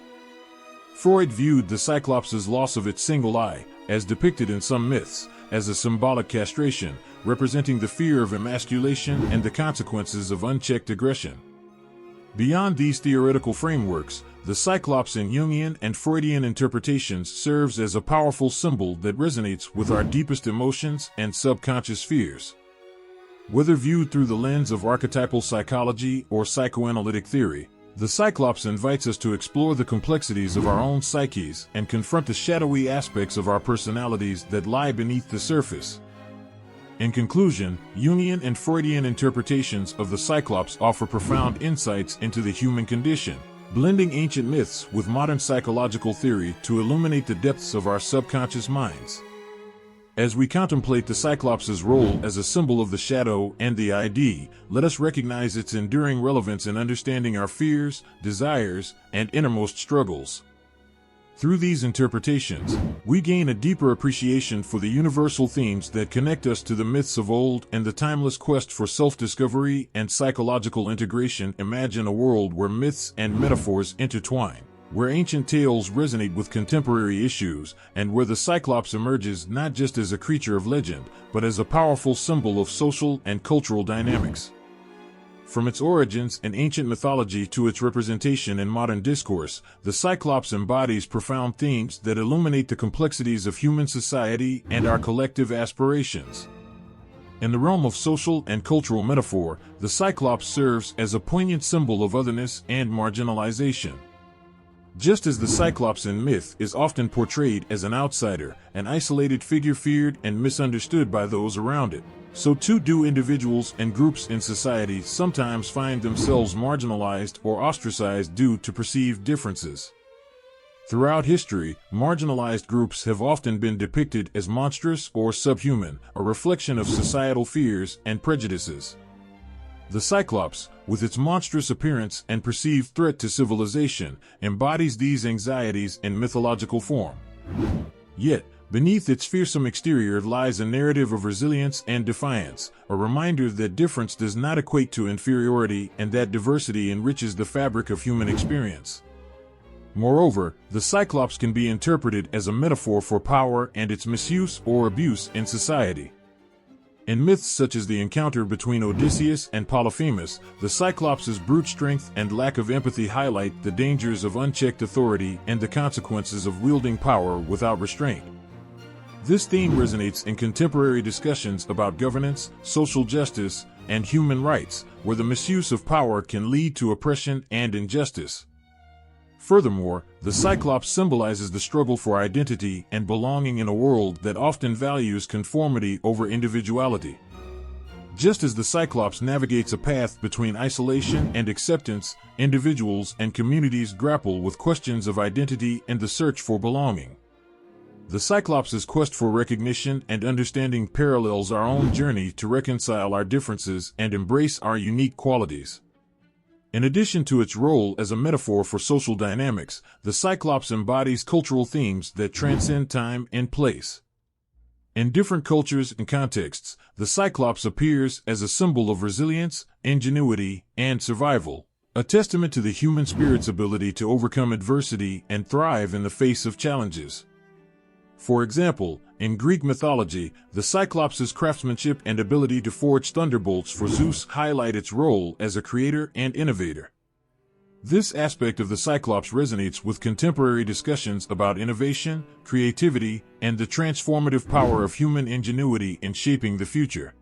Freud viewed the Cyclops' loss of its single eye, as depicted in some myths, as a symbolic castration, representing the fear of emasculation and the consequences of unchecked aggression. Beyond these theoretical frameworks, the Cyclops in Jungian and Freudian interpretations serves as a powerful symbol that resonates with our deepest emotions and subconscious fears. Whether viewed through the lens of archetypal psychology or psychoanalytic theory, the Cyclops invites us to explore the complexities of our own psyches and confront the shadowy aspects of our personalities that lie beneath the surface. In conclusion, Jungian and Freudian interpretations of the Cyclops offer profound insights into the human condition, blending ancient myths with modern psychological theory to illuminate the depths of our subconscious minds. As we contemplate the Cyclops' role as a symbol of the shadow and the id, let us recognize its enduring relevance in understanding our fears, desires, and innermost struggles. Through these interpretations, we gain a deeper appreciation for the universal themes that connect us to the myths of old and the timeless quest for self-discovery and psychological integration. Imagine a world where myths and metaphors intertwine, where ancient tales resonate with contemporary issues, and where the Cyclops emerges not just as a creature of legend, but as a powerful symbol of social and cultural dynamics. From its origins in ancient mythology to its representation in modern discourse, the Cyclops embodies profound themes that illuminate the complexities of human society and our collective aspirations. In the realm of social and cultural metaphor, the Cyclops serves as a poignant symbol of otherness and marginalization. Just as the Cyclops in myth is often portrayed as an outsider, an isolated figure feared and misunderstood by those around it, so too do individuals and groups in society sometimes find themselves marginalized or ostracized due to perceived differences. Throughout history, marginalized groups have often been depicted as monstrous or subhuman, a reflection of societal fears and prejudices. The Cyclops, with its monstrous appearance and perceived threat to civilization, embodies these anxieties in mythological form. Yet, beneath its fearsome exterior lies a narrative of resilience and defiance, a reminder that difference does not equate to inferiority and that diversity enriches the fabric of human experience. Moreover, the Cyclops can be interpreted as a metaphor for power and its misuse or abuse in society. In myths such as the encounter between Odysseus and Polyphemus, the Cyclops' brute strength and lack of empathy highlight the dangers of unchecked authority and the consequences of wielding power without restraint. This theme resonates in contemporary discussions about governance, social justice, and human rights, where the misuse of power can lead to oppression and injustice. Furthermore, the Cyclops symbolizes the struggle for identity and belonging in a world that often values conformity over individuality. Just as the Cyclops navigates a path between isolation and acceptance, individuals and communities grapple with questions of identity and the search for belonging. The Cyclops' quest for recognition and understanding parallels our own journey to reconcile our differences and embrace our unique qualities. In addition to its role as a metaphor for social dynamics, the Cyclops embodies cultural themes that transcend time and place. In different cultures and contexts, the Cyclops appears as a symbol of resilience, ingenuity, and survival, a testament to the human spirit's ability to overcome adversity and thrive in the face of challenges. For example, in Greek mythology, the Cyclops' craftsmanship and ability to forge thunderbolts for Zeus highlight its role as a creator and innovator. This aspect of the Cyclops resonates with contemporary discussions about innovation, creativity, and the transformative power of human ingenuity in shaping the future.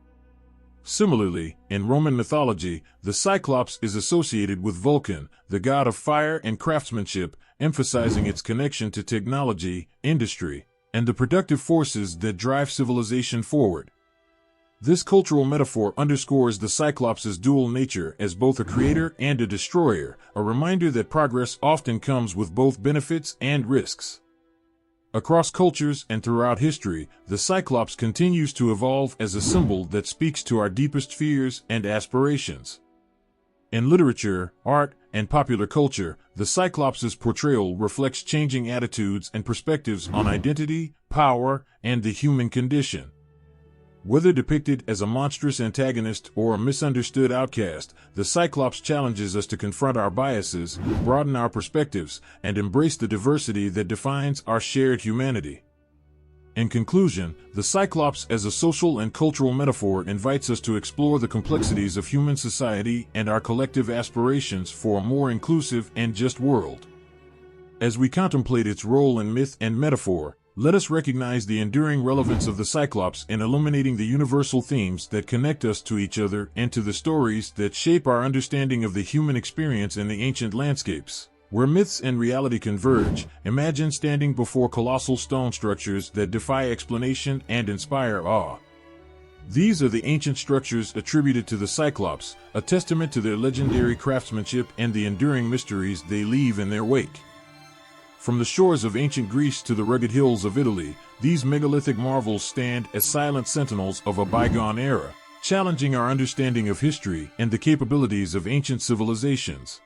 Similarly, in Roman mythology, the Cyclops is associated with Vulcan, the god of fire and craftsmanship, emphasizing its connection to technology, industry, and the productive forces that drive civilization forward. This cultural metaphor underscores the Cyclops' dual nature as both a creator and a destroyer, a reminder that progress often comes with both benefits and risks. Across cultures and throughout history, the Cyclops continues to evolve as a symbol that speaks to our deepest fears and aspirations. In literature, art, and popular culture, the Cyclops' portrayal reflects changing attitudes and perspectives on identity, power, and the human condition. Whether depicted as a monstrous antagonist or a misunderstood outcast, the Cyclops challenges us to confront our biases, broaden our perspectives, and embrace the diversity that defines our shared humanity. In conclusion, the Cyclops as a social and cultural metaphor invites us to explore the complexities of human society and our collective aspirations for a more inclusive and just world. As we contemplate its role in myth and metaphor, let us recognize the enduring relevance of the Cyclops in illuminating the universal themes that connect us to each other and to the stories that shape our understanding of the human experience in the ancient landscapes. Where myths and reality converge, imagine standing before colossal stone structures that defy explanation and inspire awe. These are the ancient structures attributed to the Cyclops, a testament to their legendary craftsmanship and the enduring mysteries they leave in their wake. From the shores of ancient Greece to the rugged hills of Italy, these megalithic marvels stand as silent sentinels of a bygone era, challenging our understanding of history and the capabilities of ancient civilizations.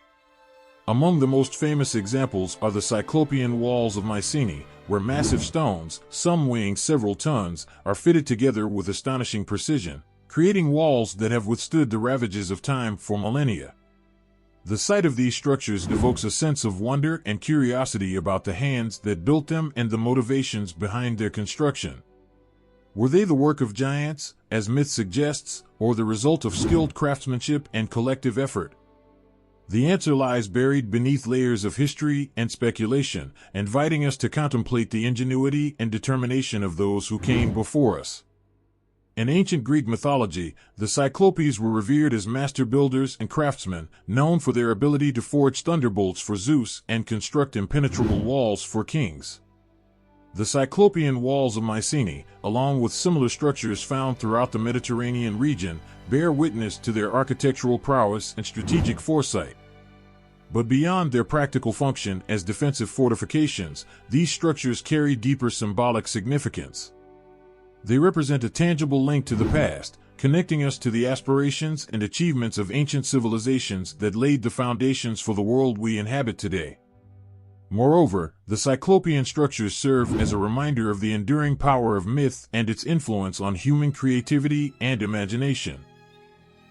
Among the most famous examples are the Cyclopean walls of Mycenae, where massive stones, some weighing several tons, are fitted together with astonishing precision, creating walls that have withstood the ravages of time for millennia. The sight of these structures evokes a sense of wonder and curiosity about the hands that built them and the motivations behind their construction. Were they the work of giants, as myth suggests, or the result of skilled craftsmanship and collective effort? The answer lies buried beneath layers of history and speculation, inviting us to contemplate the ingenuity and determination of those who came before us. In ancient Greek mythology, the Cyclopes were revered as master builders and craftsmen, known for their ability to forge thunderbolts for Zeus and construct impenetrable walls for kings. The Cyclopean walls of Mycenae, along with similar structures found throughout the Mediterranean region, bear witness to their architectural prowess and strategic foresight. But beyond their practical function as defensive fortifications, these structures carry deeper symbolic significance. They represent a tangible link to the past, connecting us to the aspirations and achievements of ancient civilizations that laid the foundations for the world we inhabit today. Moreover, the Cyclopean structures serve as a reminder of the enduring power of myth and its influence on human creativity and imagination.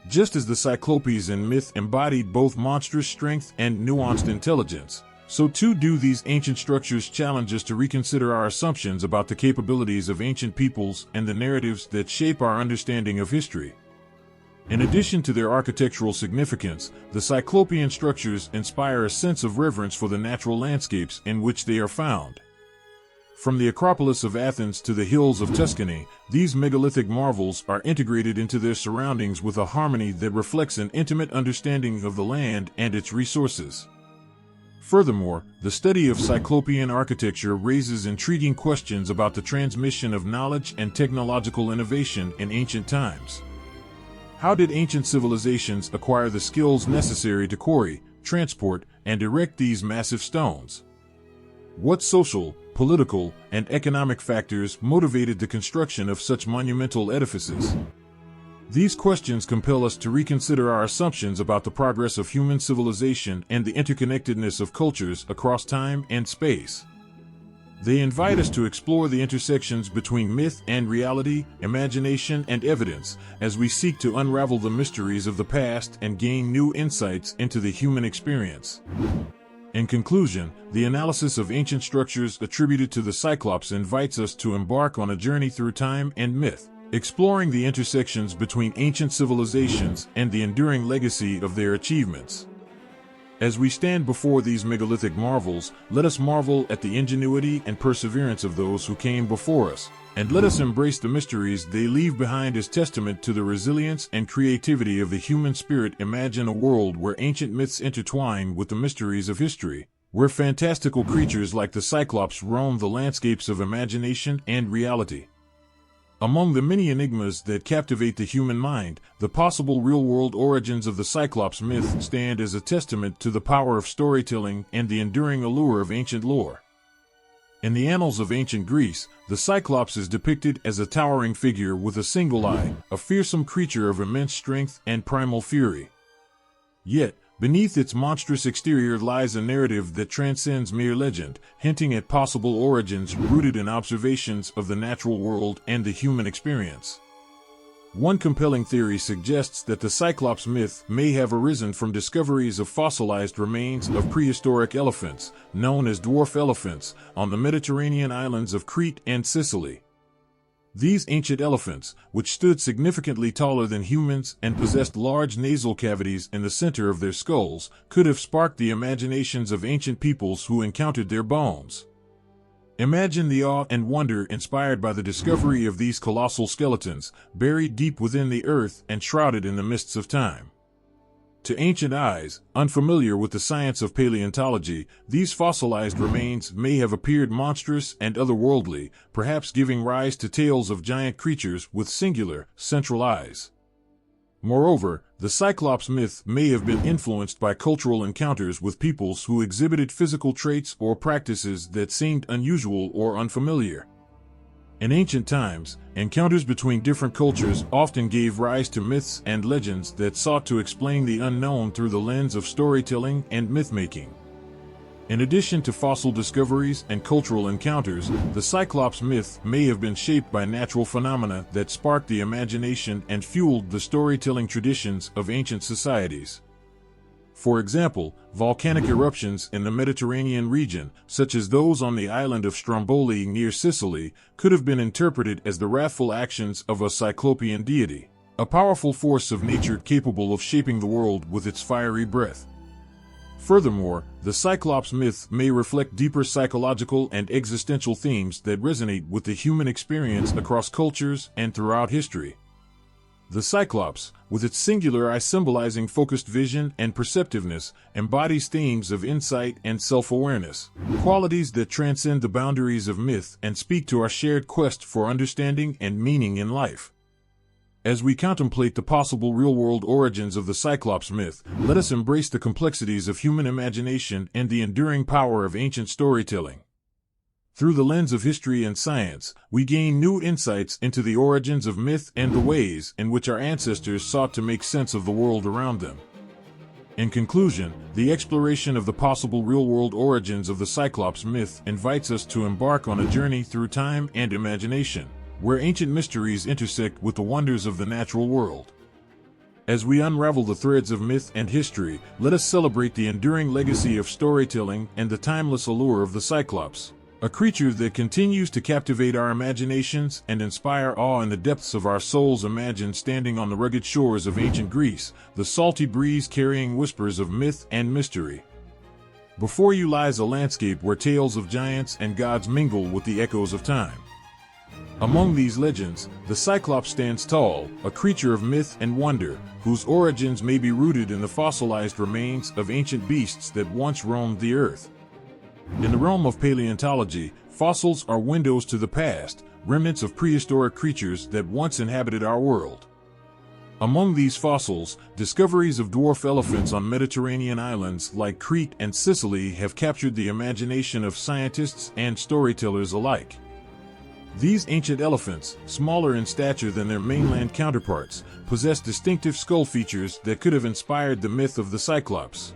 Just as the Cyclopes in myth embodied both monstrous strength and nuanced intelligence, so too do these ancient structures challenge us to reconsider our assumptions about the capabilities of ancient peoples and the narratives that shape our understanding of history. In addition to their architectural significance, the Cyclopean structures inspire a sense of reverence for the natural landscapes in which they are found. From the Acropolis of Athens to the hills of Tuscany, these megalithic marvels are integrated into their surroundings with a harmony that reflects an intimate understanding of the land and its resources. Furthermore, the study of Cyclopean architecture raises intriguing questions about the transmission of knowledge and technological innovation in ancient times. How did ancient civilizations acquire the skills necessary to quarry, transport, and erect these massive stones? What social, political, and economic factors motivated the construction of such monumental edifices? These questions compel us to reconsider our assumptions about the progress of human civilization and the interconnectedness of cultures across time and space. They invite us to explore the intersections between myth and reality, imagination and evidence, as we seek to unravel the mysteries of the past and gain new insights into the human experience. In conclusion, the analysis of ancient structures attributed to the Cyclopes invites us to embark on a journey through time and myth, exploring the intersections between ancient civilizations and the enduring legacy of their achievements. As we stand before these megalithic marvels, let us marvel at the ingenuity and perseverance of those who came before us, and let us embrace the mysteries they leave behind as testament to the resilience and creativity of the human spirit. Imagine a world where ancient myths intertwine with the mysteries of history, where fantastical creatures like the Cyclopes roam the landscapes of imagination and reality. Among the many enigmas that captivate the human mind, the possible real-world origins of the Cyclops myth stand as a testament to the power of storytelling and the enduring allure of ancient lore. In the annals of ancient Greece, the Cyclops is depicted as a towering figure with a single eye, a fearsome creature of immense strength and primal fury. Yet, beneath its monstrous exterior lies a narrative that transcends mere legend, hinting at possible origins rooted in observations of the natural world and the human experience. One compelling theory suggests that the Cyclops myth may have arisen from discoveries of fossilized remains of prehistoric elephants, known as dwarf elephants, on the Mediterranean islands of Crete and Sicily. These ancient elephants, which stood significantly taller than humans and possessed large nasal cavities in the center of their skulls, could have sparked the imaginations of ancient peoples who encountered their bones. Imagine the awe and wonder inspired by the discovery of these colossal skeletons, buried deep within the earth and shrouded in the mists of time. To ancient eyes, unfamiliar with the science of paleontology, these fossilized remains may have appeared monstrous and otherworldly, perhaps giving rise to tales of giant creatures with singular, central eyes. Moreover, the Cyclops myth may have been influenced by cultural encounters with peoples who exhibited physical traits or practices that seemed unusual or unfamiliar. In ancient times, encounters between different cultures often gave rise to myths and legends that sought to explain the unknown through the lens of storytelling and myth-making. In addition to fossil discoveries and cultural encounters, the Cyclops myth may have been shaped by natural phenomena that sparked the imagination and fueled the storytelling traditions of ancient societies. For example, volcanic eruptions in the Mediterranean region, such as those on the island of Stromboli near Sicily, could have been interpreted as the wrathful actions of a Cyclopean deity, a powerful force of nature capable of shaping the world with its fiery breath. Furthermore, the Cyclops myth may reflect deeper psychological and existential themes that resonate with the human experience across cultures and throughout history. The Cyclops, with its singular eye symbolizing focused vision and perceptiveness, embodies themes of insight and self-awareness, qualities that transcend the boundaries of myth and speak to our shared quest for understanding and meaning in life. As we contemplate the possible real-world origins of the Cyclops myth, let us embrace the complexities of human imagination and the enduring power of ancient storytelling. Through the lens of history and science, we gain new insights into the origins of myth and the ways in which our ancestors sought to make sense of the world around them. In conclusion, the exploration of the possible real-world origins of the Cyclops myth invites us to embark on a journey through time and imagination, where ancient mysteries intersect with the wonders of the natural world. As we unravel the threads of myth and history, let us celebrate the enduring legacy of storytelling and the timeless allure of the Cyclops, a creature that continues to captivate our imaginations and inspire awe in the depths of our souls. Imagine standing on the rugged shores of ancient Greece, the salty breeze carrying whispers of myth and mystery. Before you lies a landscape where tales of giants and gods mingle with the echoes of time. Among these legends, the Cyclops stands tall, a creature of myth and wonder, whose origins may be rooted in the fossilized remains of ancient beasts that once roamed the earth. In the realm of paleontology, fossils are windows to the past, remnants of prehistoric creatures that once inhabited our world. Among these fossils, discoveries of dwarf elephants on Mediterranean islands like Crete and Sicily have captured the imagination of scientists and storytellers alike. These ancient elephants, smaller in stature than their mainland counterparts, possess distinctive skull features that could have inspired the myth of the Cyclops.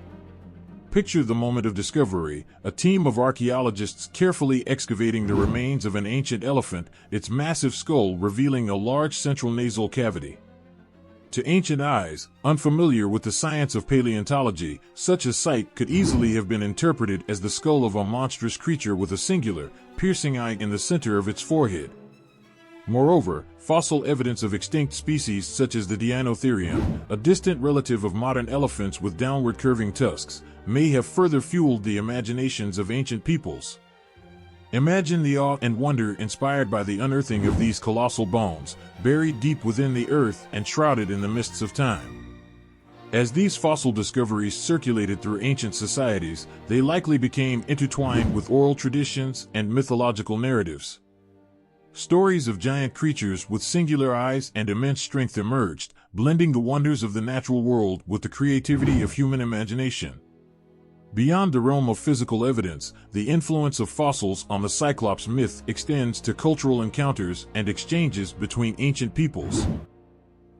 Picture the moment of discovery, a team of archaeologists carefully excavating the remains of an ancient elephant, its massive skull revealing a large central nasal cavity. To ancient eyes, unfamiliar with the science of paleontology, such a sight could easily have been interpreted as the skull of a monstrous creature with a singular, piercing eye in the center of its forehead. Moreover, fossil evidence of extinct species such as the Deinotherium, a distant relative of modern elephants with downward curving tusks, may have further fueled the imaginations of ancient peoples. Imagine the awe and wonder inspired by the unearthing of these colossal bones, buried deep within the earth and shrouded in the mists of time. As these fossil discoveries circulated through ancient societies, they likely became intertwined with oral traditions and mythological narratives. Stories of giant creatures with singular eyes and immense strength emerged, blending the wonders of the natural world with the creativity of human imagination. Beyond the realm of physical evidence, the influence of fossils on the Cyclops myth extends to cultural encounters and exchanges between ancient peoples.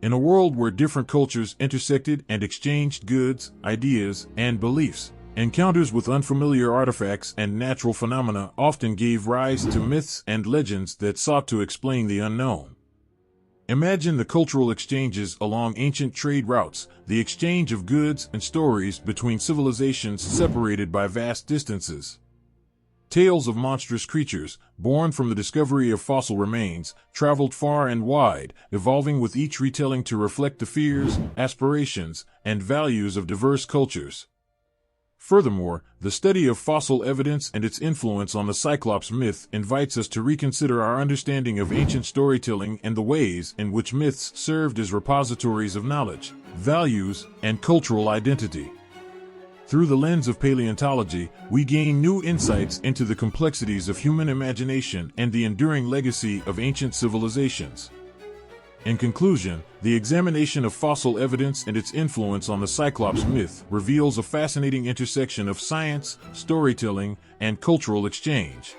In a world where different cultures intersected and exchanged goods, ideas, and beliefs, encounters with unfamiliar artifacts and natural phenomena often gave rise to myths and legends that sought to explain the unknown. Imagine the cultural exchanges along ancient trade routes, the exchange of goods and stories between civilizations separated by vast distances. Tales of monstrous creatures, born from the discovery of fossil remains, traveled far and wide, evolving with each retelling to reflect the fears, aspirations, and values of diverse cultures. Furthermore, the study of fossil evidence and its influence on the Cyclops myth invites us to reconsider our understanding of ancient storytelling and the ways in which myths served as repositories of knowledge, values, and cultural identity. Through the lens of paleontology, we gain new insights into the complexities of human imagination and the enduring legacy of ancient civilizations. In conclusion, the examination of fossil evidence and its influence on the Cyclops myth reveals a fascinating intersection of science, storytelling, and cultural exchange.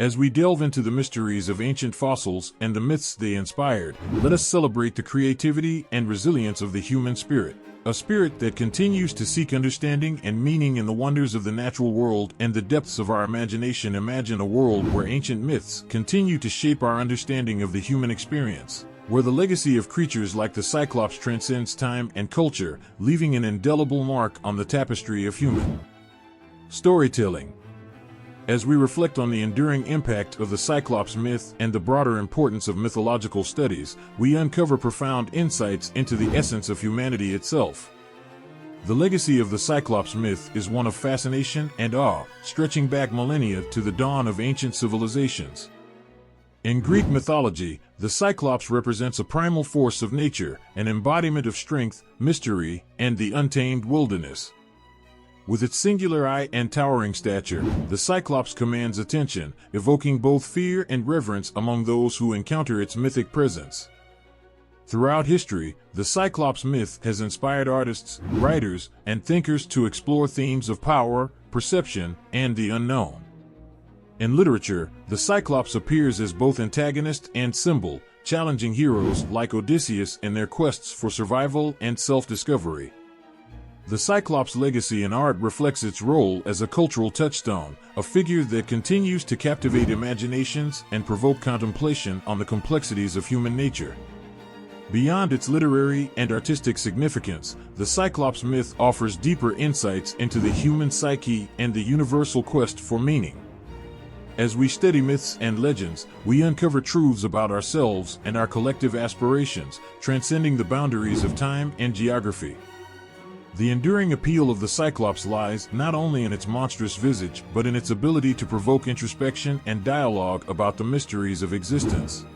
As we delve into the mysteries of ancient fossils and the myths they inspired, let us celebrate the creativity and resilience of the human spirit, a spirit that continues to seek understanding and meaning in the wonders of the natural world and the depths of our imagination. Imagine a world where ancient myths continue to shape our understanding of the human experience, where the legacy of creatures like the Cyclops transcends time and culture, leaving an indelible mark on the tapestry of human storytelling. As we reflect on the enduring impact of the Cyclops myth and the broader importance of mythological studies, we uncover profound insights into the essence of humanity itself. The legacy of the Cyclops myth is one of fascination and awe, stretching back millennia to the dawn of ancient civilizations. In Greek mythology, the Cyclops represents a primal force of nature, an embodiment of strength, mystery, and the untamed wilderness. With its singular eye and towering stature, the Cyclops commands attention, evoking both fear and reverence among those who encounter its mythic presence. Throughout history, the Cyclops myth has inspired artists, writers, and thinkers to explore themes of power, perception, and the unknown. In literature, the Cyclops appears as both antagonist and symbol, challenging heroes like Odysseus in their quests for survival and self-discovery. The Cyclops' legacy in art reflects its role as a cultural touchstone, a figure that continues to captivate imaginations and provoke contemplation on the complexities of human nature. Beyond its literary and artistic significance, the Cyclops myth offers deeper insights into the human psyche and the universal quest for meaning. As we study myths and legends, we uncover truths about ourselves and our collective aspirations, transcending the boundaries of time and geography. The enduring appeal of the Cyclops lies not only in its monstrous visage, but in its ability to provoke introspection and dialogue about the mysteries of existence.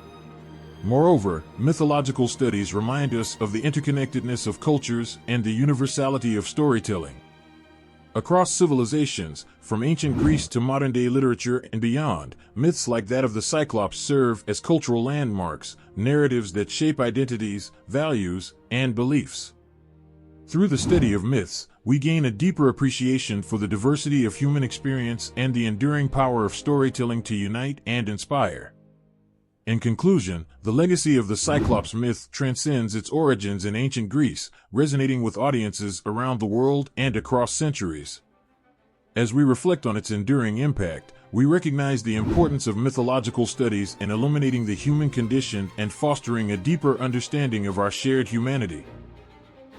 Moreover, mythological studies remind us of the interconnectedness of cultures and the universality of storytelling. Across civilizations, from ancient Greece to modern-day literature and beyond, myths like that of the Cyclops serve as cultural landmarks, narratives that shape identities, values, and beliefs. Through the study of myths, we gain a deeper appreciation for the diversity of human experience and the enduring power of storytelling to unite and inspire. In conclusion, the legacy of the Cyclops myth transcends its origins in ancient Greece, resonating with audiences around the world and across centuries. As we reflect on its enduring impact, we recognize the importance of mythological studies in illuminating the human condition and fostering a deeper understanding of our shared humanity.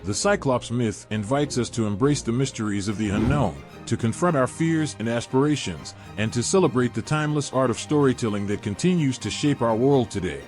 The Cyclops myth invites us to embrace the mysteries of the unknown, to confront our fears and aspirations, and to celebrate the timeless art of storytelling that continues to shape our world today.